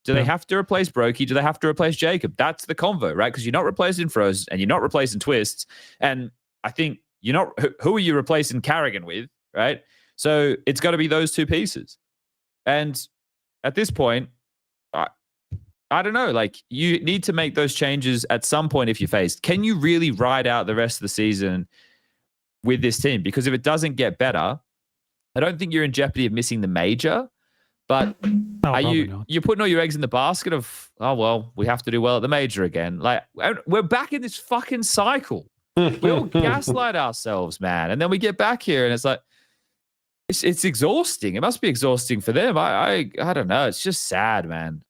Do they have to replace Brokey? Do they have to replace Jacob? That's the convo, right? Because you're not replacing Froze and you're not replacing Twists. And I think you're not. Who are you replacing Carrigan with, right? So it's got to be those two pieces. And at this point, I don't know. Like, you need to make those changes at some point if you're FaZe. Can you really ride out the rest of the season with this team? Because if it doesn't get better, I don't think you're in jeopardy of missing the major. But are you're putting all your eggs in the basket of, oh, well, we have to do well at the major again. Like, we're back in this fucking cycle. We all gaslight ourselves, man. And then we get back here and it's like, it's exhausting. It must be exhausting for them. I don't know. It's just sad, man.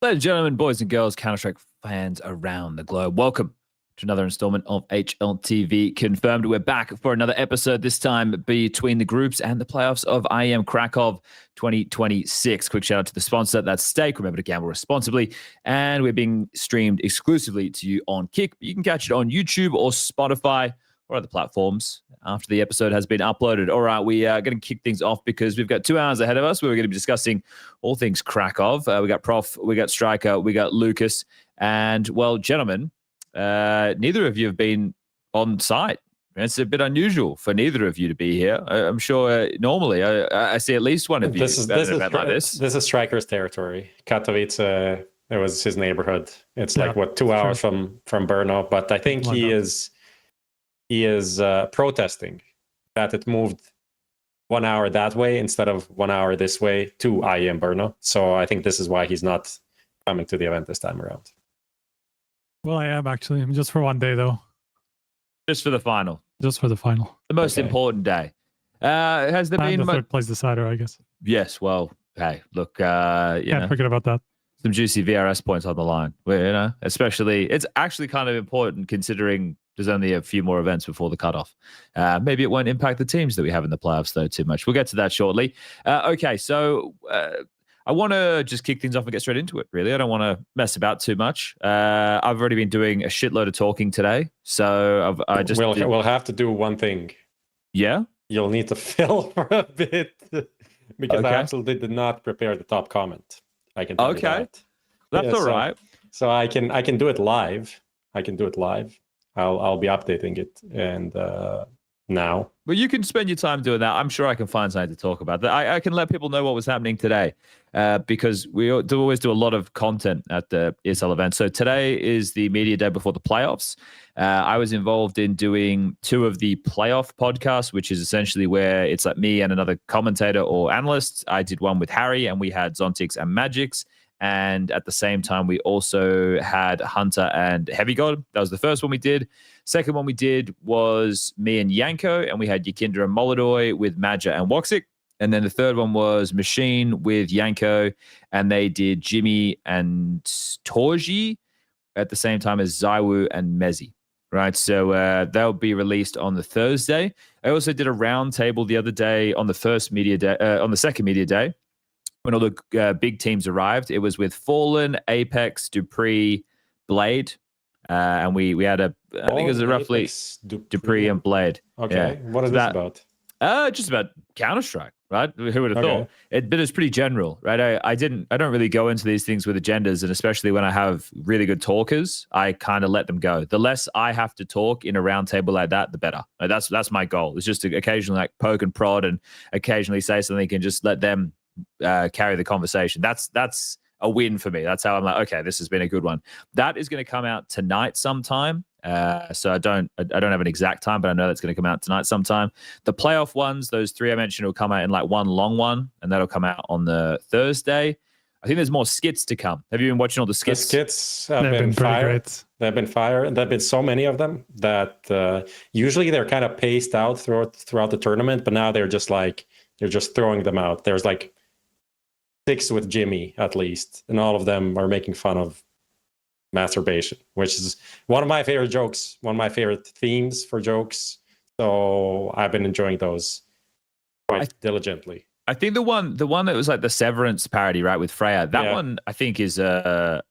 Ladies and gentlemen, boys and girls, Counter-Strike fans around the globe, welcome to another installment of HLTV Confirmed. We're back for another episode, this time between the groups and the playoffs of IEM Krakow 2026. Quick shout out to the sponsor, that's Stake. Remember to gamble responsibly. And we're being streamed exclusively to you on Kick. You can catch it on YouTube or Spotify or other platforms after the episode has been uploaded. All right, we are going to kick things off because we've got 2 hours ahead of us where we're going to be discussing all things Krakow. We got Prof, we got Striker, we got Lucas. And, well, gentlemen, neither of you have been on site. It's a bit unusual for neither of you to be here. I'm sure normally I see at least one of you this is Striker's territory. Katowice, it was his neighborhood. It's like, what, 2 hours from Brno. But I think he is protesting that it moved 1 hour that way instead of 1 hour this way to IEM Brno. So I think this is why he's not coming to the event this time around. Well, I am actually. Just for 1 day, though. Just for the final. Just for the final. The most important day. Has there been the third place decider, I guess. Yes. Well, hey, look. Can't forget about that. Some juicy VRS points on the line. Where, especially, it's actually kind of important considering there's only a few more events before the cutoff. Maybe it won't impact the teams that we have in the playoffs, though, too much. We'll get to that shortly. Okay, so I want to just kick things off and get straight into it, really. I don't want to mess about too much. I've already been doing a shitload of talking today, so We'll have to do one thing. Yeah? You'll need to fill for a bit, because I absolutely did not prepare the top comment. I can tell you that. That's all right. So I can do it live. I'll be updating it and now. Well, you can spend your time doing that. I'm sure I can find something to talk about. I can let people know what was happening today because we always do a lot of content at the ESL event. So today is the media day before the playoffs. I was involved in doing 2 of the playoff podcasts, which is essentially where it's like me and another commentator or analyst. I did one with Harry and we had Zontix and Magix. And at the same time, we also had Hunter and Heavy God. That was the first one we did. Second one we did was me and Yanko, and we had Yakinda and Molodoy with Madja and Woxic. And then the third one was Machine with Yanko, and they did Jimmi and Torji at the same time as Zaiwu and Mezi. Right, so they'll be released on the Thursday. I also did a round table the other day on the first media day, on the second media day. When all the big teams arrived, it was with Fallen, Apex, Dupree, Blade, and we had I think it was roughly Apex, Dupree and Blade. Okay, yeah. What is this about? Just about Counter-Strike, right? Who would have thought? But it's pretty general, right? I don't really go into these things with agendas, and especially when I have really good talkers, I kind of let them go. The less I have to talk in a round table like that, the better. That's my goal. It's just to occasionally like poke and prod and occasionally say something and just let them carry the conversation. That's a win for me. That's how I'm like, okay, this has been a good one. That is going to come out tonight sometime. So I don't have an exact time, but I know that's going to come out tonight sometime. The playoff ones, those 3 I mentioned, will come out in like one long one, and that'll come out on the Thursday. I think there's more skits to come. Have you been watching all the skits? The skits have been fire. They've been fire. There've been so many of them that usually they're kind of paced out throughout the tournament, but now they're just like You're just throwing them out. There's like 6 with Jimmi at least, and all of them are making fun of masturbation, which is one of my favorite jokes, one of my favorite themes for jokes. So I've been enjoying those quite diligently. I think the one that was like the Severance parody, right, with Freya, that one I think is an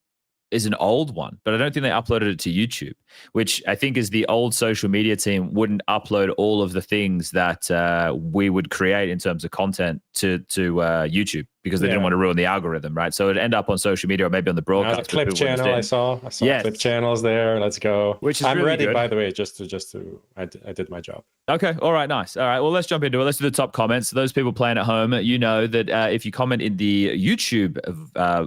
old one, but I don't think they uploaded it to YouTube, which I think is the old social media team wouldn't upload all of the things that we would create in terms of content to YouTube because they didn't want to ruin the algorithm, right? So it'd end up on social media or maybe on the broadcast. A clip channel I saw clip channels there. Let's go. Which is I'm really ready, good. By the way, I did my job. Okay. All right. Nice. All right. Well, let's jump into it. Let's do the top comments. Those people playing at home, you know that if you comment in the YouTube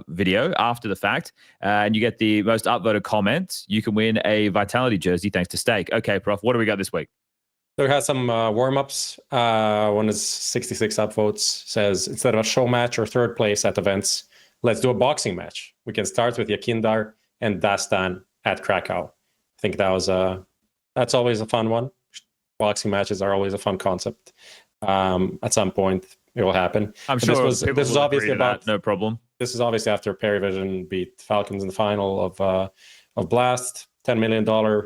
video after the fact and you get the most upvoted comment, you can win a Vitality jersey thanks to Stake. Okay, Prof, what do we got this week? So we had some warm-ups. One is 66 upvotes. Says, instead of a show match or third place at events, let's do a boxing match. We can start with Yakindar and Dastan at Krakow. I think that's always a fun one. Boxing matches are always a fun concept. At some point, it will happen. I'm sure this is obviously about no problem. This is obviously after PARIVISION beat Falcons in the final of Blast. $10 million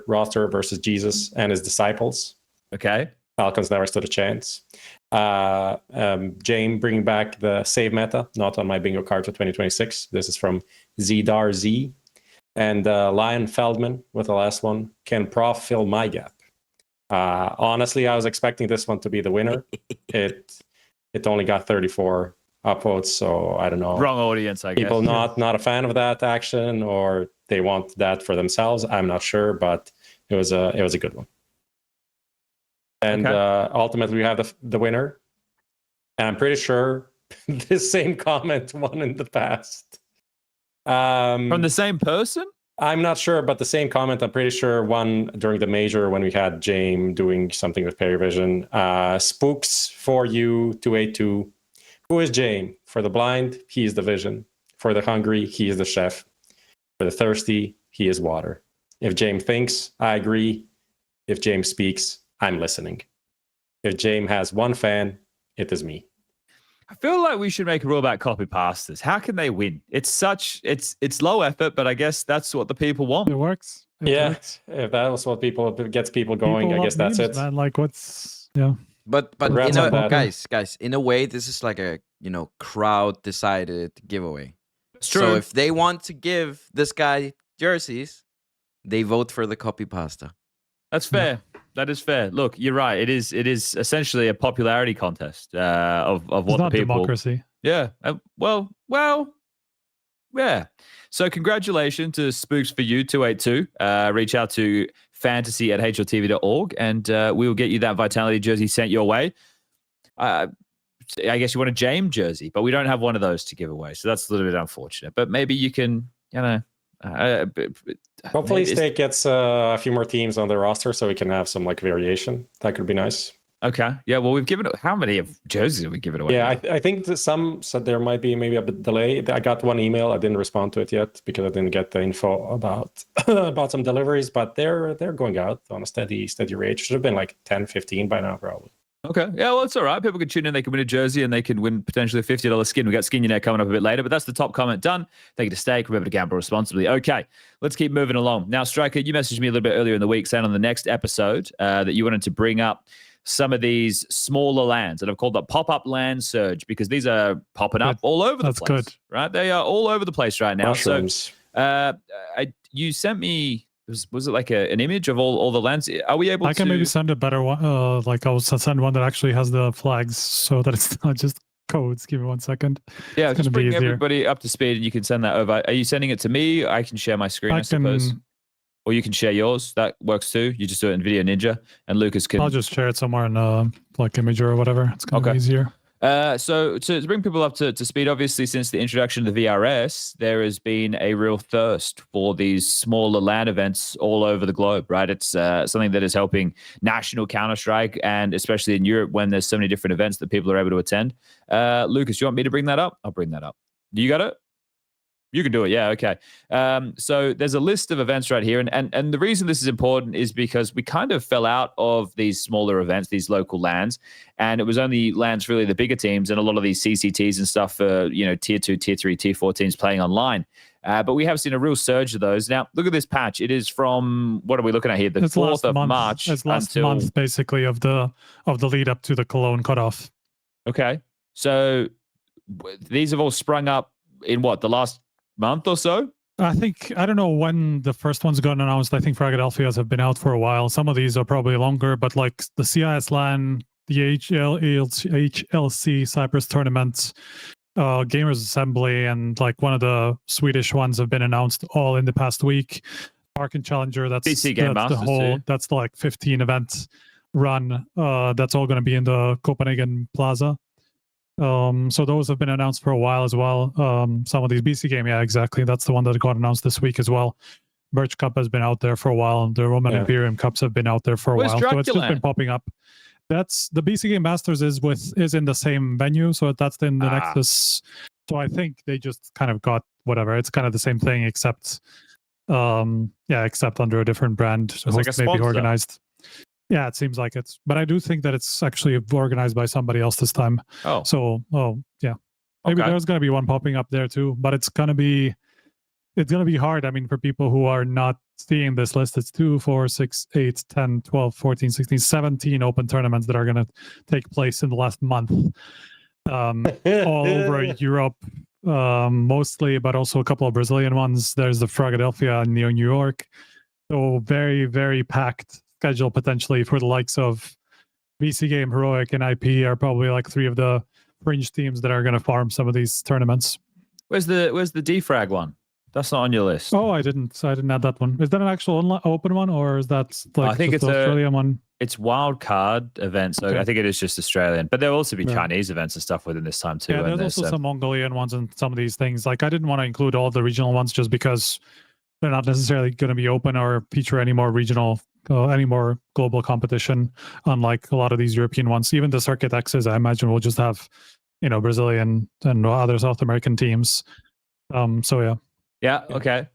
roster versus Jesus and his disciples. Okay. Falcons never stood a chance. Jame bringing back the save meta, not on my bingo card for 2026. This is from ZDARZ. And Lion Feldman with the last one. Can Prof fill my gap? Honestly, I was expecting this one to be the winner. It only got 34 upvotes, so I don't know. Wrong audience, I guess. People not a fan of that action, or they want that for themselves. I'm not sure, but it was a good one. And ultimately, we have the winner. And I'm pretty sure this same comment won in the past. From the same person? I'm not sure, but the same comment, I'm pretty sure, won during the major when we had Jame doing something with PARIVISION. Spooks for you, 282. Who is Jame? For the blind, he is the vision. For the hungry, he is the chef. For the thirsty, he is water. If Jame thinks, I agree. If Jame speaks, I'm listening. If Jame has one fan, it is me. I feel like we should make a rule about copy pastas. How can they win? It's low effort, but I guess that's what the people want. It works. It works. If that was what gets people going, I guess that's it. Man. Like but guys, in a way, this is like a crowd decided giveaway. It's true. So if they want to give this guy jerseys, they vote for the copy pasta. That's fair. Yeah. That is fair. Look, you're right. It is essentially a popularity contest of what it's the not people. Democracy. Yeah. Well. Yeah. So congratulations to Spooks for You 282. Reach out to fantasy@hltv.org and we will get you that Vitality jersey sent your way. I guess you want a Jame jersey, but we don't have one of those to give away, so that's a little bit unfortunate. But maybe you can, hopefully Stake gets a few more teams on the roster so we can have some variation. That could be nice. Okay. Yeah, well, we've given it. How many of jerseys have we given away? Yeah, I think that some said there might be maybe a bit delay. I got one email. I didn't respond to it yet because I didn't get the info about some deliveries, but they're going out on a steady rate. Should have been like 10, 15 by now, probably. Okay. Yeah, well, it's all right. People can tune in. They can win a jersey and they can win potentially a $50 skin. We got Skinionaire coming up a bit later, but that's the top comment done. Thank you to Stake. Remember to gamble responsibly. Okay, let's keep moving along. Now, Striker, you messaged me a little bit earlier in the week saying on the next episode that you wanted to bring up some of these smaller lands that I've called the pop-up land surge because these are popping up all over the place. That's good. Right? They are all over the place right now. Mushrooms. So you sent me... Was it like an image of all the lands? Are we able to... I can maybe send a better one. I'll send one that actually has the flags so that it's not just codes. Give me 1 second. Yeah, just bring everybody up to speed and you can send that over. Are you sending it to me? I can share my screen, I suppose. Or you can share yours. That works too. You just do it in Video Ninja and Lucas can... I'll just share it somewhere in image or whatever. It's going to be easier. So to bring people up to speed, obviously, since the introduction of the VRS, there has been a real thirst for these smaller LAN events all over the globe, right? It's something that is helping national Counter-Strike, and especially in Europe when there's so many different events that people are able to attend. Lucas, you want me to bring that up? I'll bring that up. You got it? You can do it, yeah, okay. So there's a list of events right here, and the reason this is important is because we kind of fell out of these smaller events, these local LANs, and it was only LANs really the bigger teams and a lot of these CCTs and stuff for tier 2, tier 3, tier 4 teams playing online. But we have seen a real surge of those. Now, look at this patch. It is from, what are we looking at here? The 4th of March. It's last month, basically, of the lead up to the Cologne cutoff. Okay. So these have all sprung up in what, the last month or so? I don't know when the first ones got announced. I think Philadelphia's have been out for a while. Some of these are probably longer, but like the CIS LAN, the HLC Cyprus tournament, Gamers Assembly, and like one of the Swedish ones have been announced all in the past week. Park and Challenger, that's the whole, that's the like 15 event run. That's all going to be in the Copenhagen Plaza. So those have been announced for a while as well. Some of these BCGame, yeah, exactly. That's the one that got announced this week as well. Birch Cup has been out there for a while. The Roman Imperium Cups have been out there for a while. So it's just been popping up. That's the BCGame Masters is in the same venue, so that's in the Nexus. So I think they just kind of got whatever. It's kind of the same thing, except except under a different brand. So it's like maybe organized. Yeah, it seems like it's, but I do think that it's actually organized by somebody else this time. Oh, so yeah, maybe there's going to be one popping up there too. But it's going to be hard. I mean, for people who are not seeing this list, it's 2, 4, 6, 8, 10, 12, 14, 16, 17 open tournaments that are going to take place in the last month, all over Europe, mostly, but also a couple of Brazilian ones. There's the Philadelphia and New York. So very, very packed schedule potentially for the likes of BCGame, Heroic, and IP are probably like 3 of the fringe teams that are going to farm some of these tournaments. Where's the defrag one? That's not on your list. Oh, I didn't add that one. Is that an actual open one, or is that like I think it's an Australian one? It's wild card events, so I think it is just Australian. But there'll also be Chinese events and stuff within this time too. Yeah, there's also some Mongolian ones and some of these things. Like I didn't want to include all the regional ones just because they're not necessarily going to be open or feature any more regional, any more global competition, unlike a lot of these European ones. Even the Circuit X's, I imagine, will just have, Brazilian and other South American teams. So yeah. Yeah. Okay.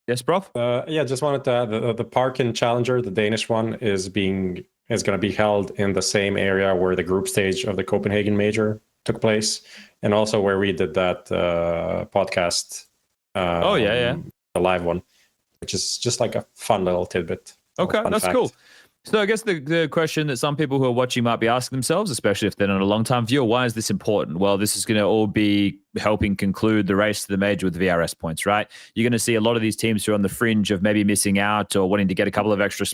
Yes, Prof. Just wanted to add the Park and Challenger, the Danish one, is going to be held in the same area where the group stage of the Copenhagen Major took place, and also where we did that podcast. The live one, which is just like a fun little tidbit. Okay, that's cool. So I guess the question that some people who are watching might be asking themselves, especially if they're not a long-time viewer, why is this important? Well, this is going to all be helping conclude the race to the major with the VRS points, right? You're going to see a lot of these teams who are on the fringe of maybe missing out or wanting to get a couple of extra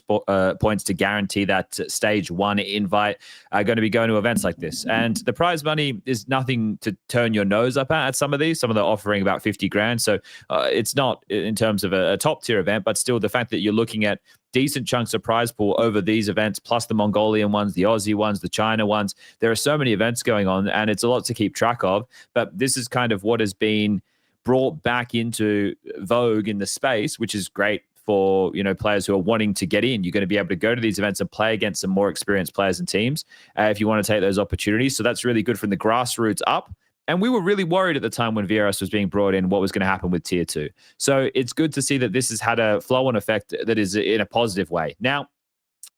points to guarantee that stage 1 invite are going to be going to events like this. And the prize money is nothing to turn your nose up at some of these. Some of them are offering about 50 grand. So it's not in terms of a top tier event, but still the fact that you're looking at decent chunks of prize pool over these events, plus the Mongolian ones, the Aussie ones, the China ones. There are so many events going on, and it's a lot to keep track of. But this is kind of what has been brought back into vogue in the space, which is great for players who are wanting to get in. You're going to be able to go to these events and play against some more experienced players and teams if you want to take those opportunities. So that's really good from the grassroots up. And we were really worried at the time when VRS was being brought in what was going to happen with Tier 2. So it's good to see that this has had a flow-on effect that is in a positive way. Now,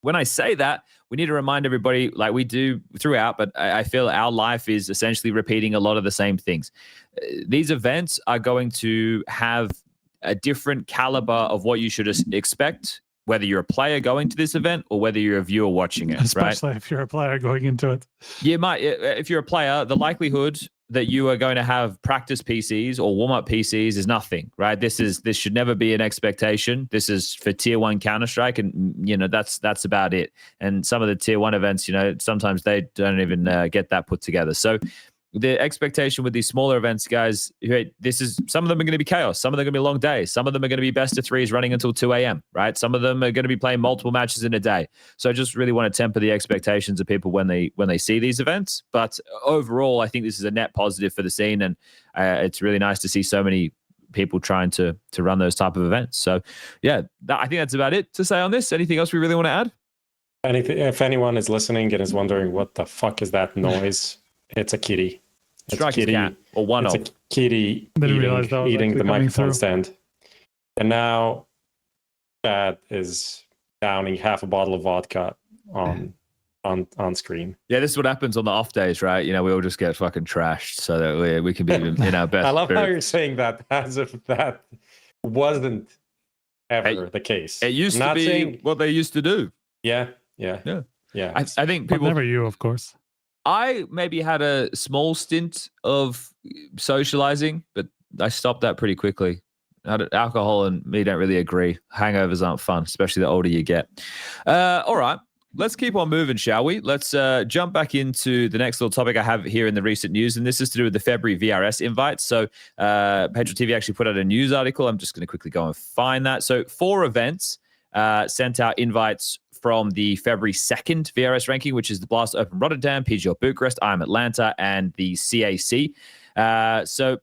when I say that, we need to remind everybody, like we do throughout, but I feel our life is essentially repeating a lot of the same things. These events are going to have a different caliber of what you should expect, whether you're a player going to this event or whether you're a viewer watching it. Especially if you're a player going into it. You might, if you're a player, the likelihood that you are going to have practice PCs or warm-up PCs is nothing, right? This should never be an expectation. This is for Tier 1 Counter-Strike, and that's about it. And some of the Tier 1 events, sometimes they don't even get that put together. So the expectation with these smaller events, guys, some of them are going to be chaos. Some of them are going to be long days. Some of them are going to be best of 3s running until 2 a.m., right? Some of them are going to be playing multiple matches in a day. So I just really want to temper the expectations of people when they see these events. But overall, I think this is a net positive for the scene, and it's really nice to see so many people trying to run those type of events. So yeah, I think that's about it to say on this. Anything else we really want to add? If anyone is listening and is wondering what the fuck is that noise, it's a kitty. Strikers cat, or one it's of. a kitty Didn't realize that was eating actually the coming microphone through. stand. And now Chad is downing half a bottle of vodka on screen. Yeah, this is what happens on the off days, right? You know, we all just get fucking trashed so that we can be in our best I love how spirit. you're saying that as if that wasn't ever the case. It used to Not be saying, what they used to do. yeah. I think But people. never you, of course. I maybe had a small stint of socializing, but I stopped that pretty quickly. Alcohol and me don't really agree. Hangovers aren't fun, especially the older you get. All right, let's keep on moving, shall we? Let's jump back into the next little topic I have here in the recent news, and this is to do with the February VRS invites. So HLTV actually put out a news article. I'm just going to quickly go and find that. So 4 events sent out invites from the February 2nd VRS ranking, which is the Blast Open Rotterdam, PGL Bucharest, IEM Atlanta, and the CAC. So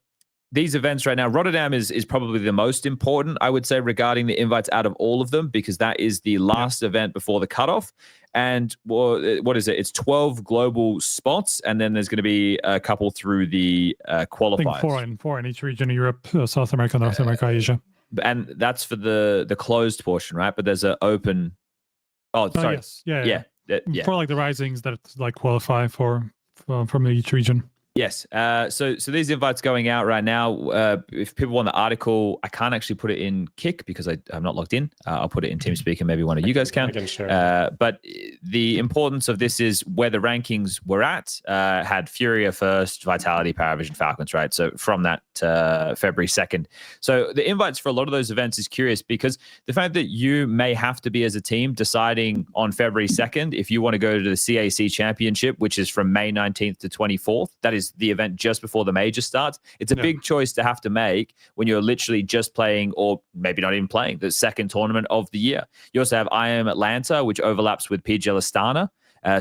these events right now, Rotterdam is probably the most important, I would say, regarding the invites out of all of them, because that is the last event before the cutoff. And what is it? It's 12 global spots, and then there's going to be a couple through the qualifiers. I think four in each region: Europe, South America, North America, Asia. And that's for the closed portion, right? But there's an open. Oh, sorry. Yes. Yeah. For like the risings that like qualify from each region. Yes. So these invites going out right now. If people want the article, I can't actually put it in Kick because I'm not logged in. I'll put it in TeamSpeak and maybe one of you guys can. I can share. But the importance of this is where the rankings were at. Had FURIA first, Vitality, PARIVISION, Falcons, right? So from that February 2nd. So the invites for a lot of those events is curious because the fact that you may have to be as a team deciding on February 2nd if you want to go to the CAC Championship, which is from May 19th to 24th. That is the event just before the major starts. It's a big choice to have to make when you're literally just playing, or maybe not even playing, the second tournament of the year. You also have IEM Atlanta, which overlaps with PGL Astana.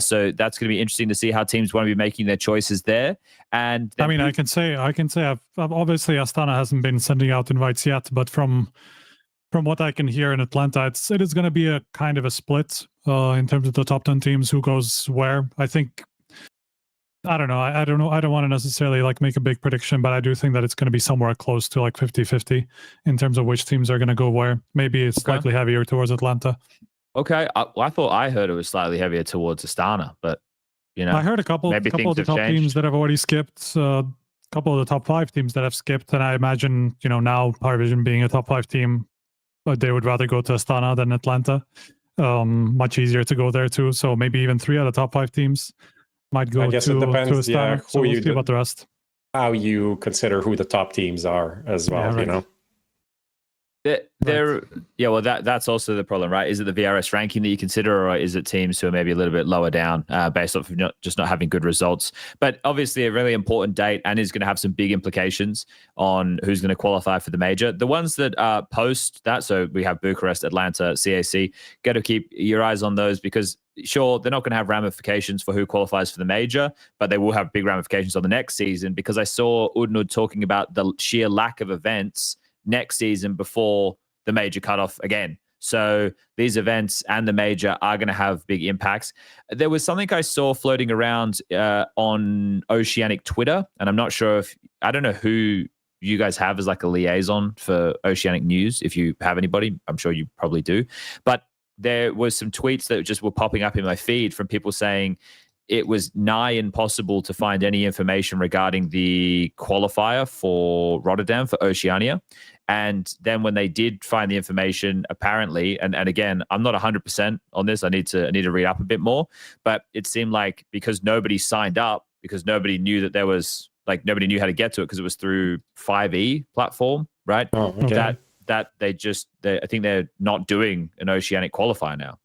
So that's going to be interesting to see how teams want to be making their choices there. And I mean, I can say I've obviously Astana hasn't been sending out invites yet, but from what I can hear in Atlanta, it is going to be a kind of a split in terms of the top 10 teams who goes where. I think. I don't know. I don't know. I don't want to necessarily like make a big prediction, but I do think that it's going to be somewhere close to like 50-50 in terms of which teams are going to go where. Maybe it's slightly heavier towards Atlanta. Okay. I thought I heard it was slightly heavier towards Astana, but you know, I heard a couple of the top teams that have already skipped, a couple of the top 5 teams that have skipped, and I imagine, you know, now PARIVISION being a top 5 team, they would rather go to Astana than Atlanta. Much easier to go there too. So maybe even 3 out of the top 5 teams might go I guess to it depends, Astana. who So we'll you see about the rest. How you consider who the top teams are as well, you know? Well, that's also the problem, right? Is it the VRS ranking that you consider, or is it teams who are maybe a little bit lower down based off of not having good results? But obviously a really important date and is going to have some big implications on who's going to qualify for the major. The ones that post that, so we have Bucharest, Atlanta, CAC, got to keep your eyes on those because sure, they're not going to have ramifications for who qualifies for the major, but they will have big ramifications on the next season because I saw Udnud talking about the sheer lack of events next season before the major cutoff again. So these events and the major are going to have big impacts. There was something I saw floating around on Oceanic Twitter, and I'm not sure I don't know who you guys have as like a liaison for Oceanic News. If you have anybody, I'm sure you probably do. But there was some tweets that just were popping up in my feed from people saying it was nigh impossible to find any information regarding the qualifier for Rotterdam for Oceania. And then when they did find the information, apparently, and again, I'm not 100% on this. I need to read up a bit more. But it seemed like because nobody signed up, because nobody knew that there was nobody knew how to get to it because it was through 5E platform, right? Oh, okay. That I think they're not doing an Oceanic qualifier now.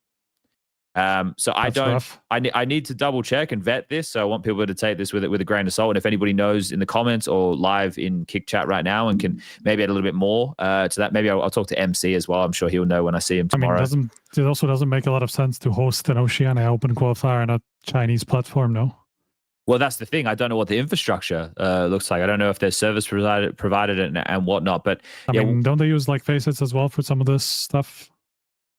So I need to double check and vet this. So I want people to take this with a grain of salt. And if anybody knows in the comments or live in Kick Chat right now and can maybe add a little bit more to that, maybe I'll talk to MC as well. I'm sure he'll know when I see him tomorrow. I mean, it also doesn't make a lot of sense to host an Oceania Open qualifier on a Chinese platform, no? Well, that's the thing. I don't know what the infrastructure looks like. I don't know if there's service provided and whatnot. But I mean, don't they use like FaZe as well for some of this stuff?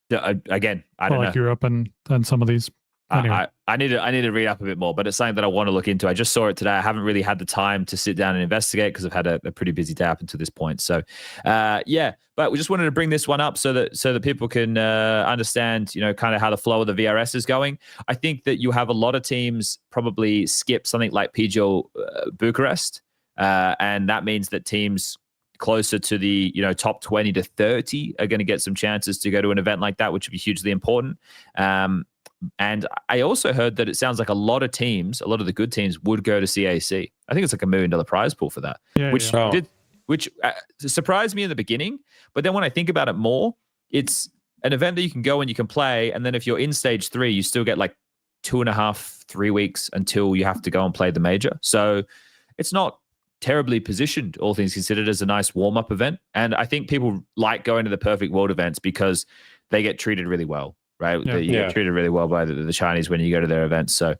Again, I don't know. Like Europe and some of these. Anyway. I need to read up a bit more, but it's something that I want to look into. I just saw it today. I haven't really had the time to sit down and investigate because I've had a pretty busy day up until this point. So, yeah, but we just wanted to bring this one up so that people can understand, kind of how the flow of the VRS is going. I think that you have a lot of teams probably skip something like PGL Bucharest, and that means that teams closer to the top 20 to 30 are going to get some chances to go to an event like that, which would be hugely important. And I also heard that it sounds like a lot of the good teams would go to CAC. I think it's like $1 million prize pool for that, which surprised me in the beginning. But then when I think about it more, it's an event that you can go and you can play. And then if you're in stage 3, you still get like 2.5, 3 weeks until you have to go and play the major. So it's not terribly positioned, all things considered, as a nice warm-up event. And I think people like going to the Perfect World events because they get treated really well. Right, you get treated really well by the Chinese when you go to their events. So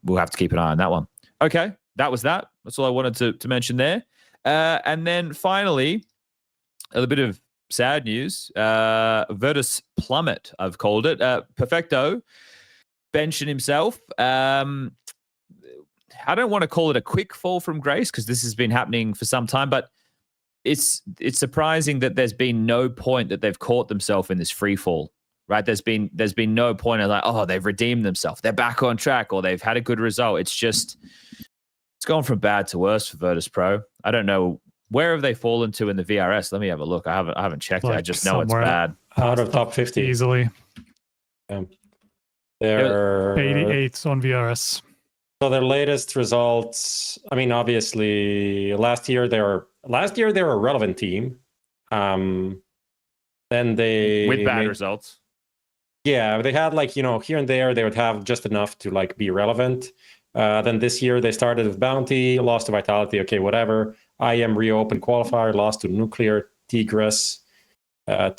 we'll have to keep an eye on that one. Okay, that was that. That's all I wanted to mention there. And then finally, a little bit of sad news. VirtusPLUMMET, I've called it. Perfecto benching himself. I don't want to call it a quick fall from grace because this has been happening for some time, but it's surprising that there's been no point that they've caught themselves in this free fall. Right, there's been no point of like, oh, they've redeemed themselves, they're back on track, or they've had a good result. It's gone from bad to worse for Virtus Pro. I don't know where have they fallen to in the VRS. Let me have a look. I haven't checked it. I just know it's bad. Out of top 50 easily. They're 88 on VRS. So their latest results. I mean, obviously, last year they were a relevant team. Then they with bad results. Yeah, they had here and there they would have just enough to be relevant. Then this year they started with Bounty, lost to Vitality, okay, whatever. IEM reopened qualifier, lost to Nuclear, Tigress. Then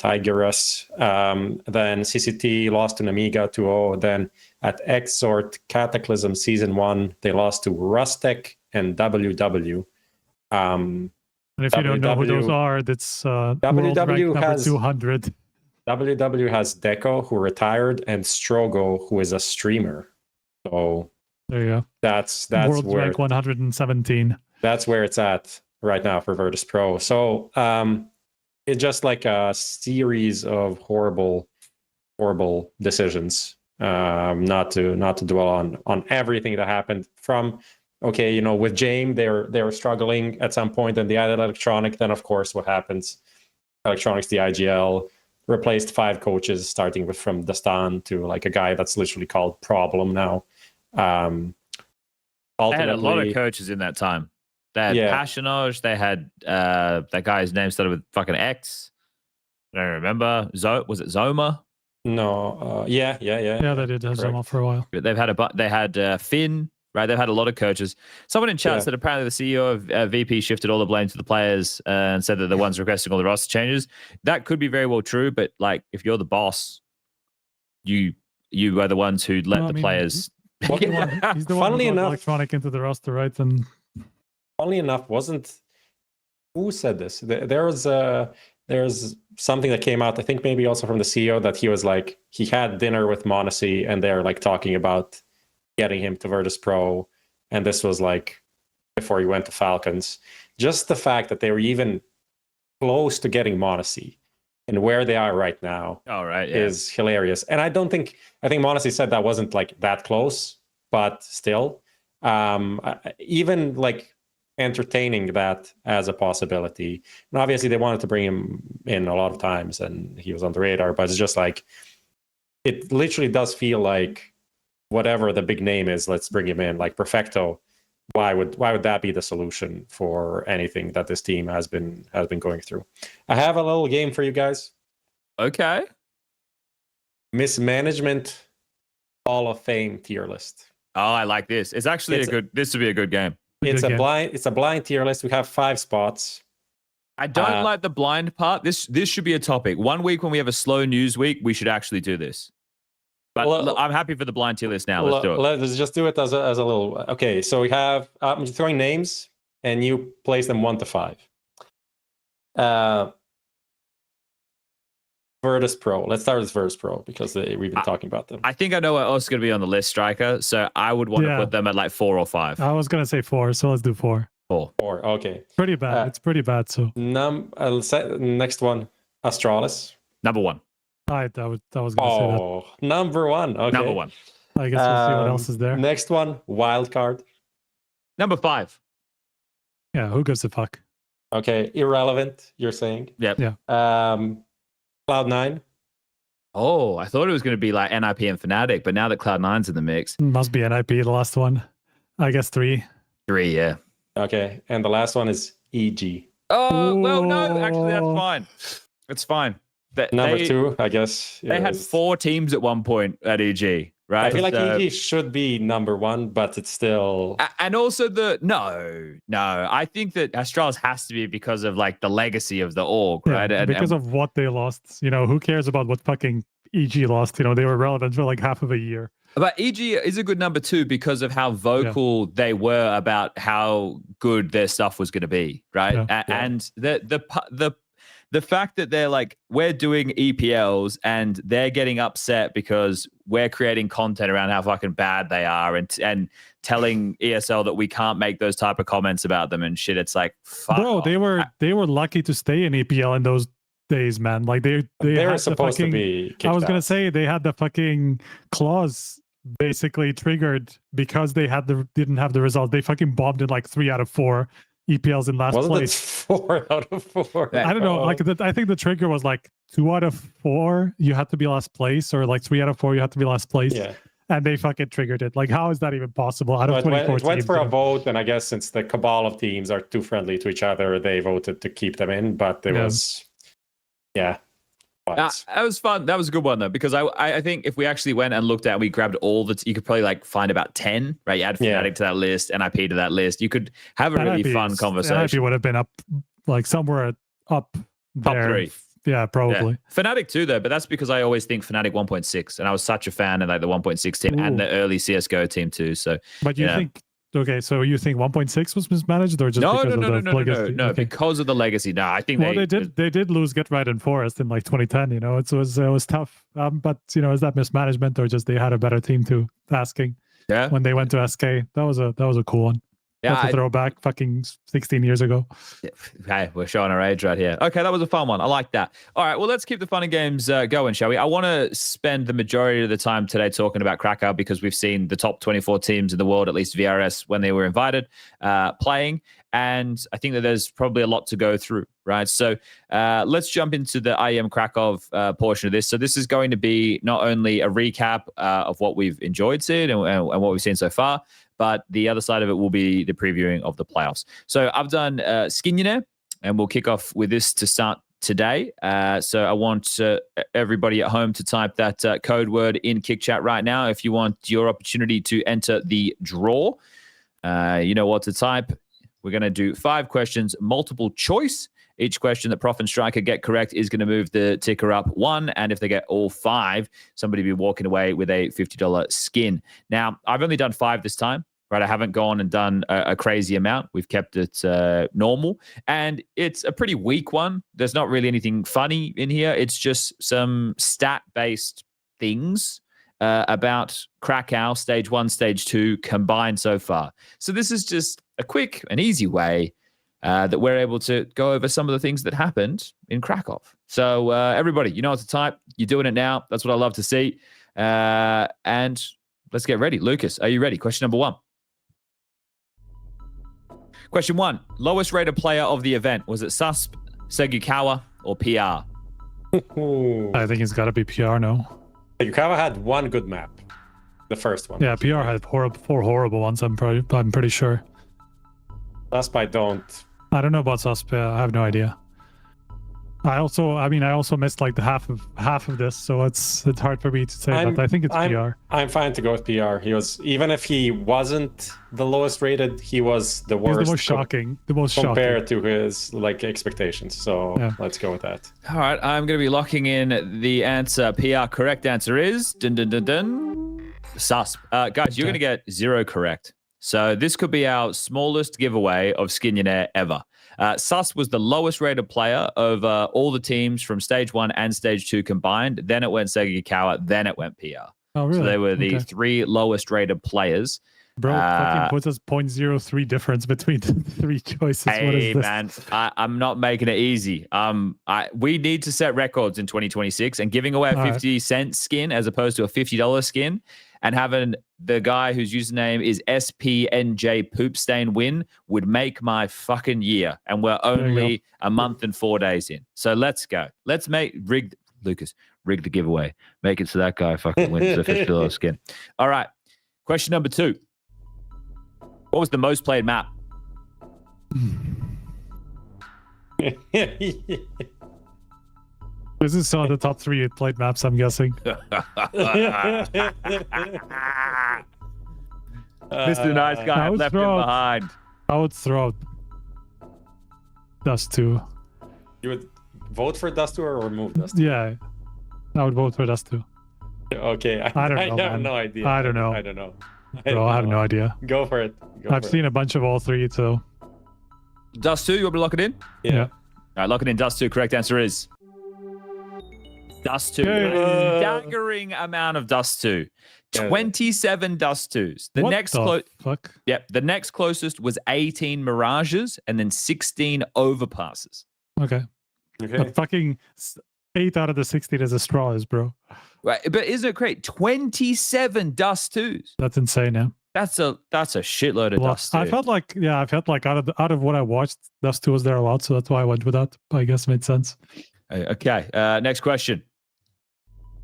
CCT lost to Amiga 2-0. Then at Exort Cataclysm Season 1, they lost to Rustek and WW. And if you don't know who those are, that's WW has 200. WW has Deco, who retired, and Strogo, who is a streamer. So there you go. That's world where rank 117. That's where it's at right now for Virtus Pro. So it's just like a series of horrible decisions. Not to dwell on everything that happened from. Okay, with Jame, they were struggling at some point, and they added Electronic. Then, of course, what happens? Electronics, the IGL, replaced 5 coaches, starting from Dastan to a guy that's literally called Problem now. They had a lot of coaches in that time. They had PassionUA. They had that guy's name started with fucking X. I don't remember. Was it Zoma? No. Yeah. They did have Zoma for a while. But they had Finn. Right, they've had a lot of coaches. Someone in chat said apparently the CEO of VP shifted all the blame to the players and said that the ones requesting all the roster changes. That could be very well true, but if you're the boss, you are the ones who let the players. He's the one who got Electronic into the roster, right? And funnily enough, who said this? There's something that came out. I think maybe also from the CEO that he was he had dinner with Monacy, and they're talking about getting him to Virtus Pro, and this was before he went to Falcons. Just the fact that they were even close to getting Monacy and where they are right now is hilarious. And I think Monacy said that wasn't that close, but still, even entertaining that as a possibility. And obviously they wanted to bring him in a lot of times, and he was on the radar, but it's just it literally does feel like whatever the big name is, let's bring him in. Perfecto, why would that be the solution for anything that this team has been going through? I have a little game for you guys. Okay. Mismanagement Hall of Fame tier list. Oh, I like this. It's actually this would be a good game. It's a blind tier list. We have 5 spots. I don't like the blind part. This should be a topic. One week when we have a slow news week, we should actually do this. But I'm happy for the blind tier list now. Let's do it. Let's just do it as a little. Okay, so we have. I'm throwing names, and you place them 1 to 5. Virtus Pro. Let's start with Virtus Pro because we've been talking about them. I think I know what else is going to be on the list, Striker. So I would want to put them at like 4 or 5. I was gonna say 4, so let's do 4. 4. Okay. Pretty bad. It's pretty bad. So next one, Astralis. Number 1. I was gonna say that. Number 1. Okay. Number 1. I guess we'll see what else is there. Next one, Wildcard. Number 5. Who gives a fuck? Okay, irrelevant. You're saying? Yep. Yeah. Cloud9. Oh, I thought it was going to be like NIP and Fnatic, but now that Cloud9's in the mix. Must be NIP, the last one. I guess 3. 3, yeah. Okay, and the last one is EG. Oh, well, no, actually, that's fine. It's fine. Number 2, I guess. They had 4 teams at one point at EG, right? I feel like EG should be number 1, but it's still... And also no. I think that Astralis has to be because of like the legacy of the org, right? And because of what they lost. Who cares about what fucking EG lost? They were relevant for like half of a year. But EG is a good number 2 because of how vocal they were about how good their stuff was going to be, right? And the fact that they're like, we're doing EPLs and they're getting upset because we're creating content around how fucking bad they are and telling ESL that we can't make those type of comments about them and shit. It's like, fuck bro, off. they were lucky to stay in EPL in those days, man. Like they were supposed to be kicked I was gonna out. say they had the fucking clause basically triggered because they didn't have the result. They fucking bombed in like 3 out of 4 EPLs in last Wasn't place. it 4 out of 4? I don't know. Like I think the trigger was like 2 out of 4 you had to be last place, or like 3 out of 4 you had to be last place. Yeah. And they fucking triggered it. Like, how is that even possible? Out of 24 it went teams, for a vote, and I guess since the cabal of teams are too friendly to each other, they voted to keep them in. But there was, that was fun. That was a good one though, because I think if we actually went and looked at, we grabbed all the, you could probably like find about 10, right? You add Fnatic to that list, NIP to that list. You could have a really fun conversation. NIP would have been up, like somewhere up Top there. 3. Yeah, probably. Yeah. Fnatic too, though, but that's because I always think Fnatic 1.6, and I was such a fan of like the 1.6 team and the early CS:GO team too. So, but you think, okay, so you think 1.6 was mismanaged, or just because of the legacy? No, because of the legacy. No, I think they did lose Get Right and Forest in like 2010. It was tough. But is that mismanagement or just they had a better team too? Asking. Yeah. When they went to SK, that was a cool one. Yeah, that's a throwback fucking 16 years ago. Hey, we're showing our age right here. Okay, that was a fun one. I like that. All right, well, let's keep the fun and games going, shall we? I want to spend the majority of the time today talking about Krakow because we've seen the top 24 teams in the world, at least VRS, when they were invited, playing. And I think that there's probably a lot to go through, right? So let's jump into the IEM Krakow portion of this. So this is going to be not only a recap of what we've enjoyed seeing and what we've seen so far, but the other side of it will be the previewing of the playoffs. So I've done Skinionaire, and we'll kick off with this to start today. So I want everybody at home to type that code word in Kick Chat right now if you want your opportunity to enter the draw. You know what to type. We're going to do 5 questions, multiple choice. Each question that Prof and Striker get correct is going to move the ticker up 1. And if they get all 5, somebody will be walking away with a $50 skin. Now, I've only done 5 this time, right? I haven't gone and done a crazy amount. We've kept it normal. And it's a pretty weak one. There's not really anything funny in here. It's just some stat-based things about Krakow, stage 1, stage 2 combined so far. So this is just a quick and easy way that we're able to go over some of the things that happened in Krakow. So everybody, you know what to type. You're doing it now. That's what I love to see. And let's get ready. Lucas, are you ready? Question number 1. Question 1. Lowest rated player of the event. Was it Susp, Segukawa, or PR? I think it's got to be PR, no? Segukawa had one good map. The first one. Yeah, PR had 4 horrible ones, I'm pretty sure. Susp, I don't know about Susp. I have no idea. I also missed like the half of this, so it's hard for me to say that. I think it's PR. I'm fine to go with PR. He was, even if he wasn't the lowest rated, he was the worst. He's the most shocking. Compared to his like expectations. So let's go with that. All right, I'm going to be locking in the answer. PR. Correct answer is Susp. Guys, you're going to get 0 correct. So this could be our smallest giveaway of Skinionaire ever. Sus was the lowest rated player over all the teams from stage 1 and stage 2 combined. Then it went Sega Kawa, then it went PR. Oh, really? So they were the 3 lowest rated players. Bro, fucking puts us 0.03 difference between the 3 choices. Hey, what is this? man, I'm not making it easy. We need to set records in 2026, and giving away a 50-cent skin as opposed to a $50 skin, and having the guy whose username is SPNJ Poopstain win would make my fucking year. And we're only a month and 4 days in. So let's go. Let's rig the giveaway. Make it so that guy fucking wins the $50 skin. All right. Question number 2. What was the most played map? This is some of the top 3 played maps, I'm guessing. Mr. Nice Guy left him behind. I would throw Dust 2. You would vote for Dust 2 or remove Dust 2? Yeah, I would vote for Dust 2. Okay, I don't know. I have no idea. I don't know. Bro, I have no idea. Go for it. I've seen a bunch of all 3, so. Dust 2, you want me to lock it in? Yeah. All right, lock it in. Dust 2. Correct answer is Dust 2. Staggering amount of Dust 2. 27 Dust 2s. The next closest was 18 Mirages and then 16 Overpasses. Okay. But fucking 8 out of the 16 is Astralis, bro. Right, but isn't it great? 27 Dust 2s. That's insane, yeah. That's a shitload of Dust 2. I felt like out of what I watched, Dust 2 was there a lot, so that's why I went with that. I guess it made sense. Okay, next question.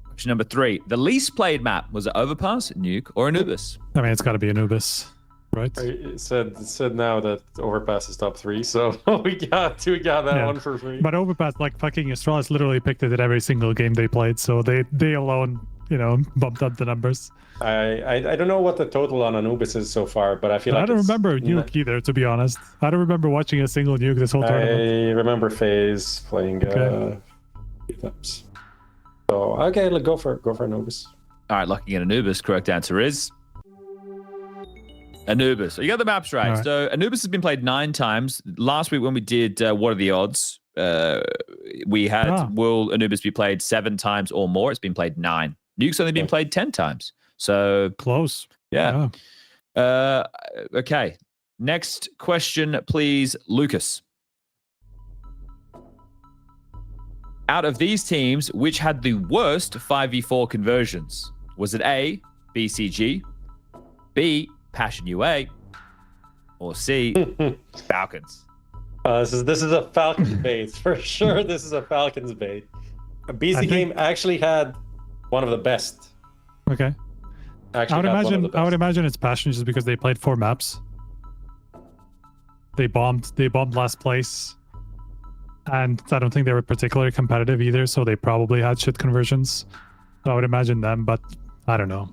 Question number 3. The least played map, was it Overpass, Nuke, or Anubis? I mean, it's got to be Anubis, right? It said now that Overpass is top 3, so we got that one for free. But Overpass, like fucking Astralis, literally picked it at every single game they played, so they alone, bumped up the numbers. I don't know what the total on Anubis is so far, but I feel like I don't remember Nuke either, to be honest. I don't remember watching a single Nuke this whole tournament. I remember FaZe playing few times. So okay, let's go for Anubis. All right, locking in Anubis. Correct answer is Anubis. So you got the maps right. Right. So Anubis has been played 9 times. Last week when we did What Are the Odds, we had will Anubis be played 7 times or more? It's been played 9. Nuke's only been played 10 times. So close. Yeah. Okay. Next question, please, Lucas. Out of these teams, which had the worst 5v4 conversions? Was it A, BCG, B, PassionUA, or C, Falcons? This is a Falcons bait for sure. This is a Falcons bait. BCGame actually had one of the best. Okay. I would imagine it's Passion just because they played 4 maps. They bombed last place. And I don't think they were particularly competitive either, so they probably had shit conversions. So I would imagine them, but I don't know.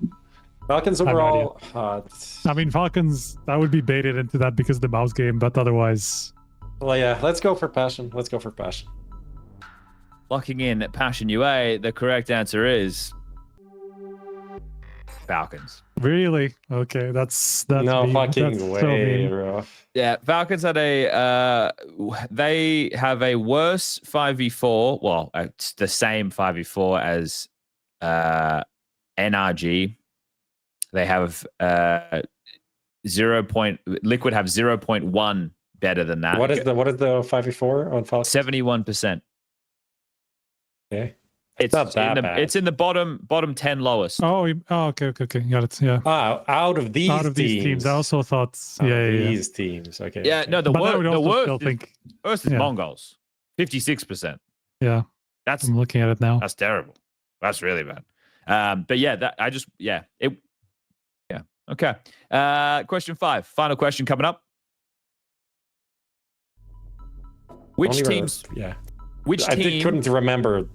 Falcons overall hot. I mean, Falcons, I would be baited into that because of the MOUZ game, but otherwise... Well, yeah, let's go for Passion. Locking in PassionUA, the correct answer is Falcons. Really? Okay, that's no mean. fucking that's way, so bro. Yeah, Falcons had they have a worse 5v4. Well, it's the same 5v4 as NRG. They have Liquid have 0.1 better than that. What is the 5v4 on Falcons? 71%. Okay. It's not that bad. It's in the bottom 10 lowest. okay. Got it. Yeah. Out of these teams. I also thought. These teams. Okay. Yeah. No, the worst is MONGOLZ. 56%. Yeah. I'm looking at it now. That's terrible. That's really bad. But yeah, Okay. Question 5. Final question coming up. Which teams? Which team? I couldn't remember.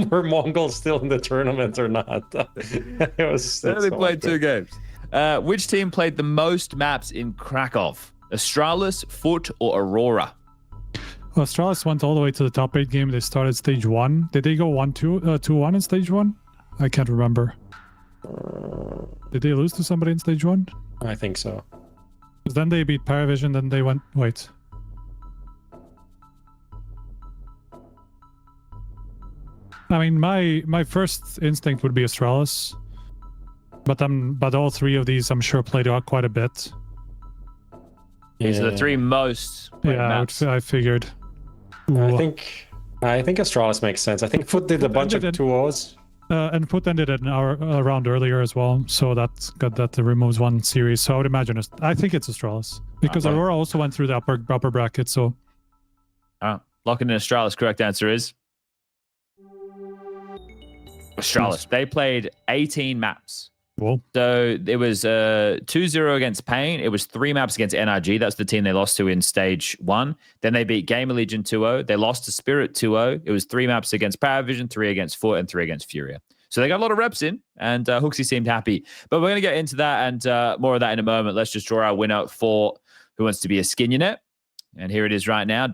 Were Mongols still in the tournament or not? It was. They only played 2 games. Which team played the most maps in Krakow? Astralis, Foot, or Aurora? Well, Astralis went all the way to the top 8 game. They started stage 1. Did they go 2-1 in stage 1? I can't remember. Did they lose to somebody in stage 1? I think so. Because then they beat PARIVISION. Then they went. Wait. I mean, my first instinct would be Astralis, but all three of these I'm sure played out quite a bit. These are the three most played maps. I figured. I think Astralis makes sense. I think Foot did a bunch of 2-0s. And Foot ended an hour round earlier as well, so that removes one series. So I would imagine I think it's Astralis because Aurora also went through the upper bracket. So, locking in Astralis. Correct answer is Astralis. They played 18 maps. Cool. So it was 2-0 against Pain. It was 3 maps against NRG. That's the team they lost to in stage 1. Then they beat GamerLegion 2-0. They lost to Spirit 2-0. It was 3 maps against PARIVISION, 3 against Foot, and 3 against FURIA. So they got a lot of reps in, and Hooksy seemed happy. But we're going to get into that and more of that in a moment. Let's just draw our winner for Who Wants to Be a Skinionaire. And here it is right now.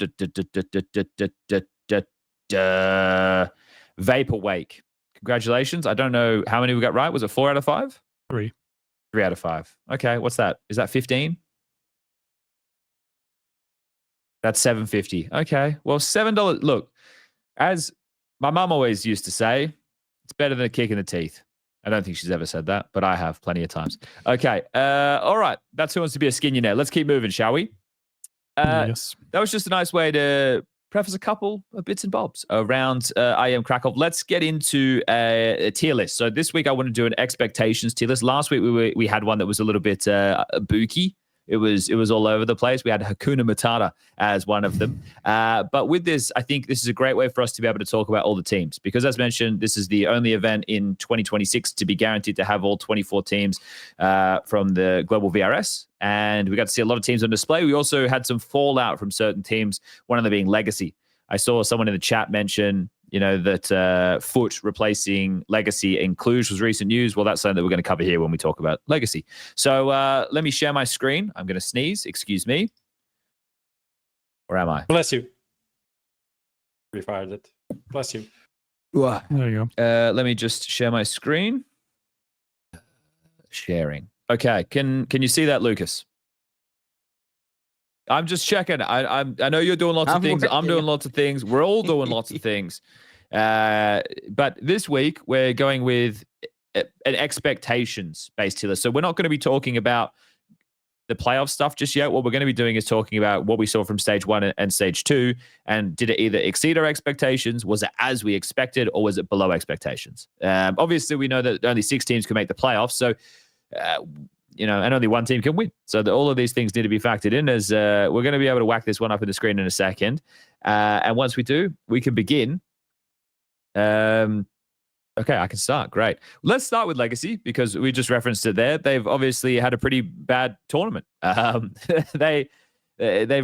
Vaporwake. Congratulations. I don't know how many we got right. Was it 4 out of 5? 3. 3 out of 5. Okay, what's that? Is that 15? That's $7.50. Okay, well, $7. Look, as my mum always used to say, it's better than a kick in the teeth. I don't think she's ever said that, but I have plenty of times. Okay, all right. That's Who Wants to Be a Skinionaire. Let's keep moving, shall we? Yes. That was just a nice way to preface a couple of bits and bobs around IEM Krakow. Let's get into a tier list. So this week I want to do an expectations tier list. Last week we had one that was a little bit booky. It was all over the place. We had Hakuna Matata as one of them. But with this, I think this is a great way for us to be able to talk about all the teams. Because as mentioned, this is the only event in 2026 to be guaranteed to have all 24 teams from the global VRS. And we got to see a lot of teams on display. We also had some fallout from certain teams, one of them being Legacy. I saw someone in the chat mention, that Foot replacing Legacy in Cluj was recent news. Well, that's something that we're going to cover here when we talk about Legacy. So let me share my screen. I'm going to sneeze. Excuse me. Where am I? Bless you. Refired it. Bless you. There you go. Let me just share my screen. Sharing. Okay. Can you see that, Lucas? I'm just checking. I know you're doing lots of things. I'm doing lots of things. We're all doing lots of things. But this week, we're going with an expectations-based tier list. So we're not going to be talking about the playoff stuff just yet. What we're going to be doing is talking about what we saw from stage 1 and stage 2. And did it either exceed our expectations? Was it as we expected? Or was it below expectations? Obviously, we know that only 6 teams can make the playoffs. So... and only one team can win. So all of these things need to be factored in as we're going to be able to whack this one up in the screen in a second. And once we do, we can begin. Okay, I can start. Great. Let's start with Legacy because we just referenced it there. They've obviously had a pretty bad tournament. They've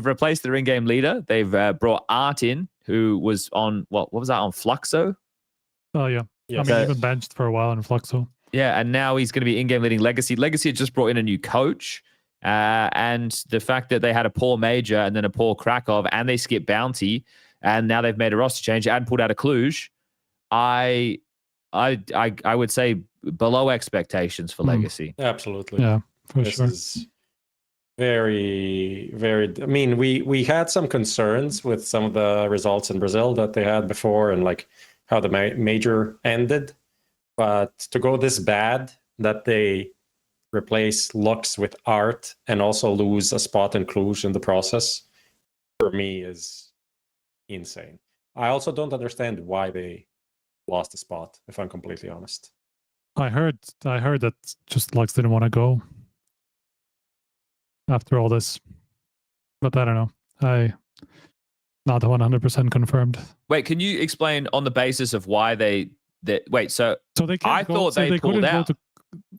replaced their in-game leader. They've brought Art in, who was on, what was that, on Fluxo? Oh, yeah. Yes. I mean, even benched for a while on Fluxo. Yeah, and now he's going to be in-game leading Legacy. Legacy had just brought in a new coach, and the fact that they had a poor Major and then a poor Krakow, and they skipped Bounty, and now they've made a roster change and pulled out a Cluj. I would say below expectations for Legacy. Absolutely. Yeah, for this sure. Is very, very. I mean, we had some concerns with some of the results in Brazil that they had before, and like how the major ended. But to go this bad that they replace Lux with Art and also lose a spot in Cluj in the process, for me is insane. I also don't understand why they lost the spot, if I'm completely honest. I heard that just Lux didn't want to go after all this. But I don't know. Not 100% confirmed. Wait, can you explain on the basis of why they wait, so they I thought they pulled out.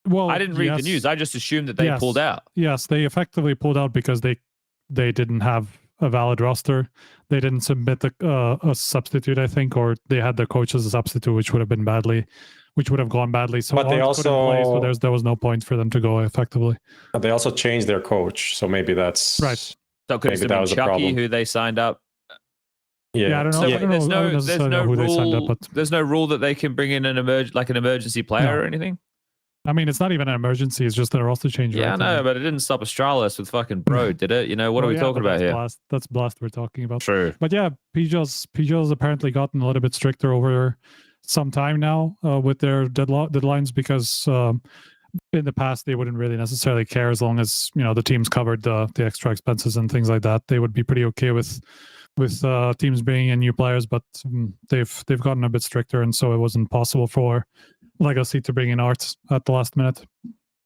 Well, I didn't read the news. I just assumed that they pulled out. Yes, they effectively pulled out because they didn't have a valid roster. They didn't submit a substitute, I think, or they had their coach as a substitute, which would have gone badly. So but they also play, so there was no point for them to go effectively. But they also changed their coach, so maybe that's right. So could have been Chucky, who they signed up. Yeah, I don't know. So I don't know there's no who rule. They signed up, but... There's no rule that they can bring in an emergency player or anything. I mean, it's not even an emergency. It's just a roster change. Yeah, right? I know, but it didn't stop Astralis with fucking Bro, did it? What are we talking about here? That's Blast we're talking about. True. But yeah, PJ's apparently gotten a little bit stricter over some time now with their deadlines because in the past they wouldn't really necessarily care as long as the teams covered the extra expenses and things like that. They would be pretty okay with teams bringing in new players, but they've gotten a bit stricter, and so it wasn't possible for Legacy to bring in Arts at the last minute.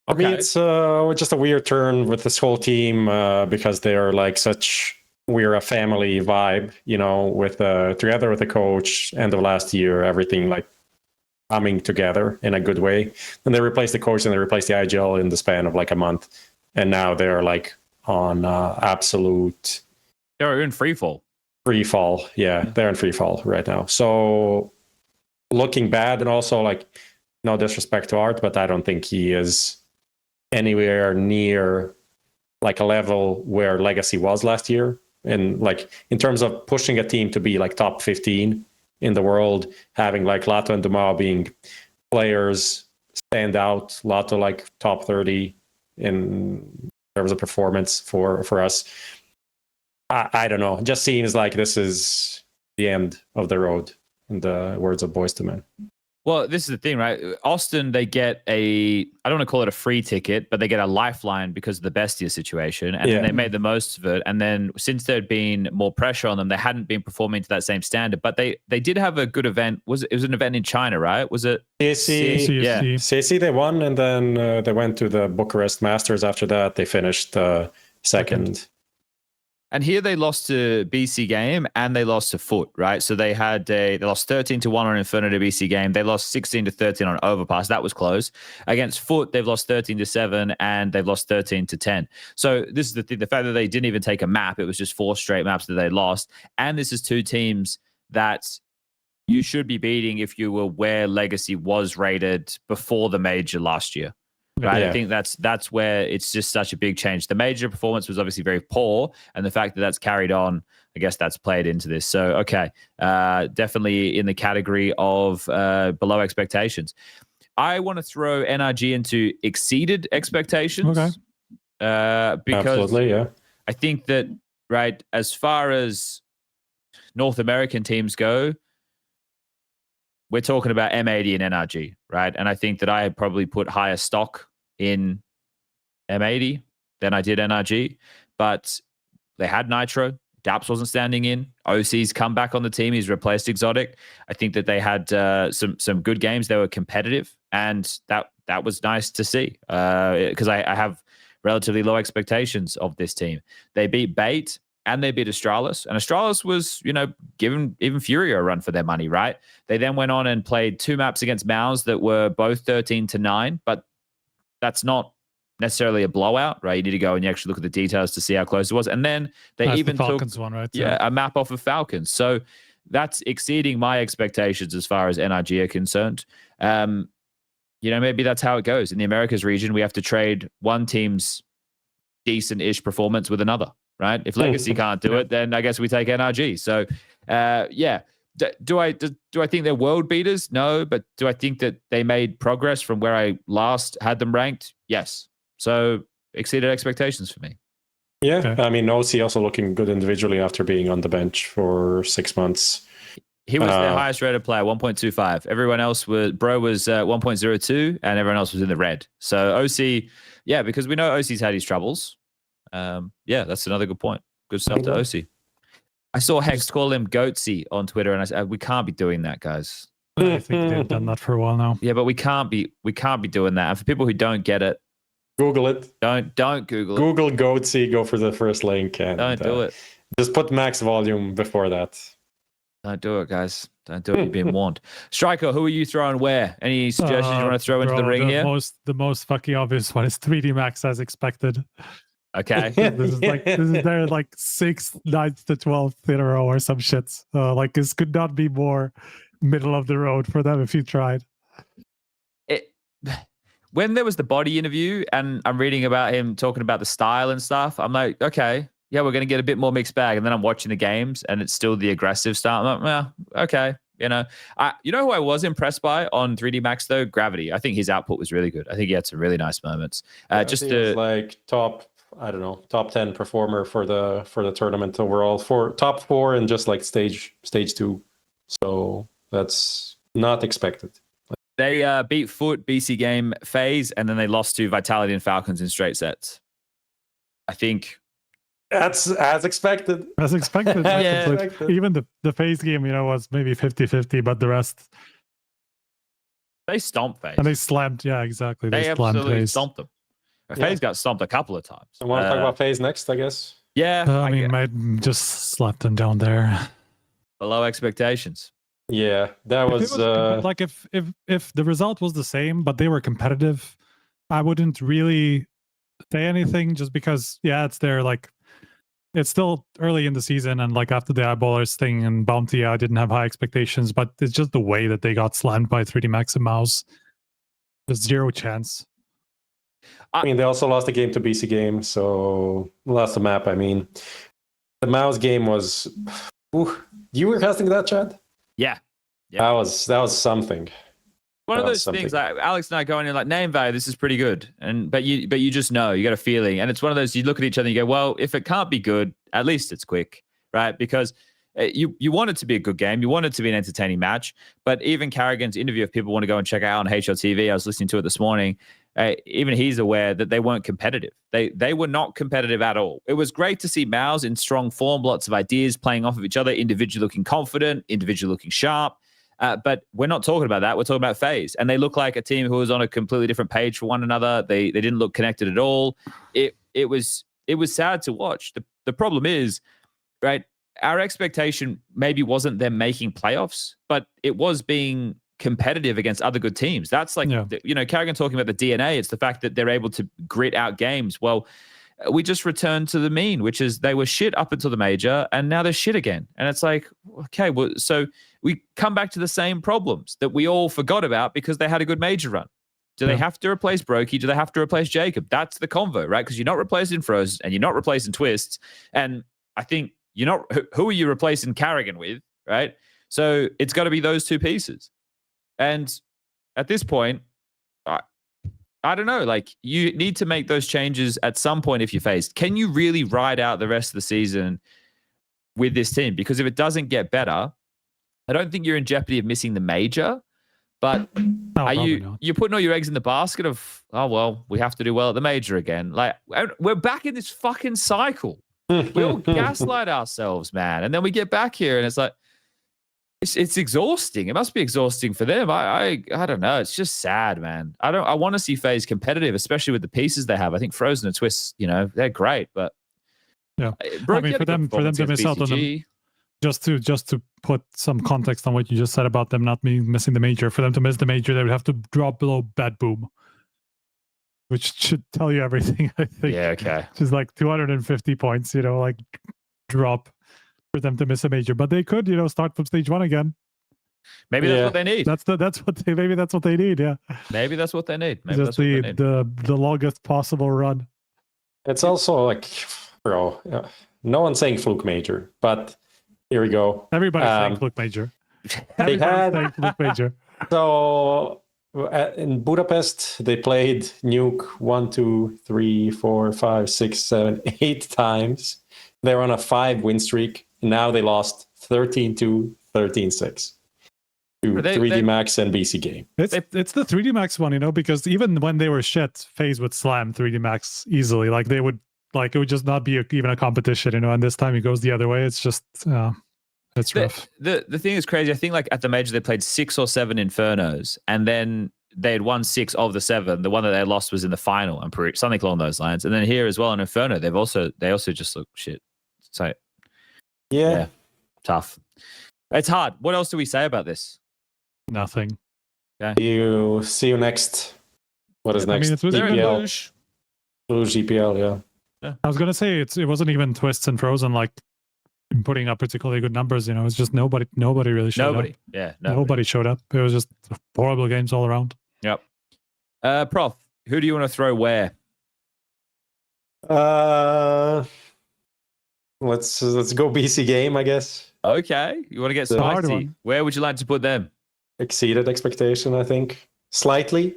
I mean, it's just a weird turn with this whole team because they're like we're a family vibe, with together with the coach. End of last year, everything like coming together in a good way. And they replaced the coach and they replaced the IGL in the span of like a month, and now they're like on absolute. They're in free fall. Free fall, yeah, they're in free fall right now. So looking bad, and also like no disrespect to Art, but I don't think he is anywhere near like a level where Legacy was last year. And like in terms of pushing a team to be like top 15 in the world, having like LATO and Dumao being players stand out, LATO like top 30 in terms of performance for us. I don't know. It just seems like this is the end of the road, in the words of Boyz II Men. Well, this is the thing, right? Austin, they get I don't want to call it a free ticket, but they get a lifeline because of the Bestia situation. And then they made the most of it. And then since there'd been more pressure on them, they hadn't been performing to that same standard. But they did have a good event. It was an event in China, right? Was it? CSC, yeah. CSC, they won. And then they went to the Bucharest Masters after that. They finished second. And here they lost to BCGame and they lost to FUT, right? So they lost 13-1 on Inferno to BCGame. They lost 16-13 on Overpass. That was close. Against FUT, they've lost 13-7 and they've lost 13-10. So this is the thing, the fact that they didn't even take a map, it was just 4 straight maps that they lost. And this is 2 teams that you should be beating if you were where Legacy was rated before the major last year. Right, yeah. I think that's where it's just such a big change. The major performance was obviously very poor, and the fact that that's carried on, I guess that's played into this. So, okay, definitely in the category of below expectations. I want to throw NRG into exceeded expectations. Okay. Because absolutely, yeah. I think that, right, as far as North American teams go, we're talking about M80 and NRG, right? And I think that I had probably put higher stock in M80 than I did NRG, but they had Nitro. Daps wasn't standing in. OC's come back on the team. He's replaced Exotic. I think that they had some good games. They were competitive, and that was nice to see because I have relatively low expectations of this team. They beat Bait and they beat Astralis. And Astralis was, giving even FURIA a run for their money, right? They then went on and played 2 maps against MOUZ that were both 13-9, but that's not necessarily a blowout, right? You need to go and you actually look at the details to see how close it was. And then they even the Falcons one, right? Yeah, a map off of Falcons. So that's exceeding my expectations as far as NRG are concerned. Maybe that's how it goes. In the Americas region, we have to trade one team's decent-ish performance with another. Right? If Legacy can't do it, then I guess we take NRG. So, yeah. Do I think they're world beaters? No, but do I think that they made progress from where I last had them ranked? Yes. So exceeded expectations for me. Yeah, okay. I mean, OC also looking good individually after being on the bench for 6 months. He was their highest rated player, 1.25. Everyone else was 1.02, and everyone else was in the red. So OC, yeah, because we know OC's had his troubles. Yeah, that's another good point. Good stuff to OC. I saw Hex call him Goatsy on Twitter, and I said, we can't be doing that, guys. I think they've done that for a while now. Yeah, but we can't be doing that. And for people who don't get it, Google it. Don't Google it. Google Goatsy, go for the first link, and don't do it. Just put max volume before that. Don't do it, guys. Don't do it. You've been warned. Striker, who are you throwing where? Any suggestions you want to throw into the ring here? The most fucking obvious one is 3D Max as expected. Okay. This is their 6th, 9th to 12th in a row or some shit. This could not be more middle of the road for them if you tried. When there was the body interview and I'm reading about him talking about the style and stuff, I'm like, okay, yeah, we're going to get a bit more mixed bag. And then I'm watching the games and it's still the aggressive style. I'm like, okay. You know who I was impressed by on 3D Max though? Gravity. I think his output was really good. I think he had some really nice moments. Just top 10 performer for the tournament overall, for top 4 and just stage 2. So that's Not expected. They beat Foot, BCGame, FaZe, and then they lost to Vitality and Falcons in straight sets. I think That's as expected. As expected. As It's like, expected. even the FaZe game, was maybe 50-50, but the rest, they stomped FaZe. and they slammed. Yeah, exactly. They slammed absolutely FaZe. stomped them. Yeah. FaZe got stomped a couple of times. I want to talk about FaZe next, I guess. Yeah, I mean, might just slap them down there. below expectations. Yeah, that If was, it was like if the result was the same, but they were competitive, I wouldn't really say anything, just because it's their it's still early in the season, and like after the eyeballers thing and Bounty, I didn't have high expectations, but it's just the way that they got slammed by 3D Max and MOUZ. There's zero chance. I mean, they also lost the game to BCGame, so lost the map. I mean, the MOUZ game was. Ooh, you were casting that, Chad? Yeah. That was something. One of That those was something. things, like Alex and I go in and like, name value, this is pretty good, but you just know, you got a feeling, and it's one of those, you look at each other and you go, well, if it can't be good, at least it's quick, right? Because you want it to be a good game, you want it to be an entertaining match. But even Carrigan's interview, if people want to go and check it out on HLTV, I was listening to it this morning. Even he's aware that they weren't competitive. They were not competitive at all. It was great to see MOUZ in strong form, lots of ideas playing off of each other, individually looking confident, individually looking sharp. But we're not talking about that. We're talking about FaZe, and they look like a team who was on a completely different page for one another. They didn't look connected at all. It was sad to watch. The problem is, right, our expectation maybe wasn't them making playoffs, but it was being competitive against other good teams. That's like, Carrigan talking about the DNA. It's the fact that they're able to grit out games. Well, we just returned to the mean, which is they were shit up until the major, and now they're shit again. And it's like, okay, well, so we come back to the same problems that we all forgot about because they had a good major run. Do they have to replace Brokey? Do they have to replace Jacob? That's the convo, right? Because you're not replacing Froze and you're not replacing Twists. And I think you're not, who are you replacing Carrigan with, right? So it's got to be those two pieces. And at this point, I don't know, like, you need to make those changes at some point if you FaZe. Can you really ride out the rest of the season with this team? Because if it doesn't get better, I don't think you're in jeopardy of missing the major. But are you're putting all your eggs in the basket of, oh, well, we have to do well at the major again. Like, we're back in this fucking cycle. We all gaslight ourselves, man. And then we get back here and it's like, it's exhausting. It must be exhausting for them. I don't know. It's just sad, man. I want to see FaZe competitive, especially with the pieces they have. I think Frozen and Twists, they're great, but I mean, for them to miss out on them, just to put some context on what you just said about them not missing the major, for them to miss the major, they would have to drop below Bad Boom, which should tell you everything, I think. Yeah, okay. Just like 250 points, like drop for them to miss a major. But they could, start from stage 1 again. Maybe that's what they need. Maybe that's what they need, yeah. Maybe that's what they need. Maybe just the longest possible run. It's also like, bro, no one's saying fluke major, but here we go. Everybody's saying fluke major. Everybody's saying fluke major. So in Budapest, they played Nuke 1, 2, 3, 4, 5, 6, 7, 8 times. They're on a 5-win streak. Now they lost 13-2, 13-6 to 3D Max and BCGame. It's the 3D Max one, because even when they were shit, FaZe would slam 3D Max easily. Like it would just not be even a competition, and this time it goes the other way. It's just it's rough. The thing is crazy. I think like at the major they played 6 or 7 Infernos, and then they had won 6 of the 7. The one that they lost was in the final, I'm pretty something along those lines. And then here as well in Inferno, they also just look shit. So yeah, tough. It's hard. What else do we say about this? Nothing. Yeah. See you next. What is next? I mean, it's GPL. Blue GPL, yeah. I was gonna say it wasn't even Twists and Frozen like putting up particularly good numbers. It's just nobody really showed up. Yeah, nobody showed up. It was just horrible games all around. Yep. Prof, who do you want to throw where? Let's go BCGame, I guess. Okay, you want to get spicy. Where would you like to put them? Exceeded expectation, I think. Slightly.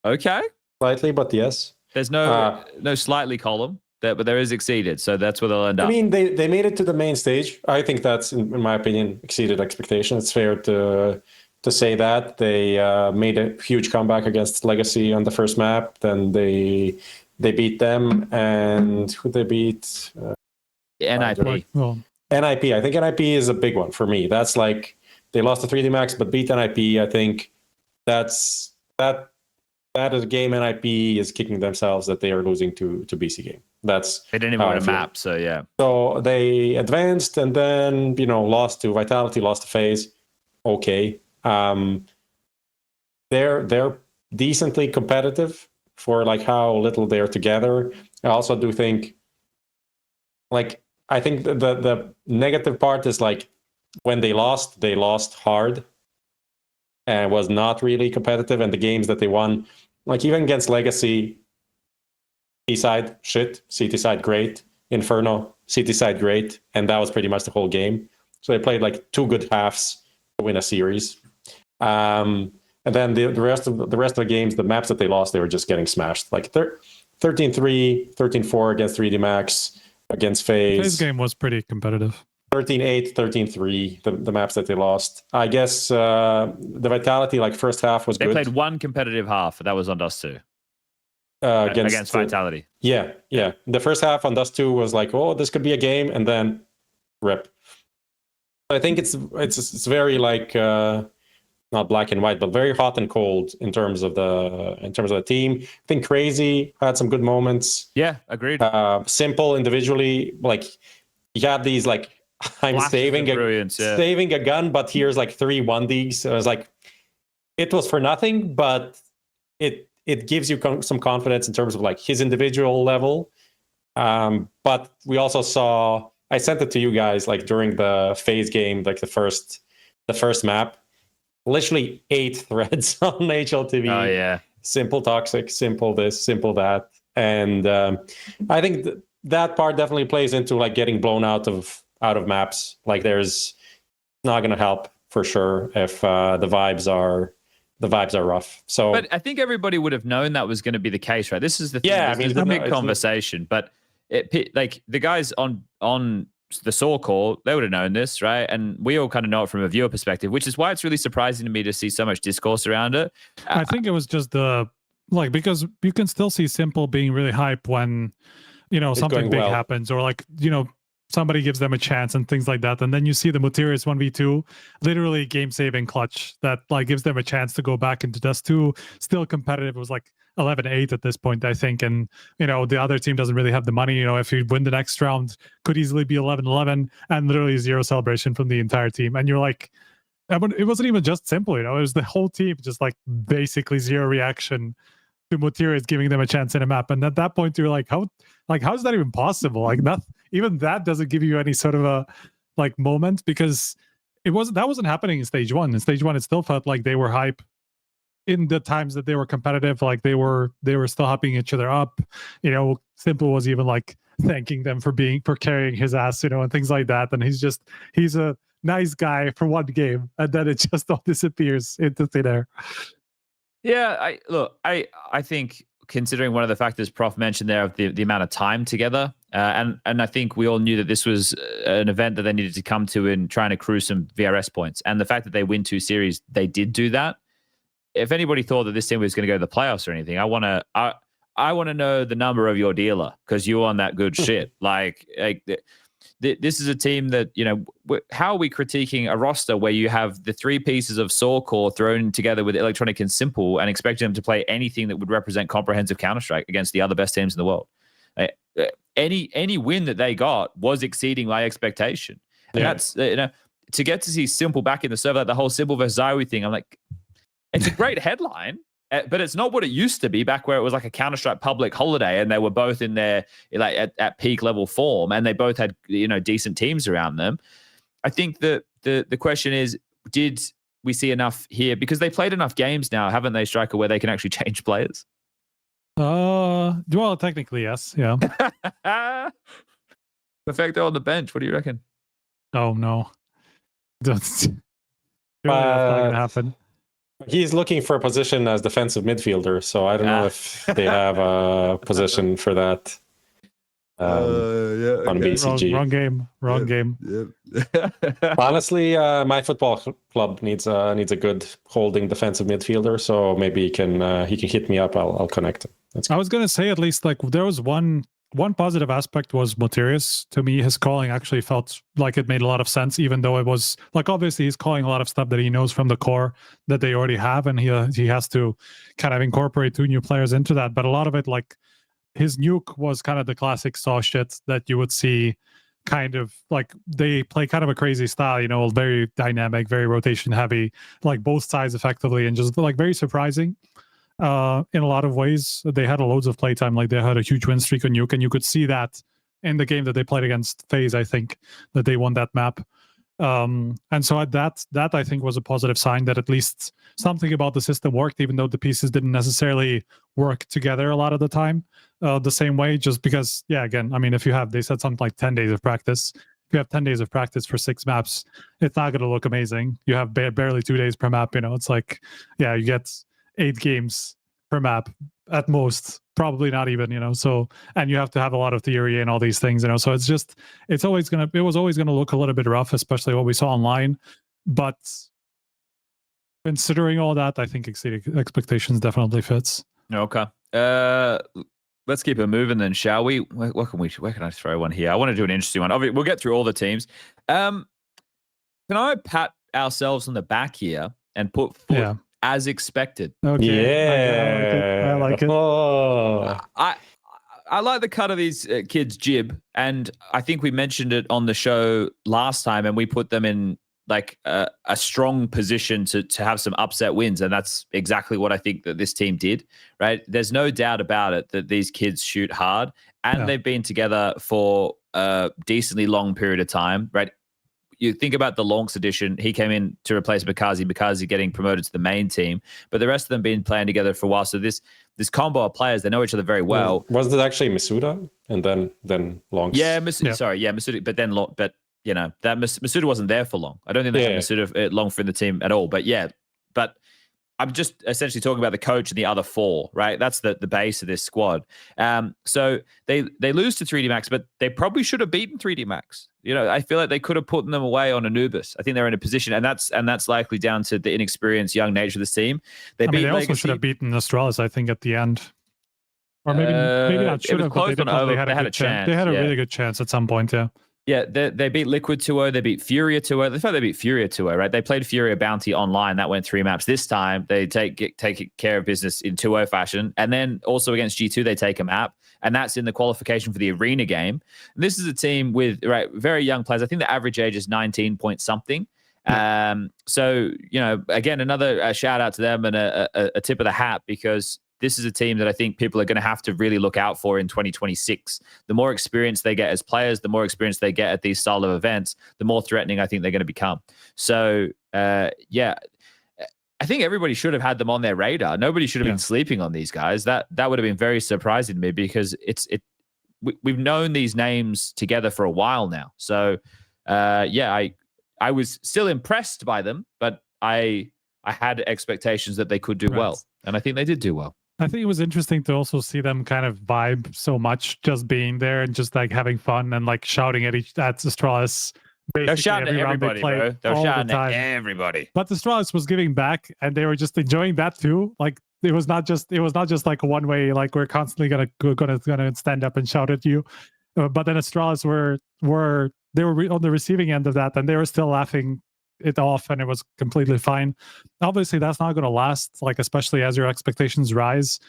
Okay. Slightly, but yes. There's no slightly column, but there is exceeded, so that's where they'll end up. I mean, they made it to the main stage. I think that's, in my opinion, exceeded expectation. It's fair to to say that. They made a huge comeback against Legacy on the first map. Then they beat them, and who they beat? NIP. Well, NIP. I think NIP is a big one for me. That's like they lost to 3D Max, but beat NIP. I think that is a game NIP is kicking themselves that they are losing to BCGame. That's They didn't even win a map, so yeah. So they advanced and then lost to Vitality, lost to FaZe. Okay, they're decently competitive for like how little they're together. I also do think, like, I think the negative part is like when they lost hard and was not really competitive. And the games that they won, like even against Legacy, B side shit, CT side great, Inferno, CT side great, and that was pretty much the whole game. So they played like 2 good halves to win a series. And then the rest of the games, the maps that they lost, they were just getting smashed. Like 13-3, 13-4 against 3D Max, against FaZe. FaZe game was pretty competitive. 13-8, 13-3, the maps that they lost. I guess the Vitality, like first half was good. They played 1 competitive half, but that was on Dust 2. Against Vitality. Yeah. The first half on Dust 2 was like, oh, this could be a game, and then rip. I think it's very like not black and white, but very hot and cold in terms of the team. I think Crazy had some good moments. Yeah, agreed. Simple individually, like he had these like I'm saving a gun, but here's like 3 1Ds. So I was like, it was for nothing, but it gives you some confidence in terms of like his individual level. But we also saw, I sent it to you guys like during the FaZe game, like the first map, literally 8 threads on HLTV. Oh yeah. Simple toxic, simple this, simple that. And I think that part definitely plays into like getting blown out of maps. Like there's not going to help for sure if the vibes are rough. So, but I think everybody would have known that was going to be the case, right? This is the thing. Yeah, this is the big conversation. But like the guys on the Saw call, they would have known this, right? And we all kind of know it from a viewer perspective, which is why it's really surprising to me to see so much discourse around it. I think it was just because you can still see Simple being really hype when something big happens, or like somebody gives them a chance and things like that. And then you see the Materials 1v2, literally game-saving clutch that like gives them a chance to go back into Dust 2. Still competitive. It was like 11-8 at this point, I think. And, the other team doesn't really have the money. If you win the next round, could easily be 11-11 and literally 0 celebration from the entire team. And you're like, it wasn't even just Simple, it was the whole team, just like basically 0 reaction to Materials giving them a chance in a map. And at that point, you're like, how is that even possible? Like even that doesn't give you any sort of a like moment, because that wasn't happening in stage 1. In stage 1, it still felt like they were hype in the times that they were competitive. Like they were still hyping each other up. Simple was even like thanking them for carrying his ass, and things like that. And he's a nice guy for one game, and then it just all disappears into thin air. Yeah, I think, considering one of the factors Prof mentioned there of the amount of time together, and I think we all knew that this was an event that they needed to come to in trying to accrue some VRS points. And the fact that they win 2 series, they did do that. If anybody thought that this team was going to go to the playoffs or anything, I want to know the number of your dealer, because you're on that good shit. Like this is a team that, how are we critiquing a roster where you have the 3 pieces of Saw core thrown together with Electronic and Simple and expecting them to play anything that would represent comprehensive Counter-Strike against the other best teams in the world? Any win that they got was exceeding my expectation. And that's, to get to see Simple back in the server, like the whole Simple versus Zywi thing, I'm like, it's a great headline. But it's not what it used to be back where it was like a Counter-Strike public holiday and they were both in their like at peak level form and they both had decent teams around them. I think that the question is, did we see enough here? Because they played enough games now, haven't they, Striker, where they can actually change players? Well, technically, yes. Yeah. Perfecto on the bench. What do you reckon? Oh no. That's not gonna happen. He's looking for a position as defensive midfielder, so I don't know if they have a position for that. on BCG. Wrong game. Honestly, my football club needs a good holding defensive midfielder, so maybe he can hit me up. I'll connect him. I was gonna say, at least like there was one positive aspect was Materius. To me, his calling actually felt like it made a lot of sense, even though it was like obviously he's calling a lot of stuff that he knows from the core that they already have, and he has to kind of incorporate 2 new players into that. But a lot of it, like his nuke, was kind of the classic saw shit that you would see. Kind of like they play kind of a crazy style, you know, very dynamic, very rotation heavy, like both sides effectively, and just like very surprising. In a lot of ways, they had loads of playtime. Like they had a huge win streak on Nuke, and you could see that in the game that they played against FaZe. I think that they won that map, and so that I think was a positive sign that at least something about the system worked, even though the pieces didn't necessarily work together a lot of the time the same way. Just because, yeah, again, I mean, if you have, they said something like 10 days of practice. If you have 10 days of practice for 6 maps, it's not going to look amazing. You have barely 2 days per map. You know, it's like, yeah, you get 8 games per map at most, probably not even, you know. So, and you have to have a lot of theory and all these things, you know. So it was always gonna look a little bit rough, especially what we saw online. But considering all that, I think exceeding expectations definitely fits. Okay. Let's keep it moving then, shall we? Where can I throw one here? I want to do an interesting one. We'll get through all the teams. Can I pat ourselves on the back here and put foot as expected? Okay. I like it. Oh. I like the cut of these kids' jib, and I think we mentioned it on the show last time, and we put them in like a strong position to have some upset wins, and that's exactly what I think that this team did, right? There's no doubt about it that these kids shoot hard, and they've been together for a decently long period of time, right? You think about the Lonks edition, he came in to replace Mikazi getting promoted to the main team, but the rest of them been playing together for a while. So this combo of players, they know each other very well. Was it actually Masuda and then Lonks? Yeah, Masuda, but you know, that Masuda wasn't there for long. I don't think they had Masuda long for the team at all. But yeah, but I'm just essentially talking about the coach and the other 4, right? That's the base of this squad. So they lose to 3D Max, but they probably should have beaten 3D Max. You know, I feel like they could have put them away on Anubis. I think they're in a position, and that's likely down to the inexperienced young nature of this team. They also should have beaten Astralis, I think, at the end. Or maybe not should have, but they had a chance. They had a really good chance at some point, yeah. Yeah, they beat Liquid 2-0. They beat FURIA 2-0. The fact they beat FURIA 2-0, right? They played FURIA Bounty online. That went 3 maps. This time, they take care of business in 2-0 fashion. And then also against G2, they take a map. And that's in the qualification for the arena game. And this is a team with very young players. I think the average age is 19 point something. So, you know, again, another shout out to them and a tip of the hat, because this is a team that I think people are going to have to really look out for in 2026. The more experience they get as players, the more experience they get at these style of events, the more threatening I think they're going to become. So, yeah, I think everybody should have had them on their radar. Nobody should have been sleeping on these guys. That would have been very surprising to me, because we've known these names together for a while now. So, yeah, I was still impressed by them, but I had expectations that they could do well, and I think they did do well. I think it was interesting to also see them kind of vibe so much, just being there and just like having fun and like shouting at Astralis. They're shouting at everybody, bro. They're shouting at everybody. But Astralis was giving back, and they were just enjoying that too. Like it was not just like one way. Like we're constantly gonna stand up and shout at you. But then Astralis were on the receiving end of that, and they were still laughing it off, and it was completely fine. Obviously, that's not going to last, like especially as your expectations rise.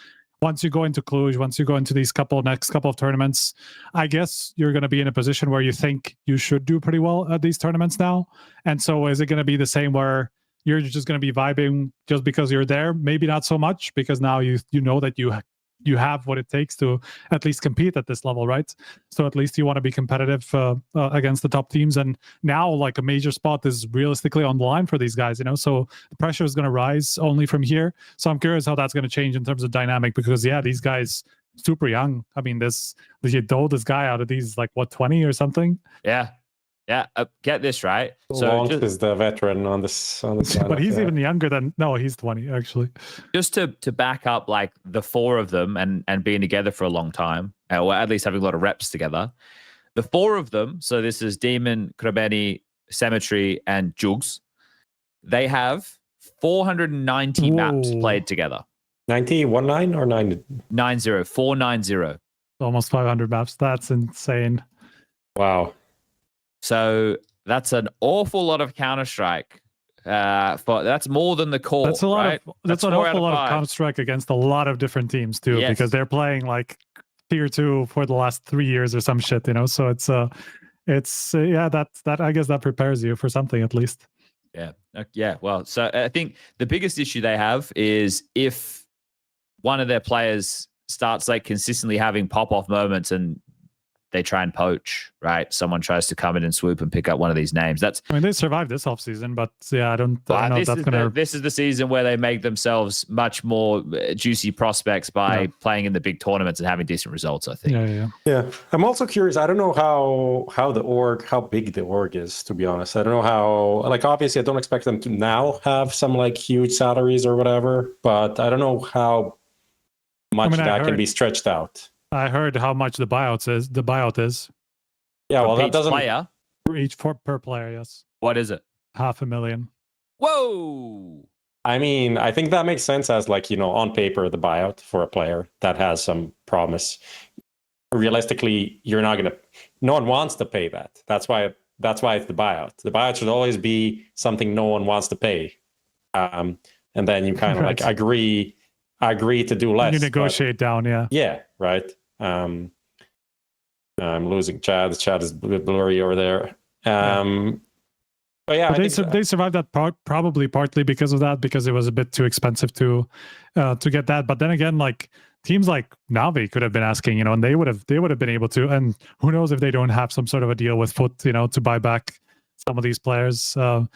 Once you go into Cluj, once you go into these next couple of tournaments, I guess you're going to be in a position where you think you should do pretty well at these tournaments now. And so is it going to be the same where you're just going to be vibing just because you're there? Maybe not so much, because now you know that you have what it takes to at least compete at this level, right? So at least you want to be competitive against the top teams. And now like a major spot is realistically on the line for these guys, you know? So the pressure is going to rise only from here. So I'm curious how that's going to change in terms of dynamic, because yeah, these guys super young. I mean, this guy out of these, like what, 20 or something? Yeah. Yeah, get this right. Lonks is the veteran on this. But he's even younger than. No, he's 20 actually. Just to back up like the four of them and being together for a long time, or at least having a lot of reps together. The four of them. So this is Demon, Krabeni, Cemetery, and Jugs. They have 490 maps played together. 90, 19 or 90? 490. Almost 500 maps. That's insane. Wow. So that's an awful lot of Counter-Strike. That's more than the core. That's a lot right? That's an awful lot of Counter-Strike against a lot of different teams too, because they're playing like tier 2 for the last 3 years or some shit, you know. So it's that I guess that prepares you for something at least. Yeah. Well, so I think the biggest issue they have is if one of their players starts like consistently having pop-off moments and they try and poach, right? Someone tries to come in and swoop and pick up one of these names. I mean, they survived this offseason, but yeah, I don't know if that's going to... This is the season where they make themselves much more juicy prospects by playing in the big tournaments and having decent results, I think. Yeah. I'm also curious. I don't know how big the org is, to be honest. I don't know how, like, obviously I don't expect them to now have some like huge salaries or whatever, but I don't know how much that can be stretched out. I heard how much the buyout is. Yeah, well, that doesn't... player? Per player, yes. What is it? $500,000. Whoa! I mean, I think that makes sense as like, you know, on paper, the buyout for a player that has some promise. Realistically, no one wants to pay that. That's why it's the buyout. The buyout should always be something no one wants to pay. And then you kind of like agree to do less. You negotiate down, yeah. Yeah, right. I'm losing Chad. Chad is blurry over there. But yeah, they survived that probably partly because of that, because it was a bit too expensive to get that. But then again, like teams like NAVI could have been asking, you know, and they would have been able to. And who knows if they don't have some sort of a deal with FUT, you know, to buy back some of these players. There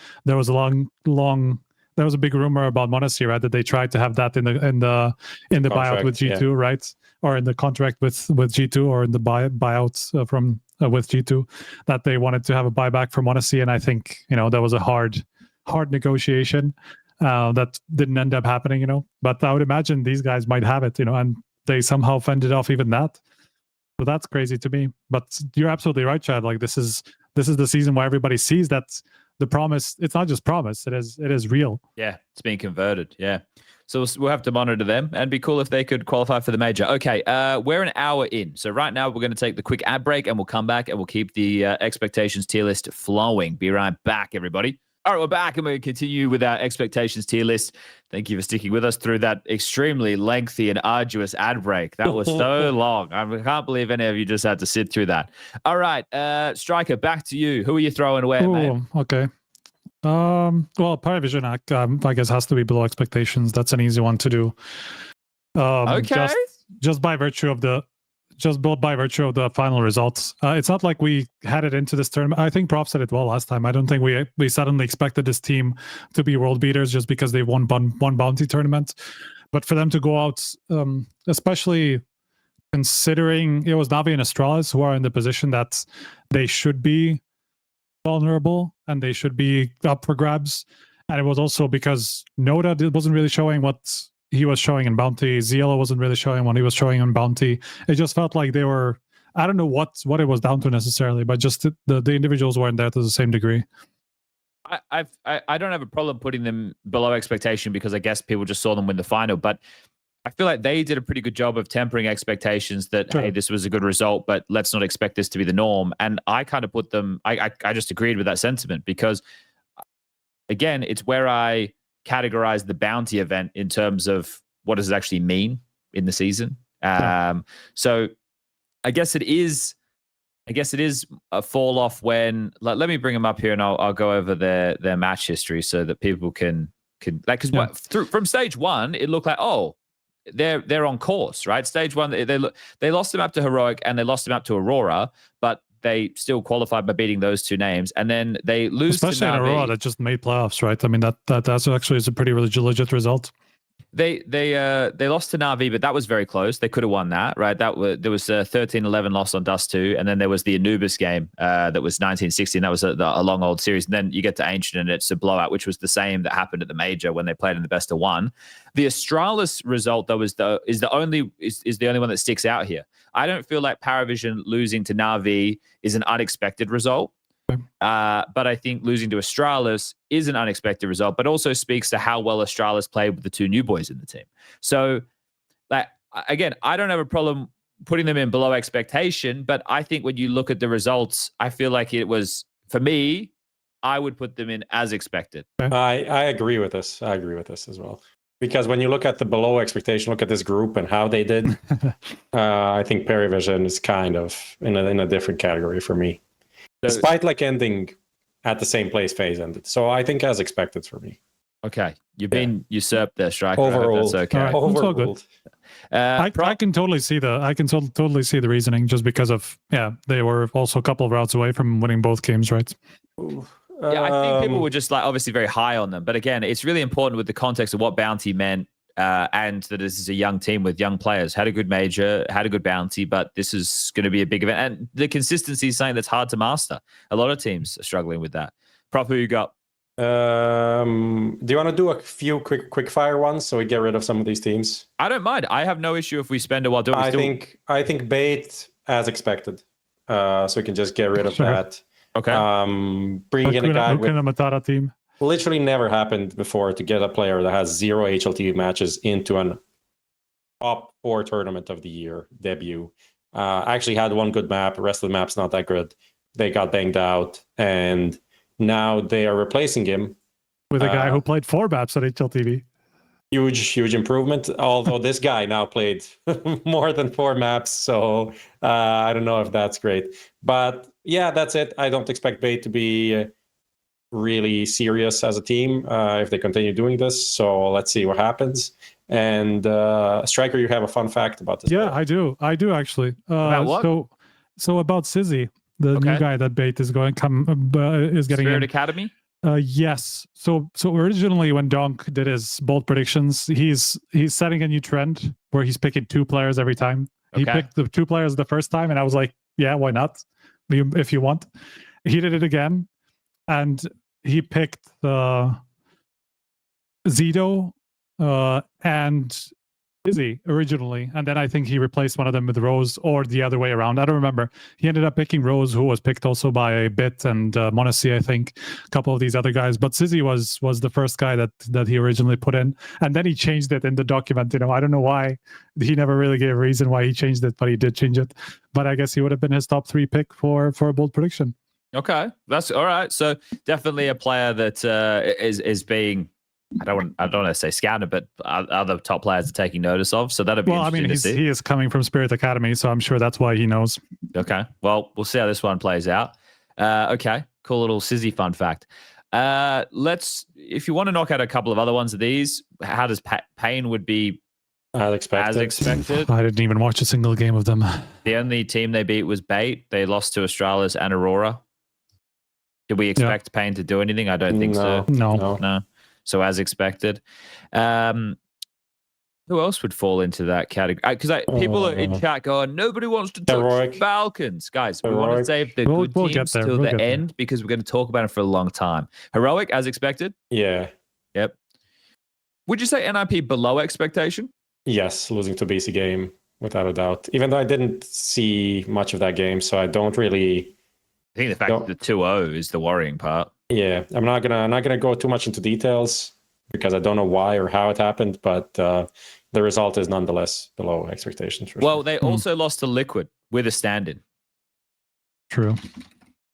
was a big rumor about MOUZ, right? That they tried to have that in the buyout with G2, right? Or in the contract with G2, or in the buyouts from with G2, that they wanted to have a buyback from MOUZ, and I think, you know, that was a hard negotiation that didn't end up happening, you know. But I would imagine these guys might have it, you know, and they somehow fended off even that. So that's crazy to me. But you're absolutely right, Chad. Like this is the season where everybody sees that the promise, it's not just promise, it is real. Yeah, it's being converted. Yeah. So we'll have to monitor them, and be cool if they could qualify for the major. Okay, we're an hour in. So right now we're going to take the quick ad break, and we'll come back and we'll keep the expectations tier list flowing. Be right back, everybody. All right, we're back, and we're going to continue with our expectations tier list. Thank you for sticking with us through that extremely lengthy and arduous ad break. That was so long. I can't believe any of you just had to sit through that. All right, Striker, back to you. Who are you throwing away, man? Okay. Well, PARIVISION, I guess, has to be below expectations. That's an easy one to do. Okay. Just by virtue of the final results. It's not like we had it into this tournament. I think Prof said it well last time. I don't think we suddenly expected this team to be world beaters just because they won one bounty tournament. But for them to go out, especially considering it was Navi and Astralis who are in the position that they should be vulnerable and they should be up for grabs. And it was also because Noda wasn't really showing what he was showing in bounty. Zielo wasn't really showing what he was showing in bounty. It just felt like they were, I don't know what it was down to necessarily, but just the individuals weren't there to the same degree. I don't have a problem putting them below expectation, because I guess people just saw them win the final, but I feel like they did a pretty good job of tempering expectations that, hey, this was a good result, but let's not expect this to be the norm. And I kind of put them, I just agreed with that sentiment, because again, it's where I categorize the bounty event in terms of what does it actually mean in the season. So I guess it is a fall off when, like, let me bring them up here and I'll go over their match history so that people can like, because from stage one, it looked like, oh, they're on course, right? Stage one, they lost them up to Heroic and they lost them up to Aurora, but they still qualified by beating those two names, and then they lose especially to in Aurora that just made playoffs, right? I mean, that's actually is a pretty legit result. They lost to NAVI, but that was very close. They could have won that, right? There was a 13-11 loss on Dust 2, and then there was the Anubis game that was 19-16. That was a long old series. And then you get to Ancient, and it's a blowout, which was the same that happened at the major when they played in the best of one. The Astralis result, though, is the only one that sticks out here. I don't feel like PARIVISION losing to NAVI is an unexpected result. But I think losing to Astralis is an unexpected result, but also speaks to how well Astralis played with the two new boys in the team. So, like, again, I don't have a problem putting them in below expectation, but I think when you look at the results, I feel like it was, for me, I would put them in as expected. I agree with this. I agree with this as well. Because when you look at the below expectation, look at this group and how they did, I think PARIVISION is kind of in a different category for me. Despite like ending at the same place FaZe ended. So I think as expected for me. Okay. You've been usurped there, Striker. Overruled. That's okay. Right. Overruled. I can totally see totally see the reasoning just because of, they were also a couple of routes away from winning both games, right? Yeah, I think people were just like obviously very high on them. But again, it's really important with the context of what bounty meant. And that this is a young team with young players. Had a good major, had a good bounty, but this is going to be a big event. And the consistency is something that's hard to master. A lot of teams are struggling with that. Prop, who you got? Do you want to do a few quick fire ones so we get rid of some of these teams? I don't mind. I have no issue if we spend a while doing. I think bait as expected. So we can just get rid of that. Okay. Bringing in a guy with a Matara team. Literally never happened before to get a player that has 0 HLTV matches into an top 4 tournament of the year debut. Actually had one good map. The rest of the map's not that good. They got banged out, and now they are replacing him with a guy who played 4 maps at HLTV. Huge improvement. Although this guy now played more than 4 maps, so I don't know if that's great. But yeah, that's it. I don't expect Bait to be really serious as a team if they continue doing this. So let's see what happens. And Striker, you have a fun fact about this. Yeah, I do actually. About what? So about Sizzy, the new guy that Bait is getting Spirit in. Academy. Yes. So originally when Donk did his bold predictions, he's setting a new trend where he's picking 2 players every time. He picked the 2 players the first time, and I was like, yeah, why not? If you want. He did it again, and he picked Zido and Izzy originally, and then I think he replaced one of them with Rose, or the other way around. I don't remember. He ended up picking Rose, who was picked also by Bit and Monacy, I think, a couple of these other guys. But Sizzy was the first guy that he originally put in, and then he changed it in the document. I don't know why. He never really gave a reason why he changed it, but he did change it. But I guess he would have been his top 3 pick for a bold prediction. Okay, that's all right. So definitely a player that is being, I don't want to say scouted, but other top players are taking notice of. So that'll be interesting to see. He is coming from Spirit Academy, so I'm sure that's why he knows. Okay, well, we'll see how this one plays out. Okay, cool little Sizzy fun fact. If you want to knock out a couple of other ones of these, how does Pain would be as expected? I didn't even watch a single game of them. The only team they beat was Bait. They lost to Astralis and Aurora. Did we expect Pain to do anything? I don't think so. No. So as expected. Who else would fall into that category? Because people are in chat going, nobody wants to touch Heroic. Falcons. Guys, we want to save the good teams till the end because we're going to talk about it for a long time. Heroic, as expected? Yeah. Yep. Would you say NIP below expectation? Yes, losing to BCGame, without a doubt. Even though I didn't see much of that game, so I don't really... I think the fact that the 2-0 is the worrying part. Yeah, I'm not gonna go too much into details because I don't know why or how it happened, but the result is nonetheless below expectations. Well, they also lost to Liquid with a stand-in. True.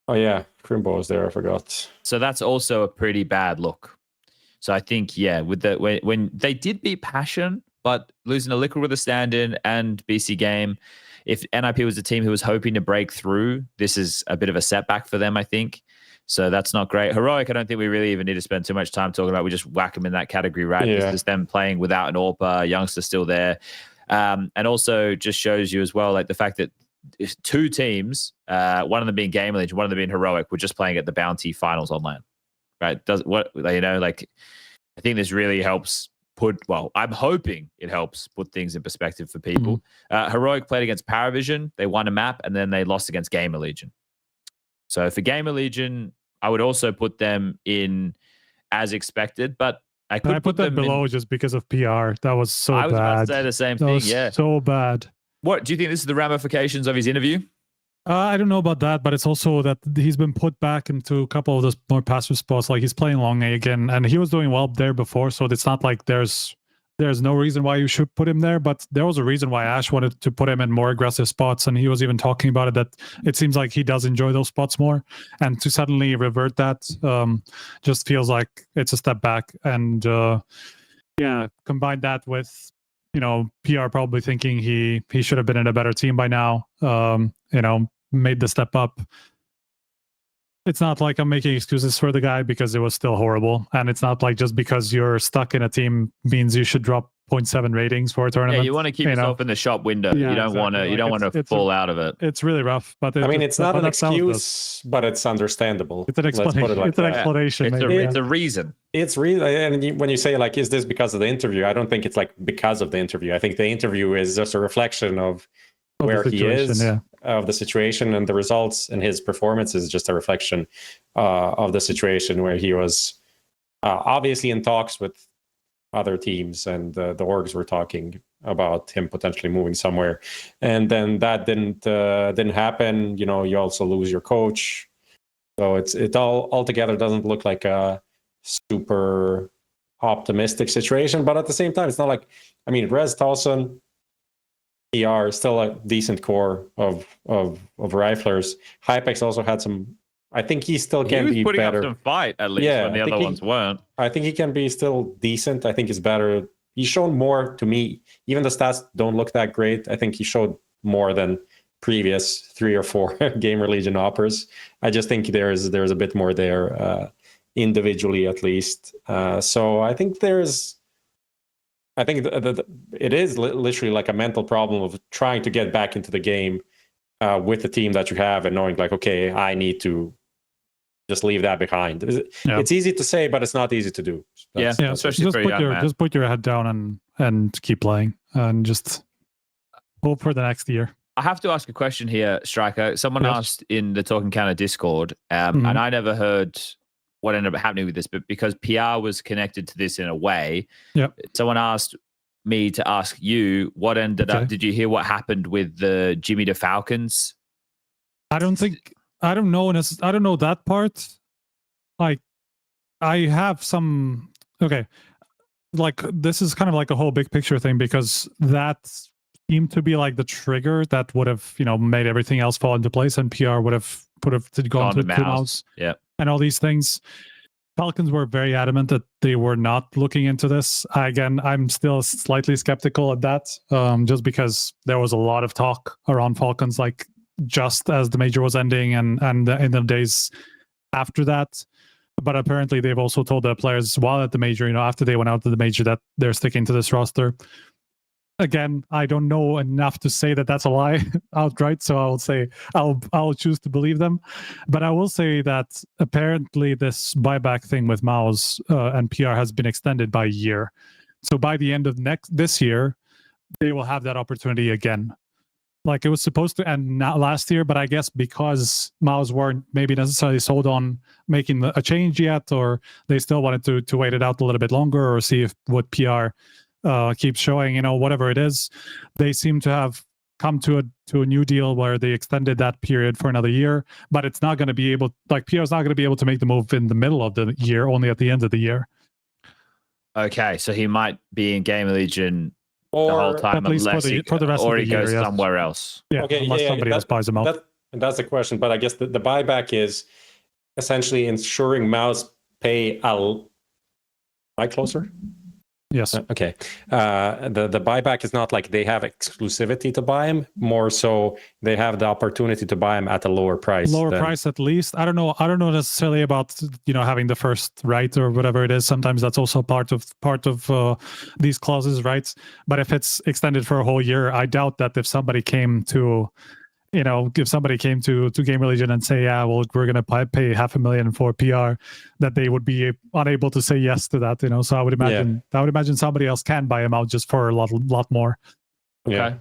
Oh yeah, Crimbo was there. I forgot. So that's also a pretty bad look. So I think with when they did beat Passion, but losing to Liquid with a stand-in and BCGame. If NIP was a team who was hoping to break through, this is a bit of a setback for them, I think. So that's not great. Heroic, I don't think we really even need to spend too much time talking about. We just whack them in that category, right? Yeah. This is them playing without an AWPer, youngster still there. And also just shows you as well, like the fact that 2 teams, one of them being GamerLegion, one of them being Heroic, were just playing at the Bounty Finals online, right? I think this really helps I'm hoping it helps put things in perspective for people. Heroic played against PARIVISION. They won a map, and then they lost against GamerLegion. So for GamerLegion, I would also put them in as expected, but I could put them below just because of PR. That was so bad. I was about to say the same thing, yeah. So bad. What, do you think this is the ramifications of his interview? I don't know about that, but it's also that he's been put back into a couple of the more passive spots. Like he's playing long A again, and he was doing well there before, so it's not like there's no reason why you should put him there, but there was a reason why Ash wanted to put him in more aggressive spots, and he was even talking about it, that it seems like he does enjoy those spots more, and to suddenly revert that just feels like it's a step back. And combine that with PR probably thinking he should have been in a better team by now, made the step up. It's not like I'm making excuses for the guy, because it was still horrible, and it's not like just because you're stuck in a team means you should drop 0.7 ratings for a tournament. Yeah, you want to keep yourself in the shop window. Yeah, you don't want to. You don't want to fall out of it. It's really rough, but it's not an excuse, but it's understandable. It's an explanation. It's an explanation. It's a reason. It's really, and when you say like, is this because of the interview? I don't think it's like because of the interview. I think the interview is just a reflection of where he is, of the situation, and the results, and his performance is just a reflection of the situation where he was obviously in talks with other teams, and the orgs were talking about him potentially moving somewhere, and then that didn't happen. You also lose your coach, so it all altogether doesn't look like a super optimistic situation. But at the same time, it's not like, Rez Towson, PR is still a decent core of riflers. Hypex also had some. I think he still can be better. He was putting up some fight, at least, when the other ones weren't. I think he can be still decent. I think he's better. He's shown more to me. Even the stats don't look that great. I think he showed more than previous 3 or 4 GamerLegion oppers. I just think there's a bit more there, individually at least. So I think it is literally like a mental problem of trying to get back into the game with the team that you have, and knowing like, okay, I need to just leave that behind. It's easy to say, but it's not easy to do. Especially just put your head down and keep playing, and just hope for the next year. I have to ask a question here, Striker. Someone asked in the Talking Counter Discord, and I never heard what ended up happening with this, but because PR was connected to this in a way, someone asked me to ask you what ended up. Did you hear what happened with the Jimmi to Falcons? I don't know that part. Like, I have some. Okay, like this is kind of like a whole big picture thing, because that seemed to be like the trigger that would have made everything else fall into place, and PR would have gone to MOUZ. And all these things. Falcons were very adamant that they were not looking into this. Again, I'm still slightly skeptical of that, just because there was a lot of talk around Falcons, like just as the major was ending and in the days after that. But apparently they've also told the players while at the major, after they went out to the major, that they're sticking to this roster. Again, I don't know enough to say that that's a lie outright, so I'll say I'll choose to believe them. But I will say that apparently this buyback thing with MOUZ and PR has been extended by a year. So by the end of this year, they will have that opportunity again. Like, it was supposed to end last year, but I guess because MOUZ weren't maybe necessarily sold on making a change yet, or they still wanted to wait it out a little bit longer, or see if what PR keeps showing, whatever it is, they seem to have come to a new deal where they extended that period for another year. But it's not going to be able, like, PR is not going to be able to make the move in the middle of the year, only at the end of the year. Okay, so he might be in GamerLegion the whole time, at least for the rest of the year, or he goes somewhere else. Yeah, unless somebody else buys him out. That's the question. But I guess the buyback is essentially ensuring MOUZ pay closer. Yes. Okay. The buyback is not like they have exclusivity to buy him. More so, they have the opportunity to buy him at a lower price. Price at least. I don't know necessarily about having the first right or whatever it is. Sometimes that's also part of these clauses, right? But if it's extended for a whole year, I doubt that if somebody came to you know, if somebody came to GamerLegion and say, yeah, well, we're going to pay $500,000 for PR, that they would be unable to say yes to that, you know. So I would imagine somebody else can buy him out just for a lot more. Okay.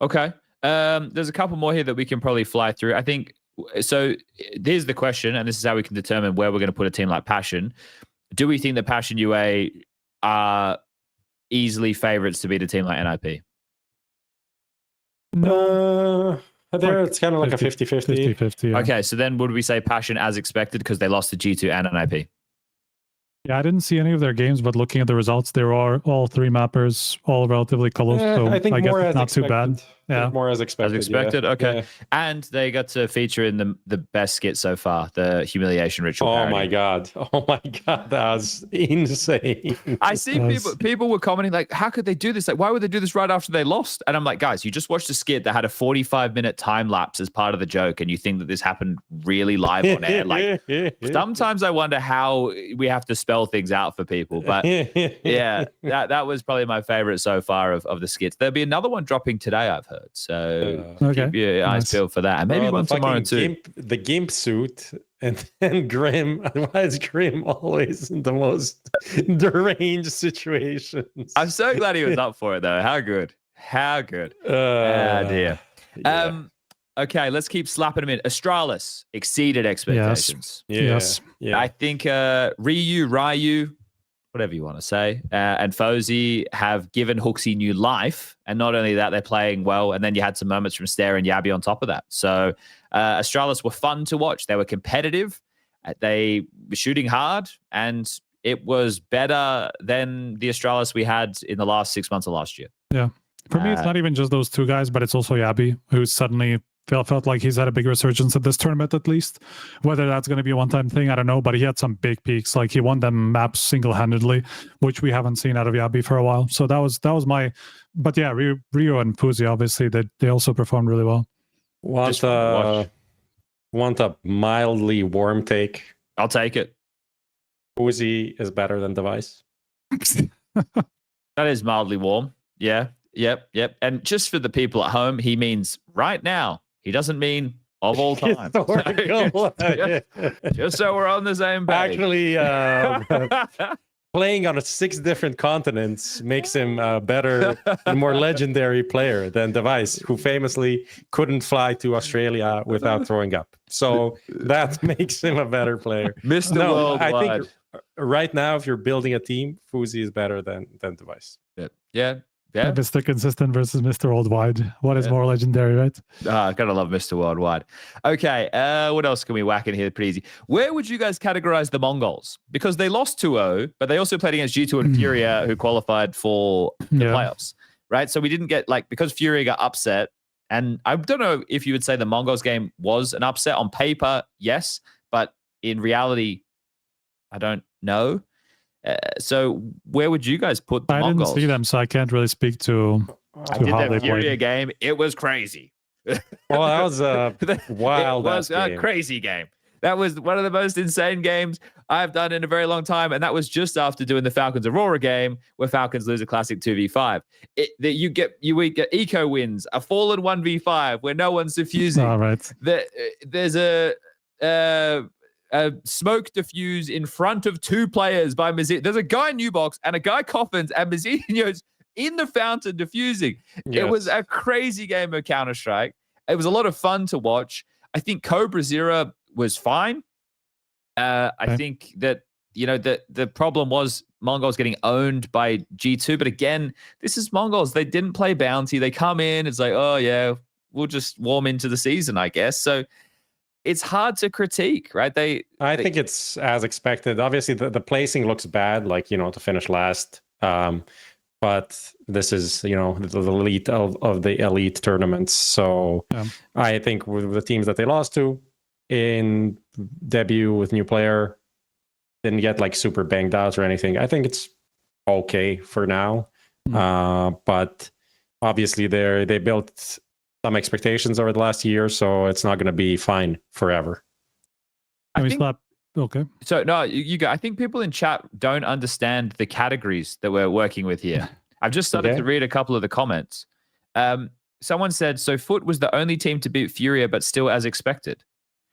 Okay. There's a couple more here that we can probably fly through. I think so. Here's the question, and this is how we can determine where we're going to put a team like Passion. Do we think that PassionUA are easily favorites to beat a team like NIP? No. There, it's kind of like 50, a 50-50. 50-50, yeah. Okay, so then would we say Passion as expected because they lost to G2 and NIP? Yeah, I didn't see any of their games, but looking at the results, there are all three mappers, all relatively close. So I think guess more it's as not expected. too bad. Yeah, more as expected. As expected, yeah. okay. Yeah. And they got to feature in the best skit so far, the humiliation ritual. Oh parody. my god! Oh my god! That was insane. I see people were commenting like, how could they do this? Like, why would they do this right after they lost? And I'm like, guys, you just watched a skit that had a 45-minute time lapse as part of the joke, and you think that this happened really live on air? Like, sometimes I wonder how we have to spell things out for people. But yeah, that was probably my favorite so far of the skits. There'll be another one dropping today, I've heard. So keep your eyes peeled for that. And maybe one tomorrow too. The gimp suit and then Grim. Why is Grim always in the most deranged situations? I'm so glad he was up for it though. How good. How good. Dear. Yeah. Okay, let's keep slapping him in. Astralis exceeded expectations. Yes. Yeah. I think Ryu, whatever you want to say, and FaZe have given Hooksy new life. And not only that, they're playing well. And then you had some moments from Stare and Yabi on top of that. So Astralis were fun to watch. They were competitive. They were shooting hard. And it was better than the Astralis we had in the last 6 months of last year. Yeah. For me, it's not even just those two guys, but it's also Yabi, who suddenly felt like he's had a big resurgence at this tournament, at least. Whether that's going to be a one-time thing, I don't know, but he had some big peaks. Like, he won them maps single-handedly, which we haven't seen out of Yabi for a while. So that was my... But yeah, Rio and Fuzi, obviously, they also performed really well. Want a mildly warm take? I'll take it. Fuzi is better than Device. That is mildly warm. Yeah. Yep. And just for the people at home, he means right now. He doesn't mean of all time. Just so we're on the same page. Actually, playing on 6 different continents makes him a better and more legendary player than Device, who famously couldn't fly to Australia without throwing up. So that makes him a better player. Mr. Worldwide. I think right now, if you're building a team, Fuzi is better than Device. Yeah. Mr. Consistent versus Mr. Worldwide. What is more legendary, right? Gotta love Mr. Worldwide. Okay, what else can we whack in here pretty easy? Where would you guys categorize the MONGOLZ? Because they lost 2-0, but they also played against G2 and FURIA, who qualified for the playoffs, right? So we didn't get, like, because FURIA got upset, and I don't know if you would say the MONGOLZ game was an upset. On paper, yes, but in reality, I don't know. So where would you guys put the MONGOLZ? I didn't see them, so I can't really speak to I did how that they FURIA played. game. It was crazy. Well, that was a wild. It was a crazy game. That was one of the most insane games I've done in a very long time, and that was just after doing the Falcons Aurora game, where Falcons lose a classic 2v5. You get eco wins, a fallen 1v5 where no one's diffusing. All right. There's a smoke diffuse in front of 2 players by Mizzino. There's a guy new box and a guy coffins, and Mizzino's in the fountain diffusing. Yes. It was a crazy game of Counter-Strike. It was a lot of fun to watch. I think Cobra Zero was fine. I think that, the problem was MONGOLZ getting owned by G2. But again, this is MONGOLZ. They didn't play Bounty. They come in. It's like, oh, yeah, we'll just warm into the season, I guess. So it's hard to critique, right? I think it's as expected. Obviously, the placing looks bad, like, to finish last. But this is, the elite of the elite tournaments. So I think with the teams that they lost to in debut with new player, didn't get like super banged out or anything. I think it's okay for now. But obviously they built some expectations over the last year, so it's not going to be fine forever. Okay. So no, you go. I think people in chat don't understand the categories that we're working with here. I've just started to read a couple of the comments. someone said, so Foot was the only team to beat FURIA, but still as expected.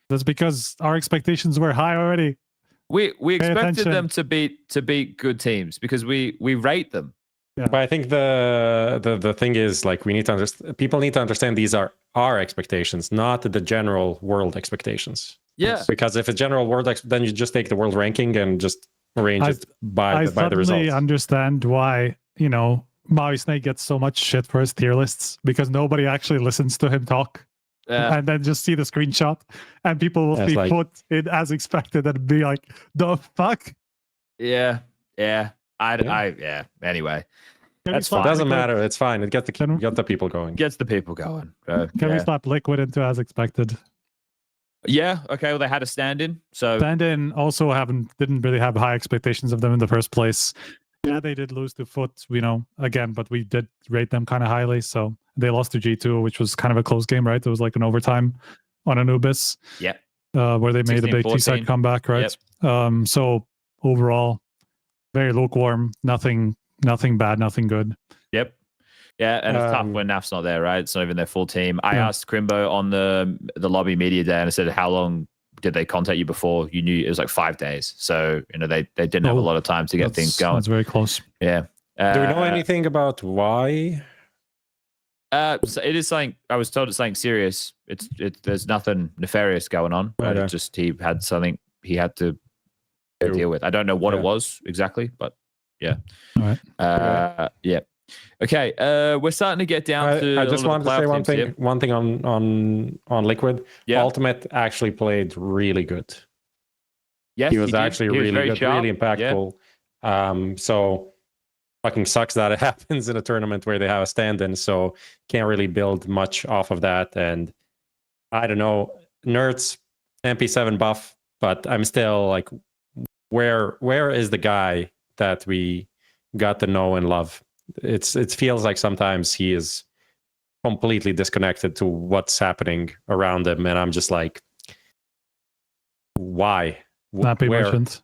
That's because our expectations were high already. We expected attention. them to beat good teams because we rate them. Yeah. But I think the thing is, like, we need to understand. People need to understand these are our expectations, not the general world expectations. Yeah. Because if it's general world, then you just take the world ranking and just arrange it by the results. I understand why, you know, MOUZ gets so much shit for his tier lists, because nobody actually listens to him talk. And then just see the screenshot, and people will be put in as expected and be like, the fuck? Yeah. Anyway, that's fine. It doesn't matter. It's fine. It gets the people going. Gets the people going. Can we slap Liquid into as expected? Yeah. Okay. Well, they had a stand-in. So stand-in also didn't really have high expectations of them in the first place. Yeah, they did lose to Foot, you know, again, but we did rate them kind of highly. So they lost to G2, which was kind of a close game, right? It was like an overtime on Anubis. Yeah. Where they made a big T-side comeback, right? Yep. So overall, very lukewarm. Nothing bad, nothing good. Yep. Yeah, and it's tough when NAF's not there, right? It's not even their full team. I asked Crimbo on the lobby media day, and I said, how long did they contact you before you knew? It was like 5 days. So, you know, they didn't have a lot of time to get things going. That's very close. Yeah. Do we know anything about why? So it is something, I was told it's something serious. There's nothing nefarious going on. Right? It's just he had something he had to deal with. I don't know what it was exactly, but yeah. All right. Yeah. Okay, we're starting to get down to. I just wanted to say one thing on Liquid. Yeah. Ultimate actually played really good. Yes, he was actually really good, sharp. really impactful. Yeah. So fucking sucks that it happens in a tournament where they have a stand-in, so can't really build much off of that. And I don't know, Nerds MP7 buff, but I'm still like, where is the guy that we got to know and love? It feels like sometimes he is completely disconnected to what's happening around him, and I'm just like, why? Snappy Merchant.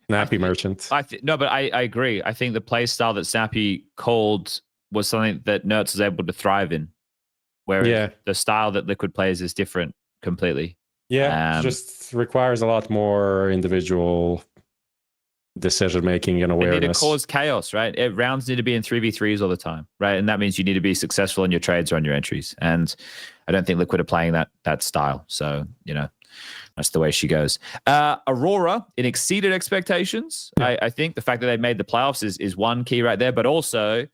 Snappy Merchant. No, but I agree. I think the play style that Snappy called was something that Nerds was able to thrive in, whereas the style that Liquid plays is different completely. Yeah, just requires a lot more individual decision making and awareness. They need to cause chaos, right? Rounds need to be in 3v3s all the time, right? And that means you need to be successful in your trades or on your entries. And I don't think Liquid are playing that style. So, you know, that's the way she goes. Aurora, it exceeded expectations. Yeah. I think the fact that they made the playoffs is one key right there, but also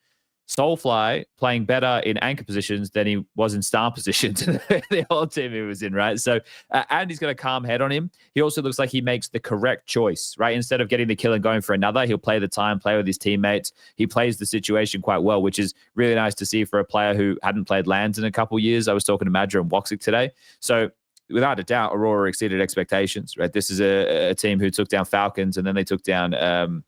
Soulfly playing better in anchor positions than he was in star positions the whole team he was in, right? So, and he's got a calm head on him. He also looks like he makes the correct choice, right? Instead of getting the kill and going for another, he'll play the time, play with his teammates. He plays the situation quite well, which is really nice to see for a player who hadn't played lands in a couple years. I was talking to Madra and Woxic today. So, without a doubt, Aurora exceeded expectations, right? This is a team who took down Falcons, and then they took down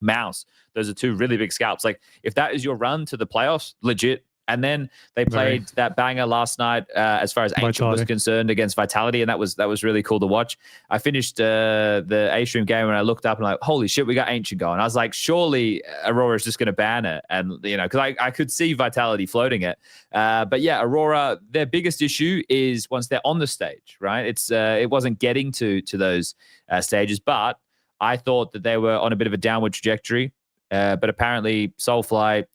MOUZ. Those are two really big scalps. Like, if that is your run to the playoffs, legit. And then they played that banger last night as far as Ancient was concerned against Vitality, and that was really cool to watch. I finished the A-Stream game and I looked up and like, holy shit, we got Ancient going. I was like, surely Aurora is just going to ban it. And, you know, because I could see Vitality floating it. But yeah, Aurora, their biggest issue is once they're on the stage, right? It wasn't getting to those stages, but I thought that they were on a bit of a downward trajectory. But apparently Soulfly,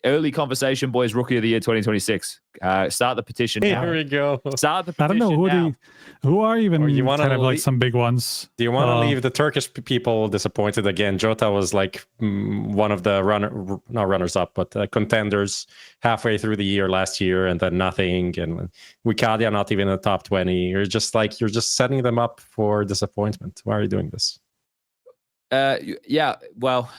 early conversation, boys, Rookie of the Year 2026. Start the petition now. Here we go. Start the petition. I don't know who are even kind of like some big ones. Do you want to leave the Turkish people disappointed again? Jota was like one of the not runners up, but contenders halfway through the year last year, and then nothing. And Wikadia not even in the top 20. You're just setting them up for disappointment. Why are you doing this? Yeah, well,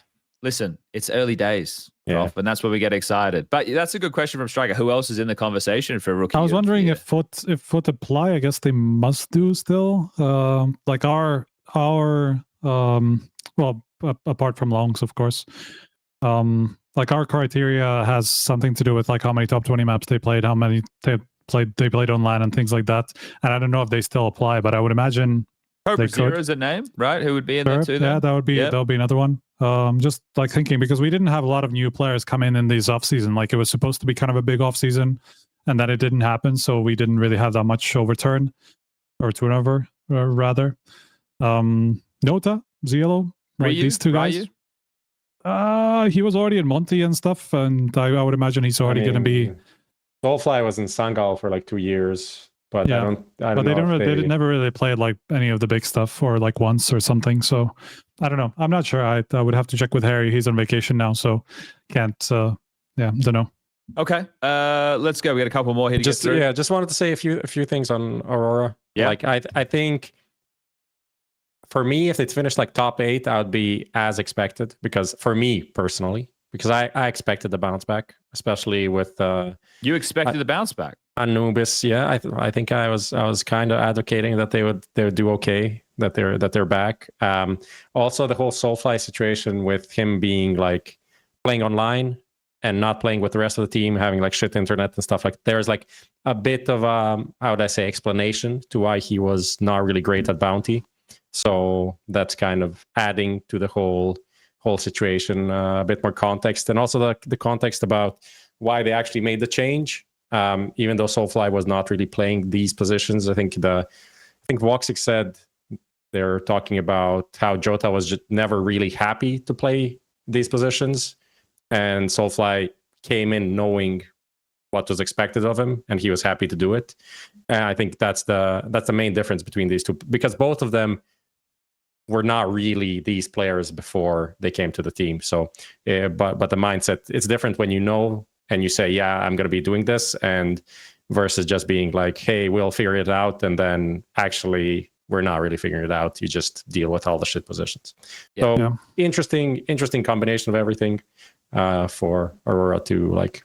listen, it's early days, Rolf, and that's where we get excited. But that's a good question from Striker. Who else is in the conversation for Rookie? I was wondering if Foot apply. I guess they must do still. Like our well, apart from longs, of course. Like our criteria has something to do with like how many top 20 maps they played, how many they played on LAN and things like that. And I don't know if they still apply, but I would imagine Professeur is a name, right? Who would be in there too? Yeah, that would be another one. Just like thinking, because we didn't have a lot of new players come in these off season. Like it was supposed to be kind of a big off season, and then it didn't happen, so we didn't really have that much overturn or turnover, rather. Nota, Zielo, like these two guys. He was already in Monty and stuff, and I would imagine he's already going to be. Soulfly was in Sangal for like 2 years, but yeah. I don't But know. They never really played like any of the big stuff, or like once or something. So I don't know. I'm not sure. I would have to check with Harry. He's on vacation now, so can't. Don't know. Okay, let's go. We got a couple more here. Just wanted to say a few things on Aurora. Yeah, like I think for me, if it's finished like top 8, I would be as expected, because for me personally, because I expected the bounce back, especially with you expected the bounce back. Anubis, yeah, I think I was kind of advocating that they would do okay, that they're back. Also, the whole Soulfly situation with him being like playing online and not playing with the rest of the team, having like shit internet and stuff, like there's like a bit of how would I say, explanation to why he was not really great at bounty. So that's kind of adding to the whole situation, a bit more context, and also the context about why they actually made the change. Even though Soulfly was not really playing these positions, I think Voxic said they're talking about how Jota was just never really happy to play these positions, and Soulfly came in knowing what was expected of him, and he was happy to do it. And I think that's the main difference between these two, because both of them were not really these players before they came to the team. So, but the mindset, it's different when you know and you say, yeah, I'm going to be doing this, and versus just being like, hey, we'll figure it out, and then actually we're not really figuring it out. You just deal with all the shit positions. Yeah. So interesting combination of everything for Aurora to like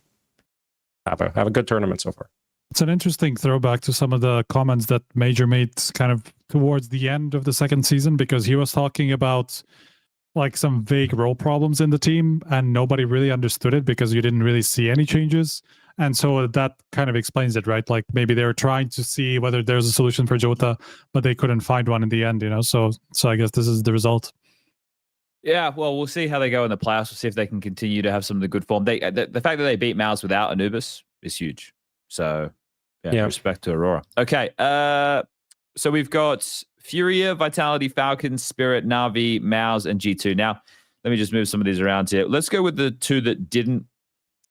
have a good tournament so far. It's an interesting throwback to some of the comments that Major made kind of towards the end of the second season, because he was talking about like some vague role problems in the team, and nobody really understood it because you didn't really see any changes. And so that kind of explains it, right? Like maybe they were trying to see whether there's a solution for Jota, but they couldn't find one in the end, So I guess this is the result. Yeah, well, we'll see how they go in the playoffs. We'll see if they can continue to have some of the good form. The fact that they beat MOUZ without Anubis is huge. So, yeah. Respect to Aurora. Okay, so we've got FURIA, Vitality, Falcons, Spirit, NAVI, MOUZ, and G2. Now, let me just move some of these around here. Let's go with the two that didn't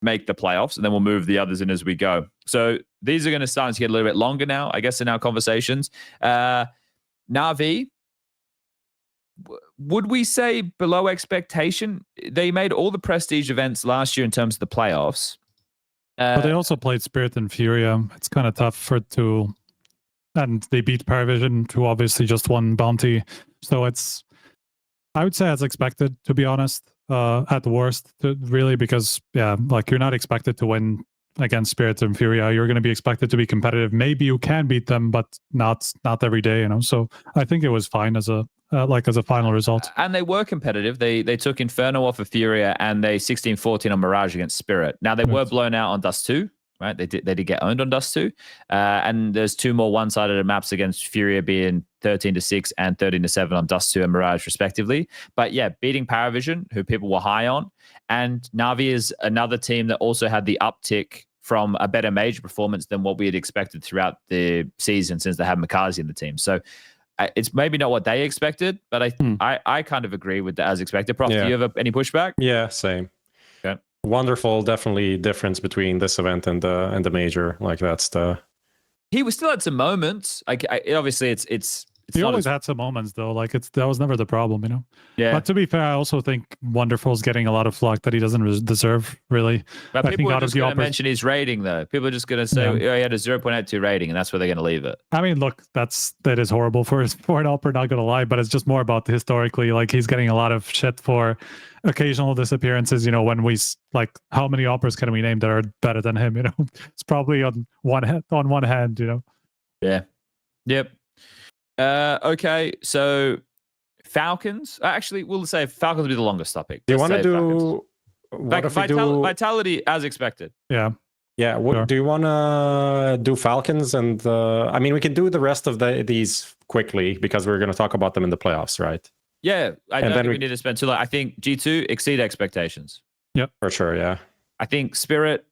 make the playoffs, and then we'll move the others in as we go. So these are going to start to get a little bit longer now, I guess, in our conversations. NAVI, would we say below expectation? They made all the prestige events last year in terms of the playoffs. But they also played Spirit and FURIA. It's kind of tough and they beat PARIVISION, who obviously just won Bounty. So I would say as expected, to be honest, at the worst, really, because, like you're not expected to win against Spirit and FURIA. You're going to be expected to be competitive. Maybe you can beat them, but not every day, So I think it was fine as a final result. And they were competitive. They took Inferno off of FURIA, and they 16-14 on Mirage against Spirit. Now they were blown out on Dust 2, right? They did get owned on Dust 2. And there's two more one-sided maps against FURIA, being 13-6 and 13-7 on Dust 2 and Mirage respectively. But yeah, beating PARIVISION, who people were high on, and NAVI is another team that also had the uptick from a better major performance than what we had expected throughout the season, since they had MOUZ in the team. So it's maybe not what they expected, but I kind of agree with that as expected. Prof, do you have any pushback? Yeah, same. Okay. Wonderful, definitely difference between this event and the major. Like he was still had some moments. Like obviously it's he always had some moments though. Like that was never the problem, Yeah. But to be fair, I also think Wonderful's getting a lot of fluck that he doesn't deserve, really. But people are just going to mention his rating though. People are just going to say, oh, he had a 0.82 rating, and that's where they're going to leave it. I mean, look, that is horrible for an Alper, not going to lie, but it's just more about historically, like he's getting a lot of shit for occasional disappearances, when we like, how many Alpers can we name that are better than him, It's probably on one hand, Yeah. Yep. Okay, so Falcons. Actually, we'll say Falcons will be the longest topic. Do you want to do Vitality as expected? Yeah. Yeah. Sure. Do you want to do Falcons? And I mean, we can do the rest of these quickly because we're going to talk about them in the playoffs, right? Yeah, I don't then think we need to spend too long. I think G2 exceed expectations. For sure, yeah. I think Spirit.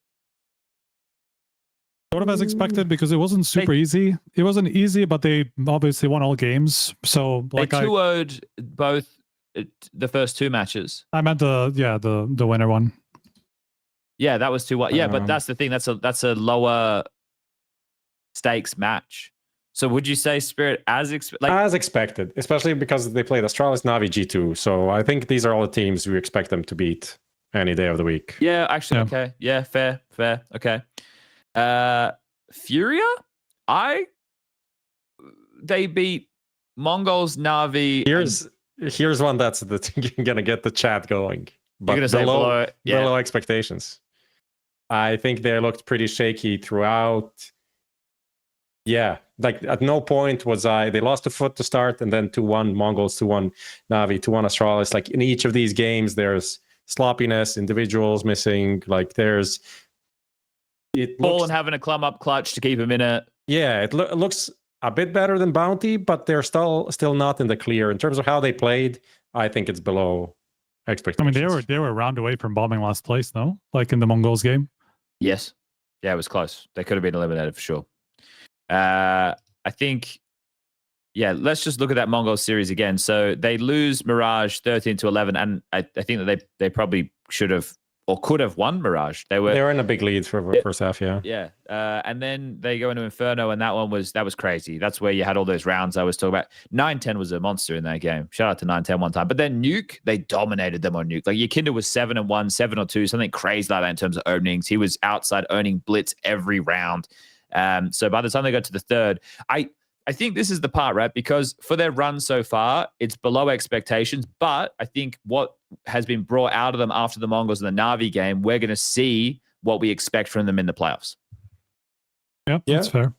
Sort of as expected because it wasn't super easy. It wasn't easy, but they obviously won all games. So like they 2-0'd both the first 2 matches. I meant the winner one. Yeah, that was 2-1. Yeah, but that's the thing. That's a lower stakes match. So would you say Spirit as expected, especially because they played Astralis, NAVI, G2. So I think these are all the teams we expect them to beat any day of the week. Yeah, actually, okay. Yeah, fair. Okay. FURIA? They beat MONGOLZ, NAVI. Here's one that's gonna get the chat going. But You're gonna say below expectations. I think they looked pretty shaky throughout. Yeah, like at no point was they lost a foot to start, and then 2-1 MONGOLZ, 2-1 NAVI, 2-1 Astralis. Like in each of these games, there's sloppiness, individuals missing. Like there's Paul having a clump up clutch to keep him in it. Yeah, it looks a bit better than Bounty, but they're still not in the clear in terms of how they played. I think it's below expectations. I mean, they were a round away from bombing last place, no? Like in the MONGOLZ game. Yes. Yeah, it was close. They could have been eliminated for sure. I think, let's just look at that MONGOLZ series again. So they lose Mirage 13-11, and I think that they probably should have or could have won Mirage. They were in a big lead for the first half, yeah. Yeah. And then they go into Inferno, and that was crazy. That's where you had all those rounds I was talking about. 9-10 was a monster in that game. Shout out to 9-10 one time. But then Nuke, they dominated them on Nuke. Like Yakinda was 7-1, 7-2, something crazy like that in terms of openings. He was outside owning Blitz every round. So by the time they got to the third, I think this is the part, right? Because for their run so far, it's below expectations. But I think what has been brought out of them after the MONGOLZ and the NAVI game, we're going to see what we expect from them in the playoffs. Yeah, that's fair.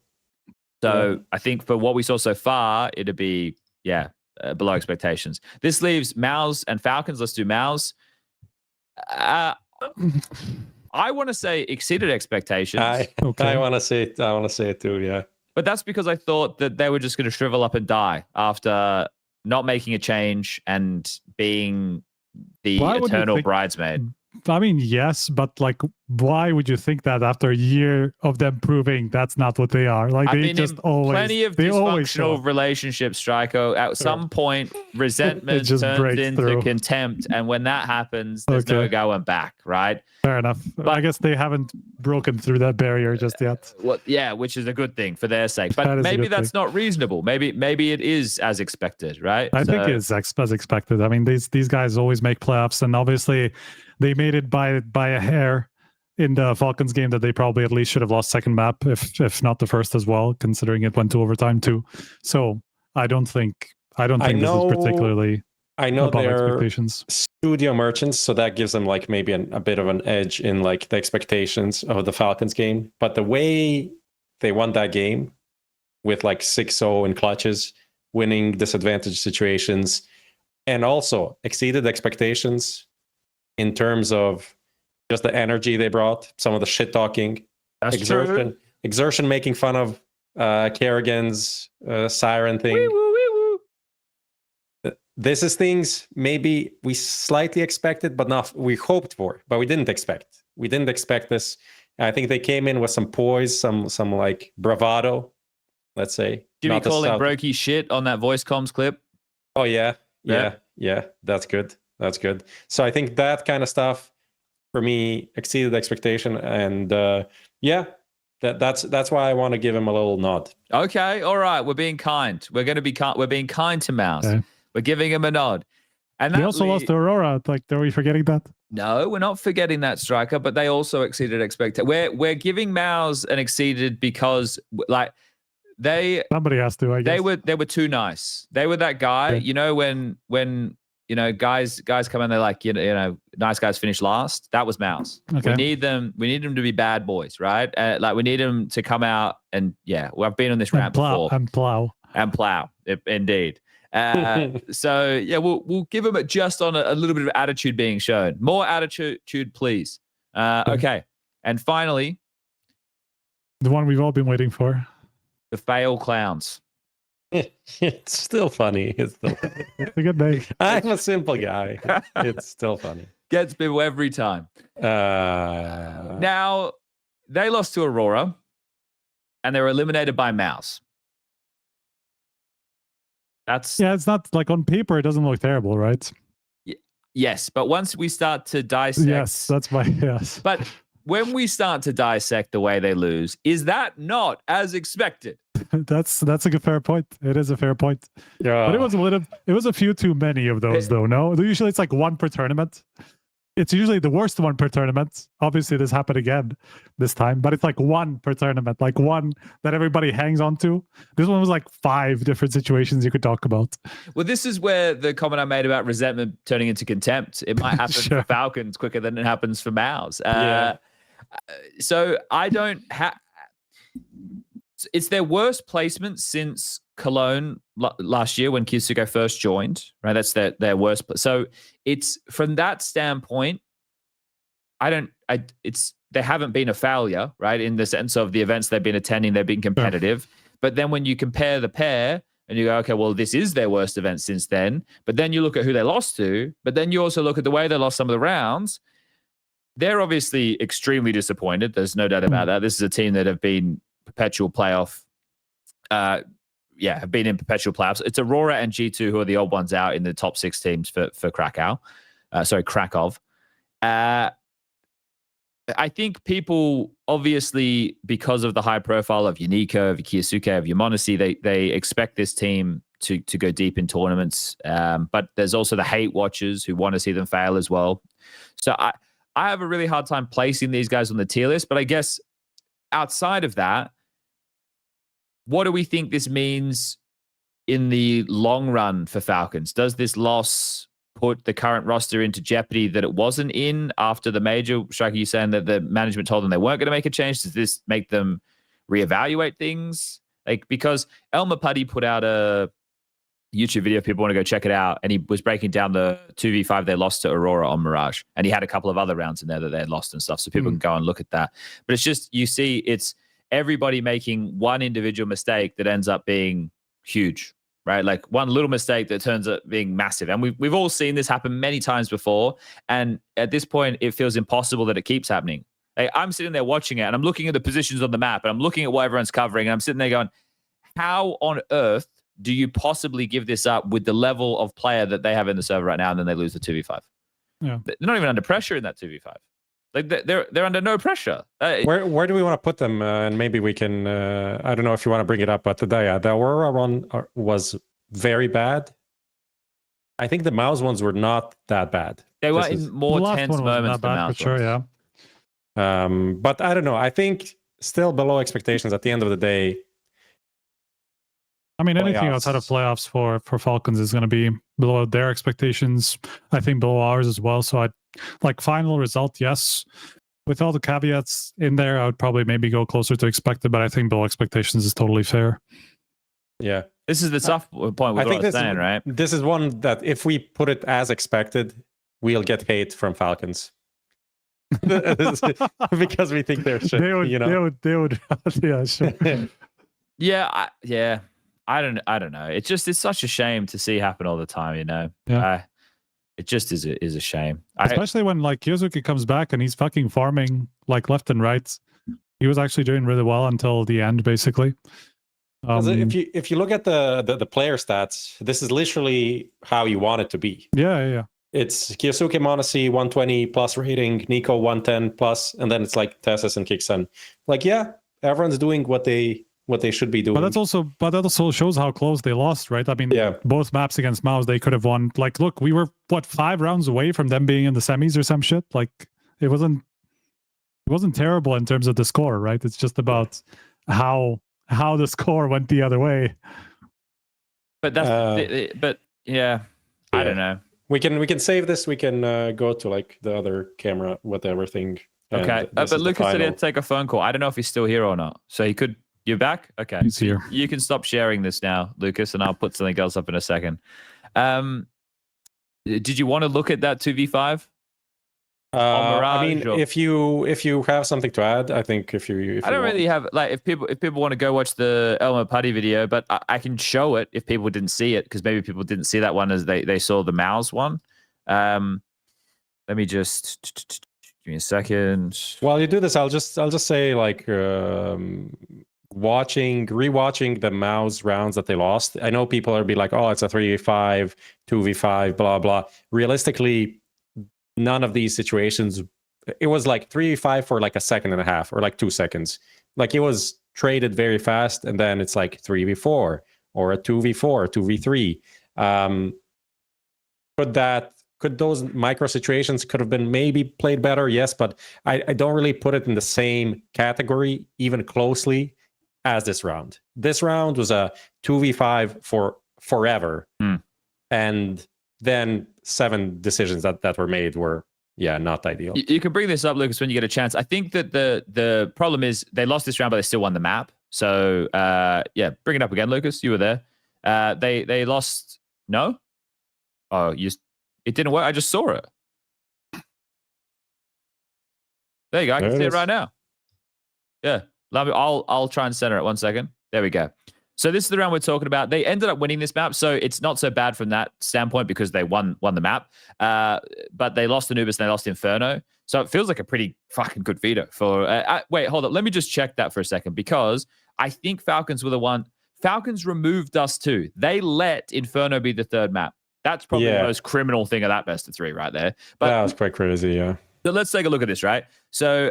So I think for what we saw so far, it'd be, below expectations. This leaves MOUZ and Falcons. Let's do MOUZ. I want to say exceeded expectations. I want to say it. I want to say it too, yeah. But that's because I thought that they were just going to shrivel up and die after not making a change and being the eternal bridesmaid. I mean, yes, but like, why would you think that after a year of them proving that's not what they are? Like, they just always plenty of dysfunctional relationships, Striker. At some point, resentment turns into contempt, and when that happens, there's no going back, right? Fair enough. But I guess they haven't broken through that barrier just yet. Which is a good thing for their sake. But maybe that's not reasonable. Maybe it is as expected, right? I think it's as expected. I mean, these guys always make playoffs, and obviously they made it by a hair in the Falcons game that they probably at least should have lost second map, if not the first as well, considering it went to overtime too. So I don't think this is particularly. I know they're expectations. Studio merchants, so that gives them like maybe a bit of an edge in like the expectations of the Falcons game. But the way they won that game with like 6-0 in clutches, winning disadvantaged situations, and also exceeded expectations in terms of just the energy they brought, some of the shit talking, exertion, making fun of Kerrigan's siren thing. This is things maybe we slightly expected, but not we hoped for, but we didn't expect. We didn't expect this. I think they came in with some poise, some like bravado, let's say. Jimmy calling Brokey shit on that voice comms clip. Oh yeah. That's good. That's good. So I think that kind of stuff for me exceeded expectation, and that's why I want to give him a little nod. Okay, all right, we're being kind. We're being kind to MOUZ. Okay. We're giving him a nod. And they also lost to Aurora. Like, are we forgetting that? No, we're not forgetting that, Striker. But they also exceeded expectations. We're giving MOUZ an exceeded because like somebody has to. I guess they were too nice. They were that guy. Okay. You know when guys come in, they're like nice guys finish last. That was MOUZ. Okay. We need them to be bad boys, right? Like we need them to come out and I've been on this rant before. And plow. Indeed. So we'll give them just on a little bit of attitude being shown. More attitude, please. Okay. And finally, the one we've all been waiting for. The fail clowns. It's still funny. It's still funny. It's a good day. I'm a simple guy. It's still funny. Gets people every time. Now, they lost to Aurora, and they were eliminated by MOUZ. That's Yeah, it's not like on paper, it doesn't look terrible, right? yes, but once we start to dissect, Yes, that's my yes. But when we start to dissect the way they lose, is that not as expected? That's a good fair point. It is a fair point. Yeah. But it was a few too many of those though, no? Usually it's like one per tournament. It's usually the worst one per tournament. Obviously this happened again this time, but it's like one per tournament, like one that everybody hangs on to. This one was like 5 different situations you could talk about. Well, this is where the comment I made about resentment turning into contempt, it might happen Sure. for Falcons quicker than it happens for MOUZ. Yeah. So I don't have... It's their worst placement since Cologne last year when Kyosuke first joined, right? That's their worst. So it's from that standpoint, they haven't been a failure, right? In the sense of the events they've been attending, they've been competitive. Yeah. But then when you compare the pair and you go, okay, well, this is their worst event since then. But then you look at who they lost to, but then you also look at the way they lost some of the rounds. They're obviously extremely disappointed. There's no doubt about that. This is a team that have been perpetual playoff. Have been in perpetual playoffs. It's Aurora and G2 who are the odd ones out in the top 6 teams for Krakow. Krakow. I think people, obviously, because of the high profile of Unico, of Kyosuke, of Yamonasi, they expect this team to go deep in tournaments. But there's also the hate watchers who want to see them fail as well. So I have a really hard time placing these guys on the tier list. But I guess outside of that, what do we think this means in the long run for Falcons? Does this loss put the current roster into jeopardy that it wasn't in after the major? Striker, you saying that the management told them they weren't going to make a change? Does this make them reevaluate things? Like, because Elmer Putty put out a YouTube video if people want to go check it out, and he was breaking down the 2v5 they lost to Aurora on Mirage, and he had a couple of other rounds in there that they had lost and stuff, so people can go and look at that. But it's just, you see, it's everybody making one individual mistake that ends up being huge, right? Like one little mistake that turns up being massive. And we've all seen this happen many times before. And at this point, it feels impossible that it keeps happening. Like, I'm sitting there watching it, and I'm looking at the positions on the map, and I'm looking at what everyone's covering, and I'm sitting there going, how on earth do you possibly give this up with the level of player that they have in the server right now, and then they lose the 2v5? Yeah. They're not even under pressure in that 2v5. Like, they're under no pressure. Where do we want to put them? And maybe we can, I don't know if you want to bring it up, but the Aurora one was very bad. I think the MOUZ ones were not that bad. They were in more tense moments than MOUZ. Sure, yeah. But I don't know. I think still below expectations at the end of the day. I mean, anything outside of playoffs for Falcons is going to be below their expectations. I think below ours as well. So I'd like final result, yes. With all the caveats in there, I would probably maybe go closer to expected, but I think below expectations is totally fair. Yeah. This is the tough point with what I'm saying, right? This is one that if we put it as expected, we'll get hate from Falcons. Because we think they're shit, they would yeah, sure. Yeah. I don't know. It's such a shame to see happen all the time, you know. Yeah. It just is a shame. Especially when like Kyosuke comes back and he's fucking farming like left and right. He was actually doing really well until the end, basically. If you look at the player stats, this is literally how you want it to be. Yeah. It's Kyosuke Monasi 120 plus rating, Nico 110 plus, and then it's like Tessus and Kixen. Like, yeah, everyone's doing what they should be doing. But that also shows how close they lost, right? I mean, both maps against MOUZ, they could have won. Like, look, we were 5 rounds away from them being in the semis or some shit. Like, it wasn't terrible in terms of the score, right? It's just about how the score went the other way. But yeah, I don't know. We can save this. We can go to like the other camera, whatever thing. Okay, but Lucas said he had to take a phone call. I don't know if he's still here or not. So he could. You're back? Okay. He's here. You can stop sharing this now, Lucas, and I'll put something else up in a second. Did you want to look at that 2v5? I mean, or... if you have something to add, I think if you I don't really have like if people want to go watch the Elmo Putty video, but I can show it if people didn't see it because maybe people didn't see that one as they saw the MOUZ one. Let me just give me a second. While you do this, I'll just say like rewatching the MOUZ rounds that they lost. I know people are be like, oh, it's a 3v5, 2v5, blah blah. Realistically, none of these situations, it was like 3v5 for like a second and a half or like 2 seconds. Like it was traded very fast, and then it's like 3v4 or a 2v4, 2v3. Could those micro situations could have been maybe played better? Yes, but I don't really put it in the same category even closely as this round. This round was a 2v5 for forever. And then 7 decisions that were made were, not ideal. You can bring this up, Lucas, when you get a chance. I think that the problem is they lost this round, but they still won the map. So, bring it up again, Lucas. You were there. They lost... No? Oh, it didn't work. I just saw it. There you go. I can see it right now. Yeah. I'll try and center it 1 second. There we go. So this is the round we're talking about. They ended up winning this map, so it's not so bad from that standpoint because they won the map. But they lost Anubis and they lost Inferno. So it feels like a pretty fucking good veto for... wait, hold up. Let me just check that for a second because I think Falcons were the one... Falcons removed Dust 2. They let Inferno be the 3rd map. That's probably the most criminal thing of that best of 3 right there. But that was quite crazy, yeah. So let's take a look at this, right? So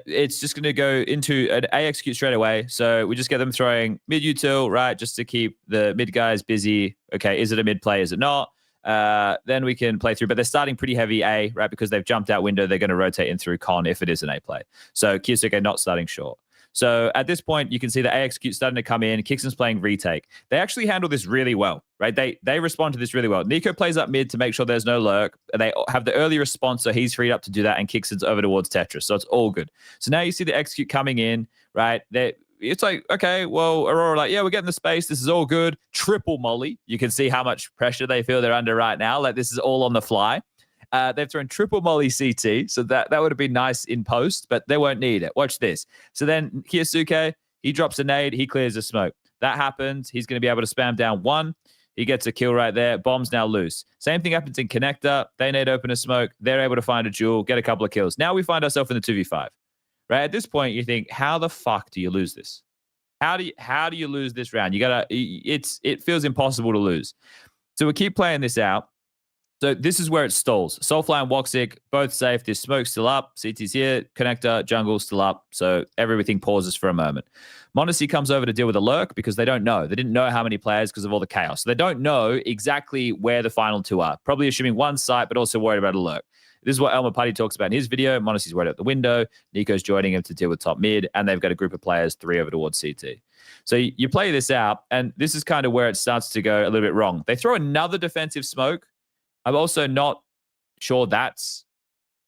it's just going to go into an A execute straight away. So we just get them throwing mid util, right? Just to keep the mid guys busy. Okay, is it a mid play? Is it not? Then we can play through. But they're starting pretty heavy A, right? Because they've jumped out window. They're going to rotate in through con if it is an A play. So Kyosuke not starting short. So at this point, you can see the A execute starting to come in. Kixon's playing retake. They actually handle this really well, right? They respond to this really well. Nico plays up mid to make sure there's no lurk. They have the early response, so he's freed up to do that, and Kixon's over towards Tetris. So it's all good. So now you see the execute coming in, right? It's like, okay, well, Aurora like, yeah, we're getting the space. This is all good. Triple molly. You can see how much pressure they feel they're under right now. Like this is all on the fly. They've thrown triple molly CT, so that would have been nice in post, but they won't need it. Watch this. So then Kyosuke, he drops a nade, he clears a smoke. That happens. He's going to be able to spam down 1. He gets a kill right there. Bomb's now loose. Same thing happens in connector. They nade open a smoke. They're able to find a jewel, get a couple of kills. Now we find ourselves in the 2v5. Right? At this point, you think, how the fuck do you lose this? How do you lose this round? It feels impossible to lose. So we keep playing this out. So this is where it stalls. Soulfly and Woxic, both safe. This smoke's still up. CT's here. Connector, jungle still up. So everything pauses for a moment. m0NESY comes over to deal with a lurk because they don't know. They didn't know how many players because of all the chaos. So they don't know exactly where the final 2 are. Probably assuming 1 site, but also worried about a lurk. This is what Elmer Putty talks about in his video. m0NESY's worried out the window. Nico's joining him to deal with top mid. And they've got a group of players, 3 over towards CT. So you play this out, and this is kind of where it starts to go a little bit wrong. They throw another defensive smoke. I'm also not sure that's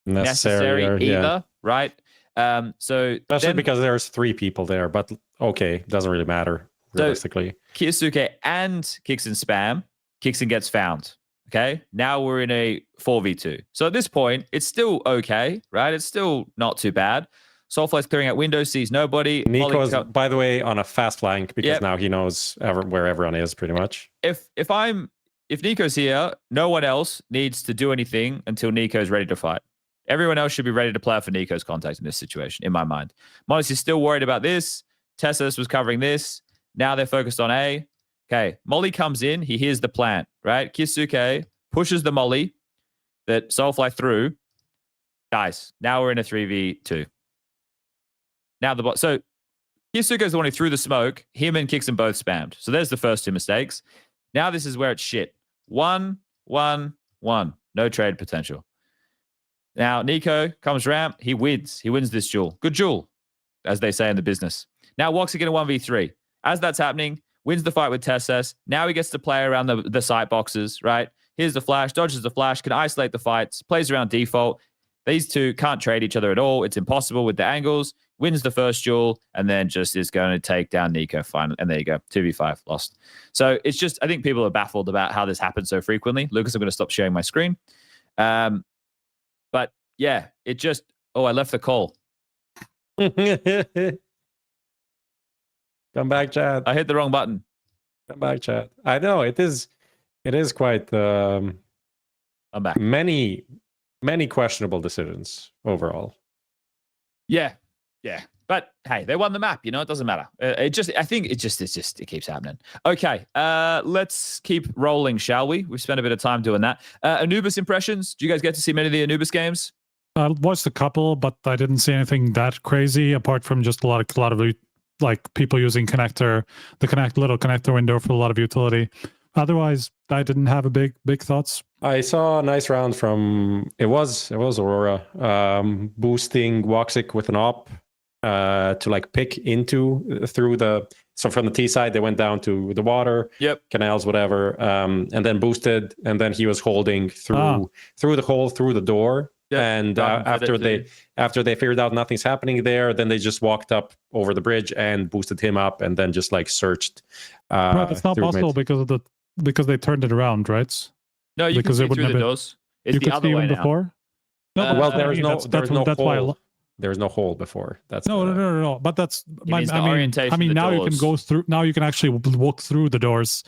necessary either, right? So especially because there's 3 people there, but okay, doesn't really matter realistically. So Kyosuke and Kixon spam. Kixon gets found. Okay, now we're in a 4v2. So at this point, it's still okay, right? It's still not too bad. Soulfly's clearing out windows, sees nobody. Nico's, by the way, on a fast flank because now he knows where everyone is pretty much. If Nico's here, no one else needs to do anything until Nico's ready to fight. Everyone else should be ready to play for Nico's contact in this situation, in my mind. m0NESY is still worried about this. Tessus was covering this. Now they're focused on A. Okay, Molly comes in. He hears the plant, right? Kyosuke pushes the Molly that Soulfly threw. Guys, now we're in a 3v2. Now so Kyosuke's the one who threw the smoke. Him and Kixon both spammed. So there's the first 2 mistakes. Now this is where it's shit. 1, 1, 1. No trade potential. Now Nico comes ramp. He wins. He wins this duel. Good duel, as they say in the business. Now Woxic in a 1v3. As that's happening, wins the fight with Tessus. Now he gets to play around the sight boxes, right? Here's the flash, dodges the flash, can isolate the fights, plays around default. These 2 can't trade each other at all. It's impossible with the angles. Wins the first duel, and then just is going to take down Nico finally. And there you go, 2v5, lost. So it's just, I think people are baffled about how this happens so frequently. Lucas, I'm going to stop sharing my screen. But yeah, it just. Oh, I left the call. Come back, Chad. I hit the wrong button. Come back, Chad. I know it is quite I'm back. many questionable decisions overall. Yeah. But hey, they won the map. You know, it doesn't matter. I think it keeps happening. Okay, let's keep rolling, shall we? We've spent a bit of time doing that. Anubis impressions. Do you guys get to see many of the Anubis games? I watched a couple, but I didn't see anything that crazy apart from just a lot of like people using little connector window for a lot of utility. Otherwise, I didn't have a big thoughts. I saw a nice round from it was Aurora boosting Woxic with an op to like pick through the from the T side they went down to the water, canals, whatever, and then boosted, and then he was holding through the hole through the door. And after they figured out nothing's happening there, then they just walked up over the bridge and boosted him up, and then just like searched. Right, it's not possible because they turned it around, right? No, you can see through the doors. It's the other way now. Before? No, well, there was no hole. There was no hole before. That's no. But that's orientation. I mean, now doors. you can go through. Now you can actually walk through the doors,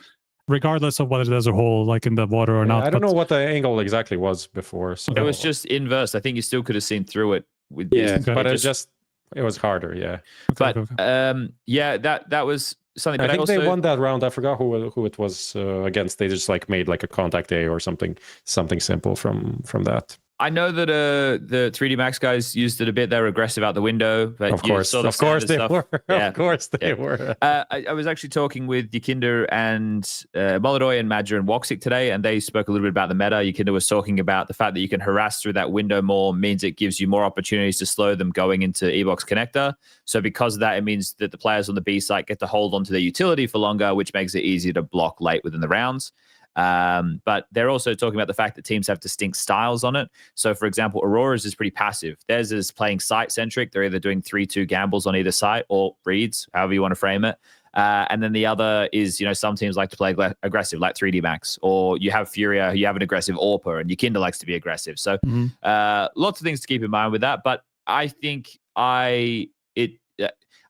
regardless of whether there's a hole like in the water or not. I don't know what the angle exactly was before. So. It was just inverse. I think you still could have seen through it. With but it was harder. Yeah, that was something. I think they won that round. I forgot who it was against. They just like made like a contact A or something simple from that. I know that the 3D Max guys used it a bit. They were aggressive out the window. But of course they were. Yeah. Of course they were. I was actually talking with Yakinder and Molodoy and Madger and Woxic today, and they spoke a little bit about the meta. Yakinder was talking about the fact that you can harass through that window more means it gives you more opportunities to slow them going into E-Box connector. So because of that, it means that the players on the B site get to hold onto their utility for longer, which makes it easier to block late within the rounds. But they're also talking about the fact that teams have distinct styles on it. So, for example, Aurora's is pretty passive. Theirs is playing site-centric. They're either doing 3-2 gambles on either site or reads, however you want to frame it. And then the other is, some teams like to play aggressive, like 3D Max. Or you have FURIA, you have an aggressive AWPer, and Yakinder likes to be aggressive. So, lots of things to keep in mind with that. But I think I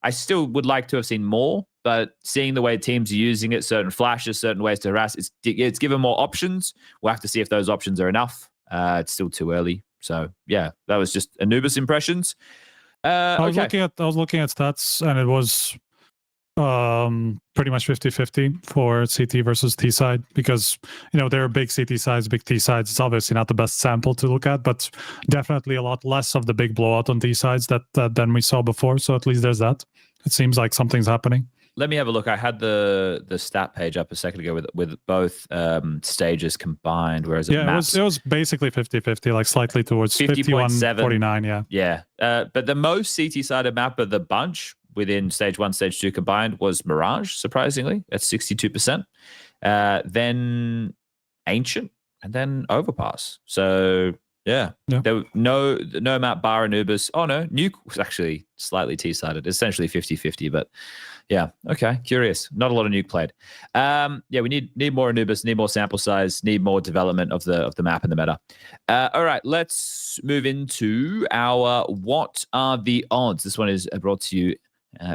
still would like to have seen more. But seeing the way teams are using it, certain flashes, certain ways to harass, it's given more options. We'll have to see if those options are enough. It's still too early. So, yeah, that was just Anubis impressions. I was looking at stats, and it was pretty much 50-50 for CT versus T side, because there are big CT sides, big T sides. It's obviously not the best sample to look at, but definitely a lot less of the big blowout on T sides than we saw before. So at least there's that. It seems like something's happening. Let me have a look. I had the stat page up a second ago with both stages combined. Whereas it was basically 50-50, like slightly towards 51-49. Yeah. But the most CT-sided map of the bunch within stage 1, stage 2 combined was Mirage, surprisingly, at 62%. Then Ancient, and then Overpass. So yeah. There were no map bar Anubis. Oh no, Nuke was actually slightly T-sided, essentially 50-50, but yeah, okay, curious. Not a lot of Nuke played. We need more Anubis, need more sample size, need more development of the map and the meta. All right, let's move into our What Are the Odds? This one is brought to you,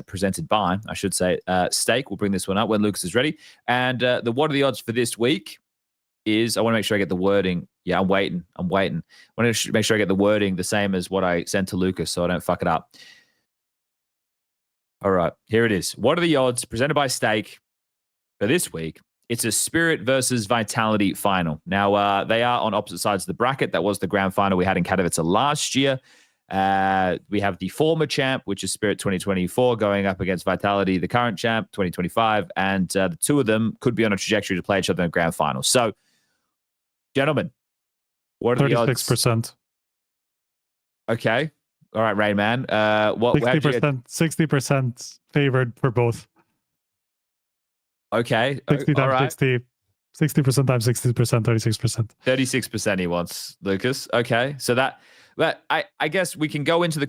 presented by, I should say, Stake. We'll bring this one up when Lucas is ready. And the What Are the Odds for this week is, I want to make sure I get the wording. Yeah, I'm waiting. I want to make sure I get the wording the same as what I sent to Lucas so I don't fuck it up. All right, here it is. What are the odds presented by Stake for this week? It's a Spirit versus Vitality final. Now, they are on opposite sides of the bracket. That was the grand final we had in Katowice last year. We have the former champ, which is Spirit 2024, going up against Vitality, the current champ, 2025. And the two of them could be on a trajectory to play each other in the grand final. So, gentlemen, what are the odds? 36%. Okay. All right, Rain Man. 60% favored for both. Okay. 60 times right. 60. 60% times 60%, 36%. 36% he wants, Lucas. Okay. So but I guess we can go into the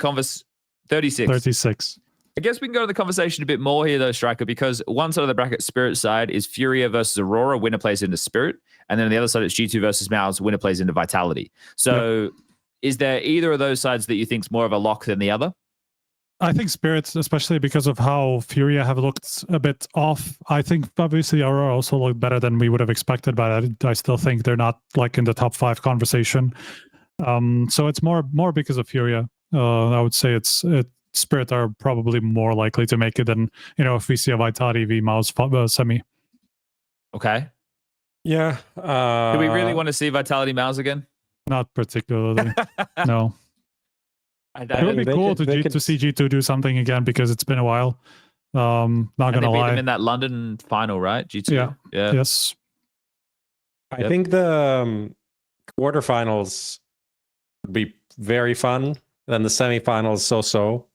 36. I guess we can go to the conversation a bit more here, though, Striker, because one side of the bracket, Spirit side, is FURIA versus Aurora. Winner plays into Spirit. And then on the other side, it's G2 versus MOUZ. Winner plays into Vitality. So is there either of those sides that you think's more of a lock than the other? I think Spirits, especially because of how FURIA have looked a bit off. I think obviously Aurora also looked better than we would have expected, but I still think they're not like in the top 5 conversation. So it's more because of FURIA. I would say Spirit are probably more likely to make it than, if we see a Vitality v MOUZ semi. Okay. Yeah. Do we really want to see Vitality MOUZ again? Not particularly. No. It would be cool to see G2 do something again because it's been a while. Not gonna lie. They beat them in that London final, right? G2. Yeah. Yes. I think the quarterfinals would be very fun. Then the semifinals so-so.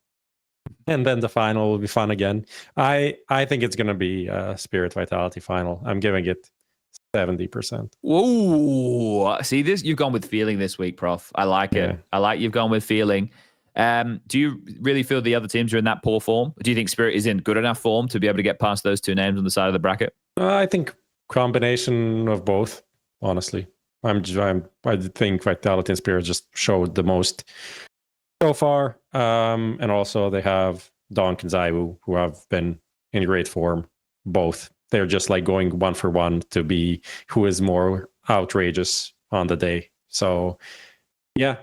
And then the final will be fun again. I think it's going to be a Spirit Vitality final. I'm giving it 70%. Whoa. See, you've gone with feeling this week, Prof. I like it. I like you've gone with feeling. Do you really feel the other teams are in that poor form? Do you think Spirit is in good enough form to be able to get past those two names on the side of the bracket? I think combination of both, honestly. I think Vitality and Spirit just showed the most so far. And also they have Donk and ZywOo, who have been in great form, both. They're just like going 1 for 1 to be who is more outrageous on the day. So yeah,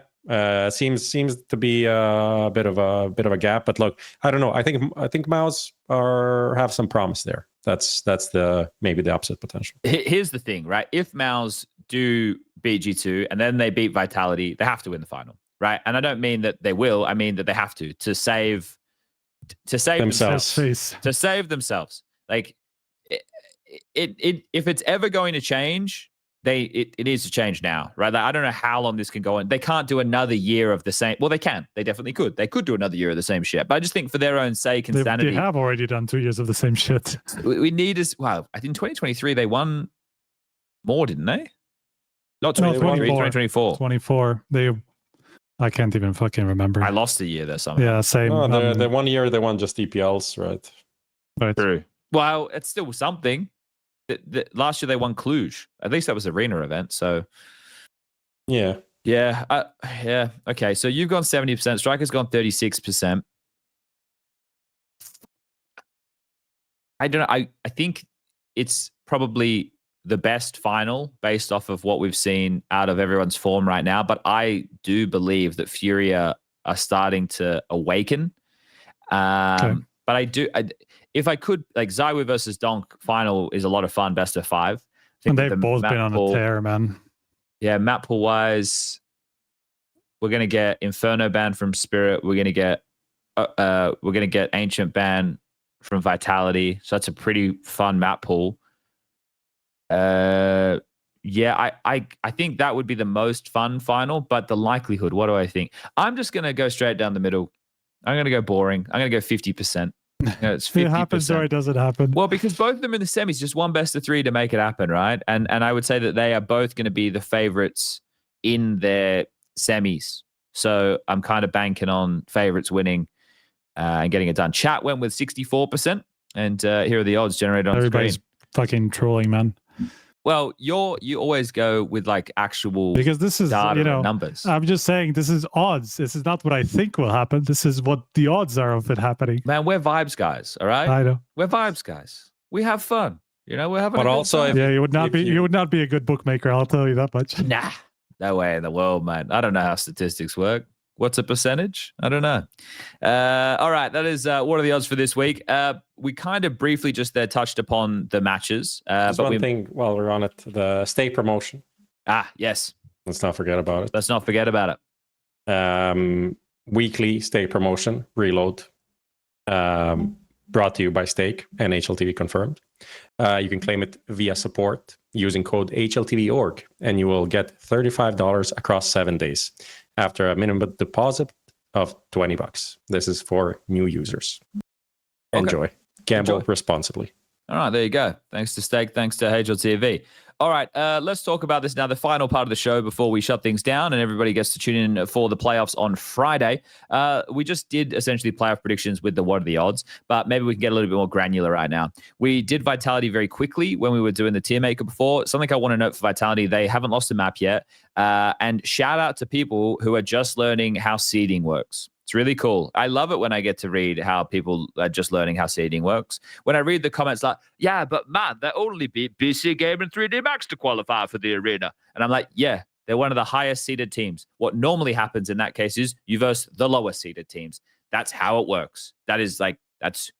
seems to be a bit of a gap. But look, I don't know. I think MOUZ have some promise there. That's maybe the upset potential. Here's the thing, right? If MOUZ do beat G2 and then they beat Vitality, they have to win the final, right? And I don't mean that they will. I mean that they have to save themselves. To save themselves. Like if it's ever going to change, it needs to change now, right? Like, I don't know how long this can go on. They can't do another year of the same. Well, they can. They definitely could. They could do another year of the same shit. But I just think for their own sake and sanity, they have already done 2 years of the same shit. We need is wow. I think in 2023 they won more, didn't they? Not 2023, 2024. 24. I can't even fucking remember. I lost a year there somehow. Yeah, same. Oh, the 1 year they won just EPLs, right? Right. True. Well, it's still something. Last year they won Cluj. At least that was an arena event. So yeah. Okay, so you've gone 70%. Striker's gone 36%. I don't know. I think it's probably the best final based off of what we've seen out of everyone's form right now. But I do believe that FURIA are starting to awaken. Okay. But if I could, like ZywOo versus Donk final is a lot of fun, best of 5. And they've both been on a tear, man. Yeah, map pool wise, we're gonna get Inferno ban from Spirit. We're gonna get Ancient ban from Vitality. So that's a pretty fun map pool. Yeah, I think that would be the most fun final. But the likelihood, what do I think? I'm just gonna go straight down the middle. I'm going to go boring. I'm going to go 50%. It's 50%. It happens or it doesn't happen. Well, because both of them in the semis, just one best of 3 to make it happen, right? And I would say that they are both going to be the favorites in their semis. So I'm kind of banking on favorites winning and getting it done. Chat went with 64%. And here are the odds generated on Everybody's screen. Fucking trolling, man. Well, you always go with like actual because this is data and numbers. I'm just saying this is odds. This is not what I think will happen. This is what the odds are of it happening. Man, we're vibes guys, all right? I know. We're vibes guys. We have fun. We're having. But also, you would not be a good bookmaker. I'll tell you that much. Nah, no way in the world, man. I don't know how statistics work. What's a percentage? I don't know. All right, that is what are the odds for this week? We kind of briefly just there touched upon the matches. But one thing while we're on it, the stake promotion. Ah, yes. Let's not forget about it. Let's not forget about it. Weekly stake promotion, reload. Brought to you by Stake and HLTV Confirmed. You can claim it via support using code HLTVORG, and you will get $35 across 7 days after a minimum deposit of $20. This is for new users. Enjoy. Gamble responsibly. All right, there you go. Thanks to Stake. Thanks to HLTV. All right, let's talk about this now, the final part of the show before we shut things down and everybody gets to tune in for the playoffs on Friday. We just did essentially playoff predictions with the what are the odds, but maybe we can get a little bit more granular right now. We did Vitality very quickly when we were doing the tier maker before. Something I want to note for Vitality, they haven't lost a map yet. And shout out to people who are just learning how seeding works. It's really cool. I love it when I get to read how people are just learning how seeding works. When I read the comments like, yeah, but man, they only beat BCGame and 3D Max to qualify for the arena. And I'm like, yeah, they're one of the highest seeded teams. What normally happens in that case is you verse the lower seeded teams. That's how it works. That's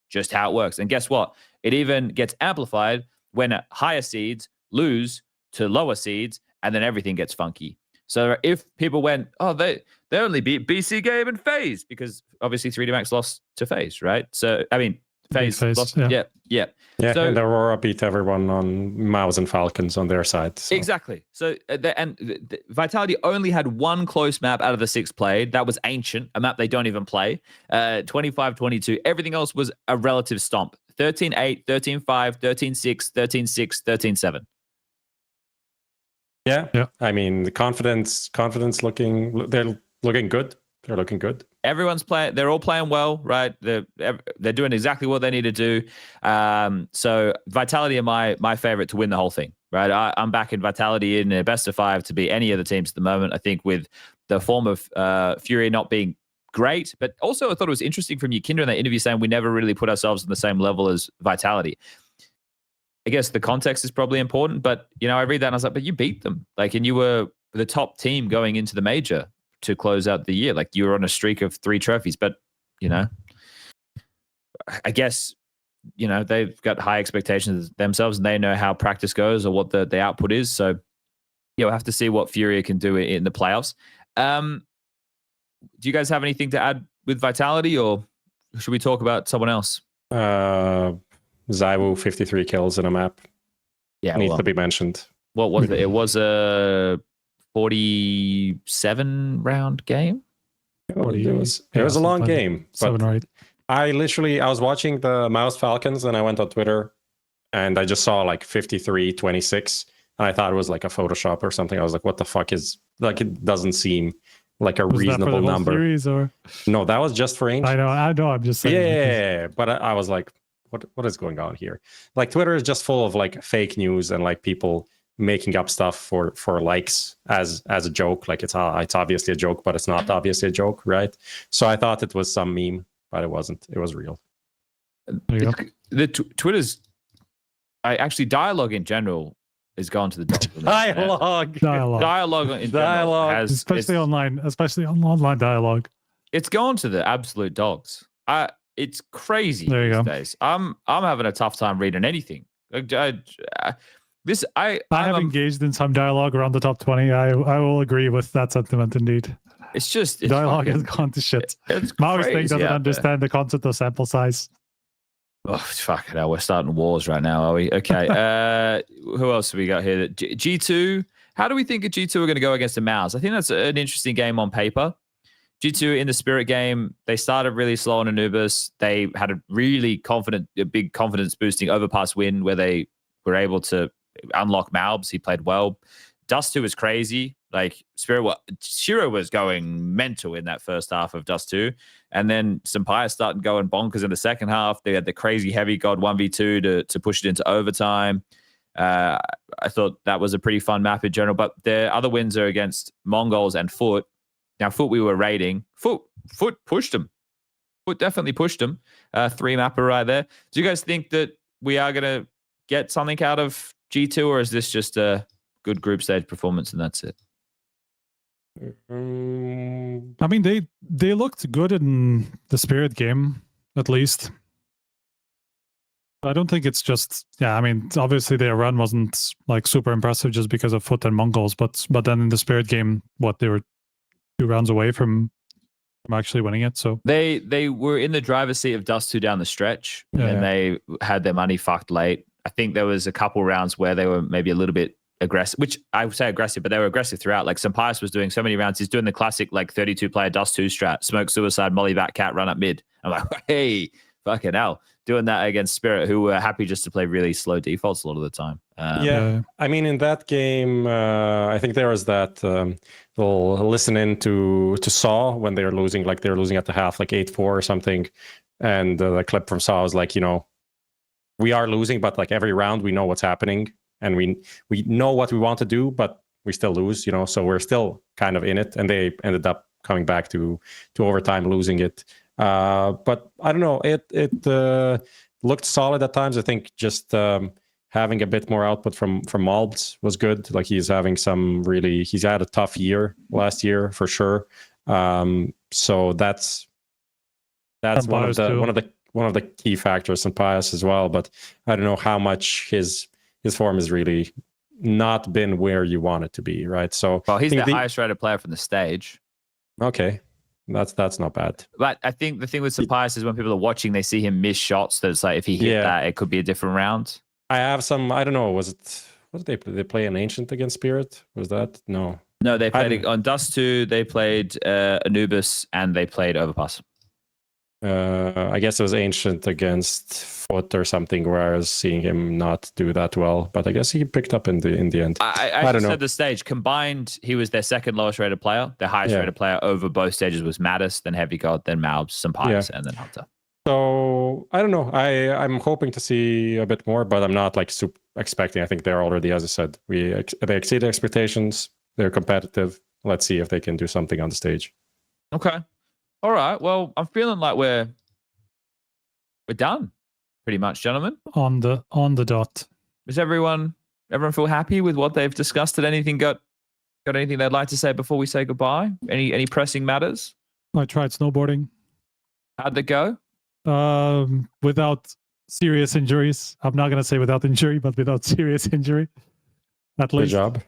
just how it works. And guess what? It even gets amplified when higher seeds lose to lower seeds, and then everything gets funky. So if people went, oh, they only beat BCGame and FaZe, because obviously 3D Max lost to FaZe, right? So, I mean, FaZe lost. Yeah. So, and Aurora beat everyone on MOUZ and Falcons on their side. So. Exactly. So, Vitality only had one close map out of the 6 played. That was Ancient, a map they don't even play. 25-22. Everything else was a relative stomp. 13-8, 13-5, 13-6, 13-6, 13-7. Yeah. I mean, the confidence looking, they're looking good. They're looking good. Everyone's playing. They're all playing well, right? They're doing exactly what they need to do. So Vitality are my favorite to win the whole thing, right? I'm back in Vitality in a best of 5 to beat any of the teams at the moment. I think with the form of FURIA not being great, but also I thought it was interesting from Yukinder in that interview saying we never really put ourselves on the same level as Vitality. I guess the context is probably important, but I read that and I was like, but you beat them, and you were the top team going into the major to close out the year. You were on a streak of 3 trophies, but I guess they've got high expectations themselves and they know how practice goes or what the output is. So we'll have to see what FURIA can do in the playoffs. Do you guys have anything to add with Vitality, or should we talk about someone else? Zywo 53 kills in a map. Yeah, needs to be mentioned. What was it? It was a 47 round game. It was a long game. 7 or 8. I was watching the MOUZ Falcons and I went on Twitter and I just saw 53-26 and I thought it was like a Photoshop or something. I was like, what the fuck is it doesn't seem like a reasonable number. Or? No, that was just for Ancient. I know. I'm just saying. Yeah, but I was like, what is going on here? Twitter is just full of fake news and people making up stuff for likes as a joke. It's obviously a joke, but it's not obviously a joke, right? So I thought it was some meme, but it wasn't. It was real. Twitter's actually dialogue in general is gone to the dogs. Dialogue, especially online dialogue. It's gone to the absolute dogs. It's crazy these days. I'm having a tough time reading anything. I have engaged in some dialogue around the top 20. I will agree with that sentiment indeed. It's just dialogue has gone to shit. MOUZ thing doesn't understand the concept of sample size. Oh, fucking hell. We're starting wars right now, are we? Okay. Who else have we got here? G2. How do we think G2 are going to go against the MOUZ? I think that's an interesting game on paper. G2 in the Spirit game, they started really slow on Anubis. They had a really big confidence boosting overpass win where they were able to unlock MOUZ. He played well. Dust 2 was crazy. Shiro was going mental in that first half of Dust 2. And then Senpai started going bonkers in the second half. They had the crazy heavy god 1v2 to push it into overtime. I thought that was a pretty fun map in general. But their other wins are against MONGOLZ and Foot. Now, Foot we were raiding. Foot pushed him. Foot definitely pushed him. 3 mapper right there. Do you guys think that we are going to get something out of G2, or is this just a good group stage performance and that's it? I mean, they looked good in the Spirit game, at least. I don't think it's just, I mean, obviously their run wasn't super impressive just because of Foot and MONGOLZ, but then in the Spirit game, they were 2 rounds away from actually winning it. So they were in the driver's seat of Dust 2 down the stretch, and they had their money fucked late. I think there was a couple rounds where they were maybe a little bit aggressive, which I would say aggressive, but they were aggressive throughout. Senpaius was doing so many rounds. He's doing the classic 32 player Dust 2 strat, smoke suicide, molly back cat, run up mid. I'm like, hey, fucking hell. doing that against Spirit, who were happy just to play really slow defaults a lot of the time. Yeah, I mean, in that game, I think there was that they'll listen in to Saw when they're losing, like they're losing at the half, like 8-4 or something, and the clip from Saw was like, you know, we are losing, but like every round we know what's happening, and we know what we want to do, but we still lose, you know, so we're still kind of in it, and they ended up coming back to overtime, losing it. But I don't know, it looked solid at times. I think just having a bit more output from MOUZ was good. Like he's having he's had a tough year last year for sure. So that's one of the key factors, and Pius as well. But I don't know how much his form has really not been where you want it to be, right? So well, he's the highest rated player from the stage. Okay. That's not bad. But I think the thing with Pius is when people are watching, they see him miss shots. That it's like if he hit that, it could be a different round. I have some. I don't know. What did they play an Ancient against Spirit? Was that no? No, they played on Dust 2. They played Anubis and they played Overpass. I guess it was Ancient against Foot or something, where I was seeing him not do that well. But I guess he picked up in the end. I don't know. Said the stage combined, he was their second lowest rated player. Their highest rated player over both stages was Mattis, then Heavy God, then MOUZ, Pius, and then Hunter. So I don't know. I'm hoping to see a bit more, but I'm not like super expecting. I think they're already, as I said, they exceed expectations. They're competitive. Let's see if they can do something on the stage. Okay. All right. Well, I'm feeling like we're done, pretty much, gentlemen. On the dot. Is everyone feel happy with what they've discussed? Did anything got anything they'd like to say before we say goodbye? Any pressing matters? I tried snowboarding. How'd it go? Without serious injuries. I'm not gonna say without injury, but without serious injury. At least. Good job.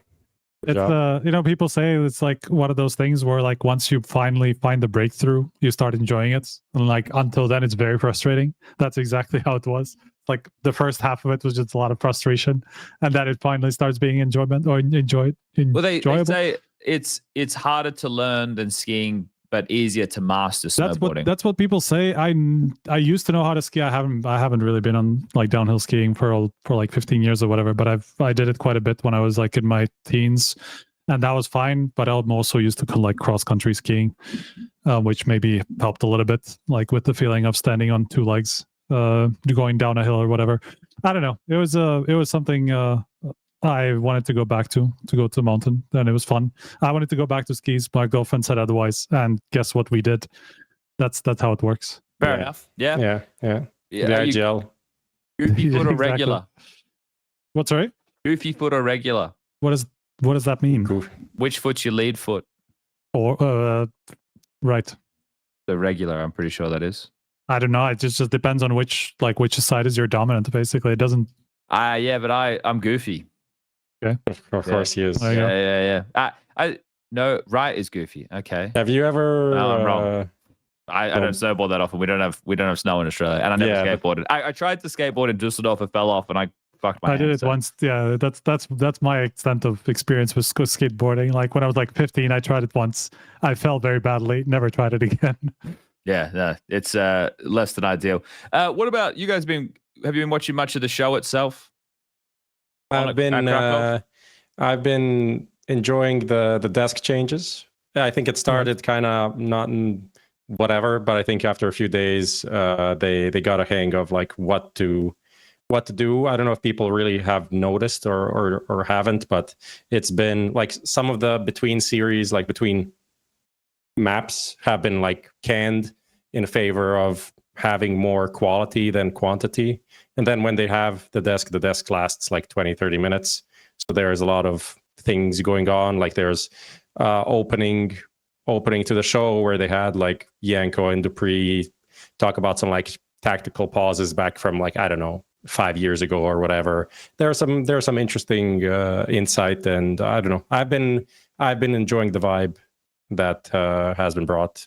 It's you know, people say it's like one of those things where like once you finally find the breakthrough, you start enjoying it, and like until then it's very frustrating. That's exactly how it was. Like the first half of it was just a lot of frustration, and then it finally starts being enjoyment or enjoyable. Well, they say it's harder to learn than skiing, but easier to master snowboarding. That's what people say. I used to know how to ski. I haven't really been on like downhill skiing for like 15 years or whatever, but I did it quite a bit when I was like in my teens, and that was fine. But I'm also used to like cross country skiing, which maybe helped a little bit, like with the feeling of standing on two legs, going down a hill or whatever. I don't know. It was something I wanted to go back to go to the mountain, and it was fun. I wanted to go back to skis. My girlfriend said otherwise, and guess what we did? That's how it works. Fair enough. Yeah. The IGL. Goofy foot or Exactly. regular? What's right? Goofy foot or regular? What does that mean? Goofy. Which foot's your lead foot? Or right. The regular, I'm pretty sure that is. I don't know. It just depends on which side is your dominant. Basically, it doesn't. Yeah, but I'm goofy. Okay. Of course he is. Yeah. No, right is goofy. Okay. Have you ever? No, I'm wrong. I don't snowboard that often. We don't have snow in Australia, and I never skateboarded. I tried to skateboard in Dusseldorf. It fell off, and I fucked my. I did it once. Yeah, that's my extent of experience with skateboarding. Like when I was like 15, I tried it once. I fell very badly. Never tried it again. Yeah, it's less than ideal. What about you guys? Have you been watching much of the show itself? I've been enjoying the desk changes. I think it started kind of not in whatever, but I think after a few days, they got a hang of like what to do. I don't know if people really have noticed or haven't, but it's been like some of the between series, like between maps, have been like canned in favor of having more quality than quantity. And then when they have the desk lasts like 20-30 minutes. So there's a lot of things going on. Like there's opening to the show where they had like Yanko and Dupree talk about some like tactical pauses back from like, I don't know, 5 years ago or whatever. There's some interesting insight, and I don't know. I've been enjoying the vibe that has been brought.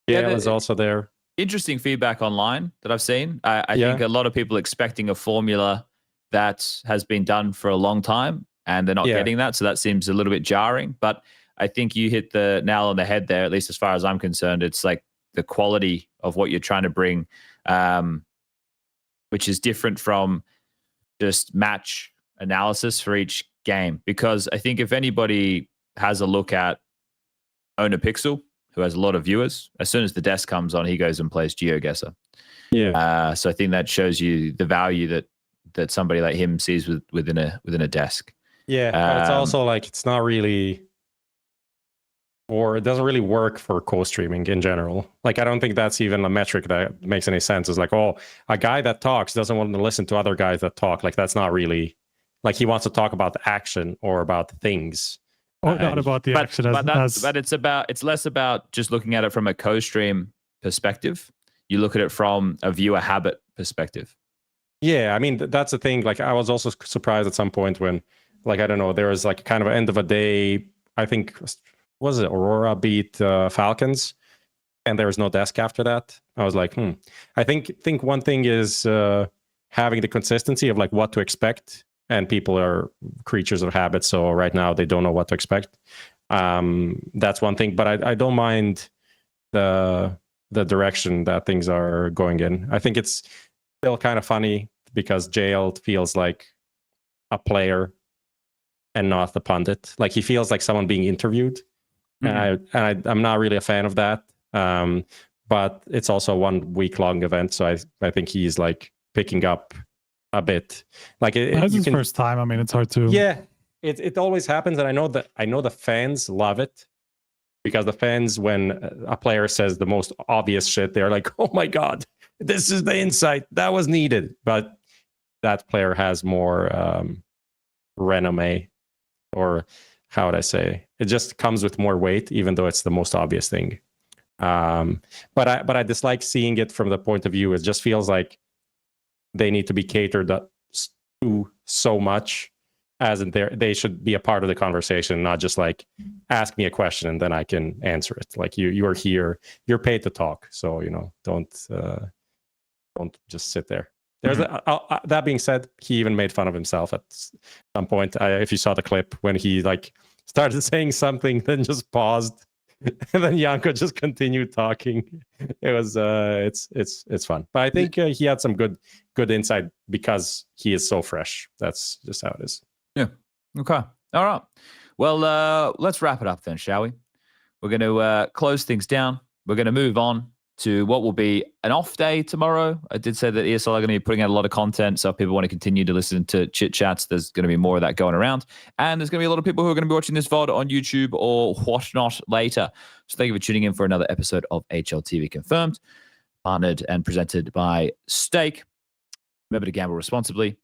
Yeah, was also there. Interesting feedback online that I've seen. I think a lot of people expecting a formula that has been done for a long time, and they're not getting that. So that seems a little bit jarring. But I think you hit the nail on the head there, at least as far as I'm concerned. It's like the quality of what you're trying to bring which is different from just match analysis for each game. Because I think if anybody has a look at Owner Pixel, who has a lot of viewers, as soon as the desk comes on, he goes and plays GeoGuessr. Yeah. So I think that shows you the value that somebody like him sees within a desk. Yeah, but it's also like it's not really, or it doesn't really work for co-streaming in general. Like, I don't think that's even a metric that makes any sense. It's like, oh, a guy that talks doesn't want to listen to other guys that talk. Like, that's not really, like, he wants to talk about the action or about things. Or not about the action. But it's less about just looking at it from a co-stream perspective. You look at it from a viewer habit perspective. Yeah, I mean, that's the thing. Like, I was also surprised at some point when, like, I don't know, there was like kind of end of a day, I think, was it Aurora beat Falcons, and there was no desk after that. I was like, I think one thing is having the consistency of like what to expect, and people are creatures of habit, so right now they don't know what to expect. That's one thing, but I don't mind the direction that things are going in. I think it's still kind of funny because JL feels like a player and not the pundit. Like, he feels like someone being interviewed. And I'm not really a fan of that. But it's also a 1 week long event, so I think he's like picking up a bit. Like, that's his first time. I mean, it's hard to. Yeah, it always happens, and I know the fans love it, because the fans, when a player says the most obvious shit, they're like, "Oh my god, this is the insight that was needed." But that player has more resume, or how would I say? It just comes with more weight, even though it's the most obvious thing. But I dislike seeing it from the point of view. It just feels like they need to be catered to so much, as in they should be a part of the conversation, not just like ask me a question and then I can answer it. Like, you are here, you're paid to talk, so don't just sit there. There's that being said, he even made fun of himself at some point. If you saw the clip when he like started saying something, then just paused, and then Janko just continued talking. It was it's fun, but I think he had some good insight because he is so fresh. That's just how it is. Yeah. Okay. All right. Well, let's wrap it up then, shall we? We're going to close things down. We're going to move on to what will be an off day tomorrow. I did say that ESL are going to be putting out a lot of content, so if people want to continue to listen to chit chats, there's going to be more of that going around, and there's going to be a lot of people who are going to be watching this VOD on YouTube or whatnot later. So thank you for tuning in for another episode of HLTV Confirmed, partnered and presented by Stake. Remember to gamble responsibly.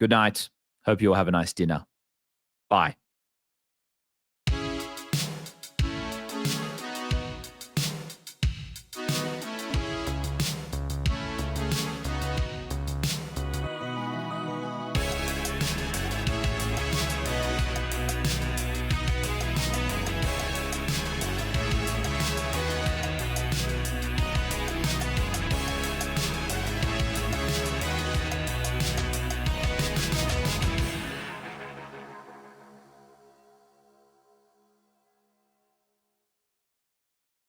Good night. Hope you all have a nice dinner. Bye.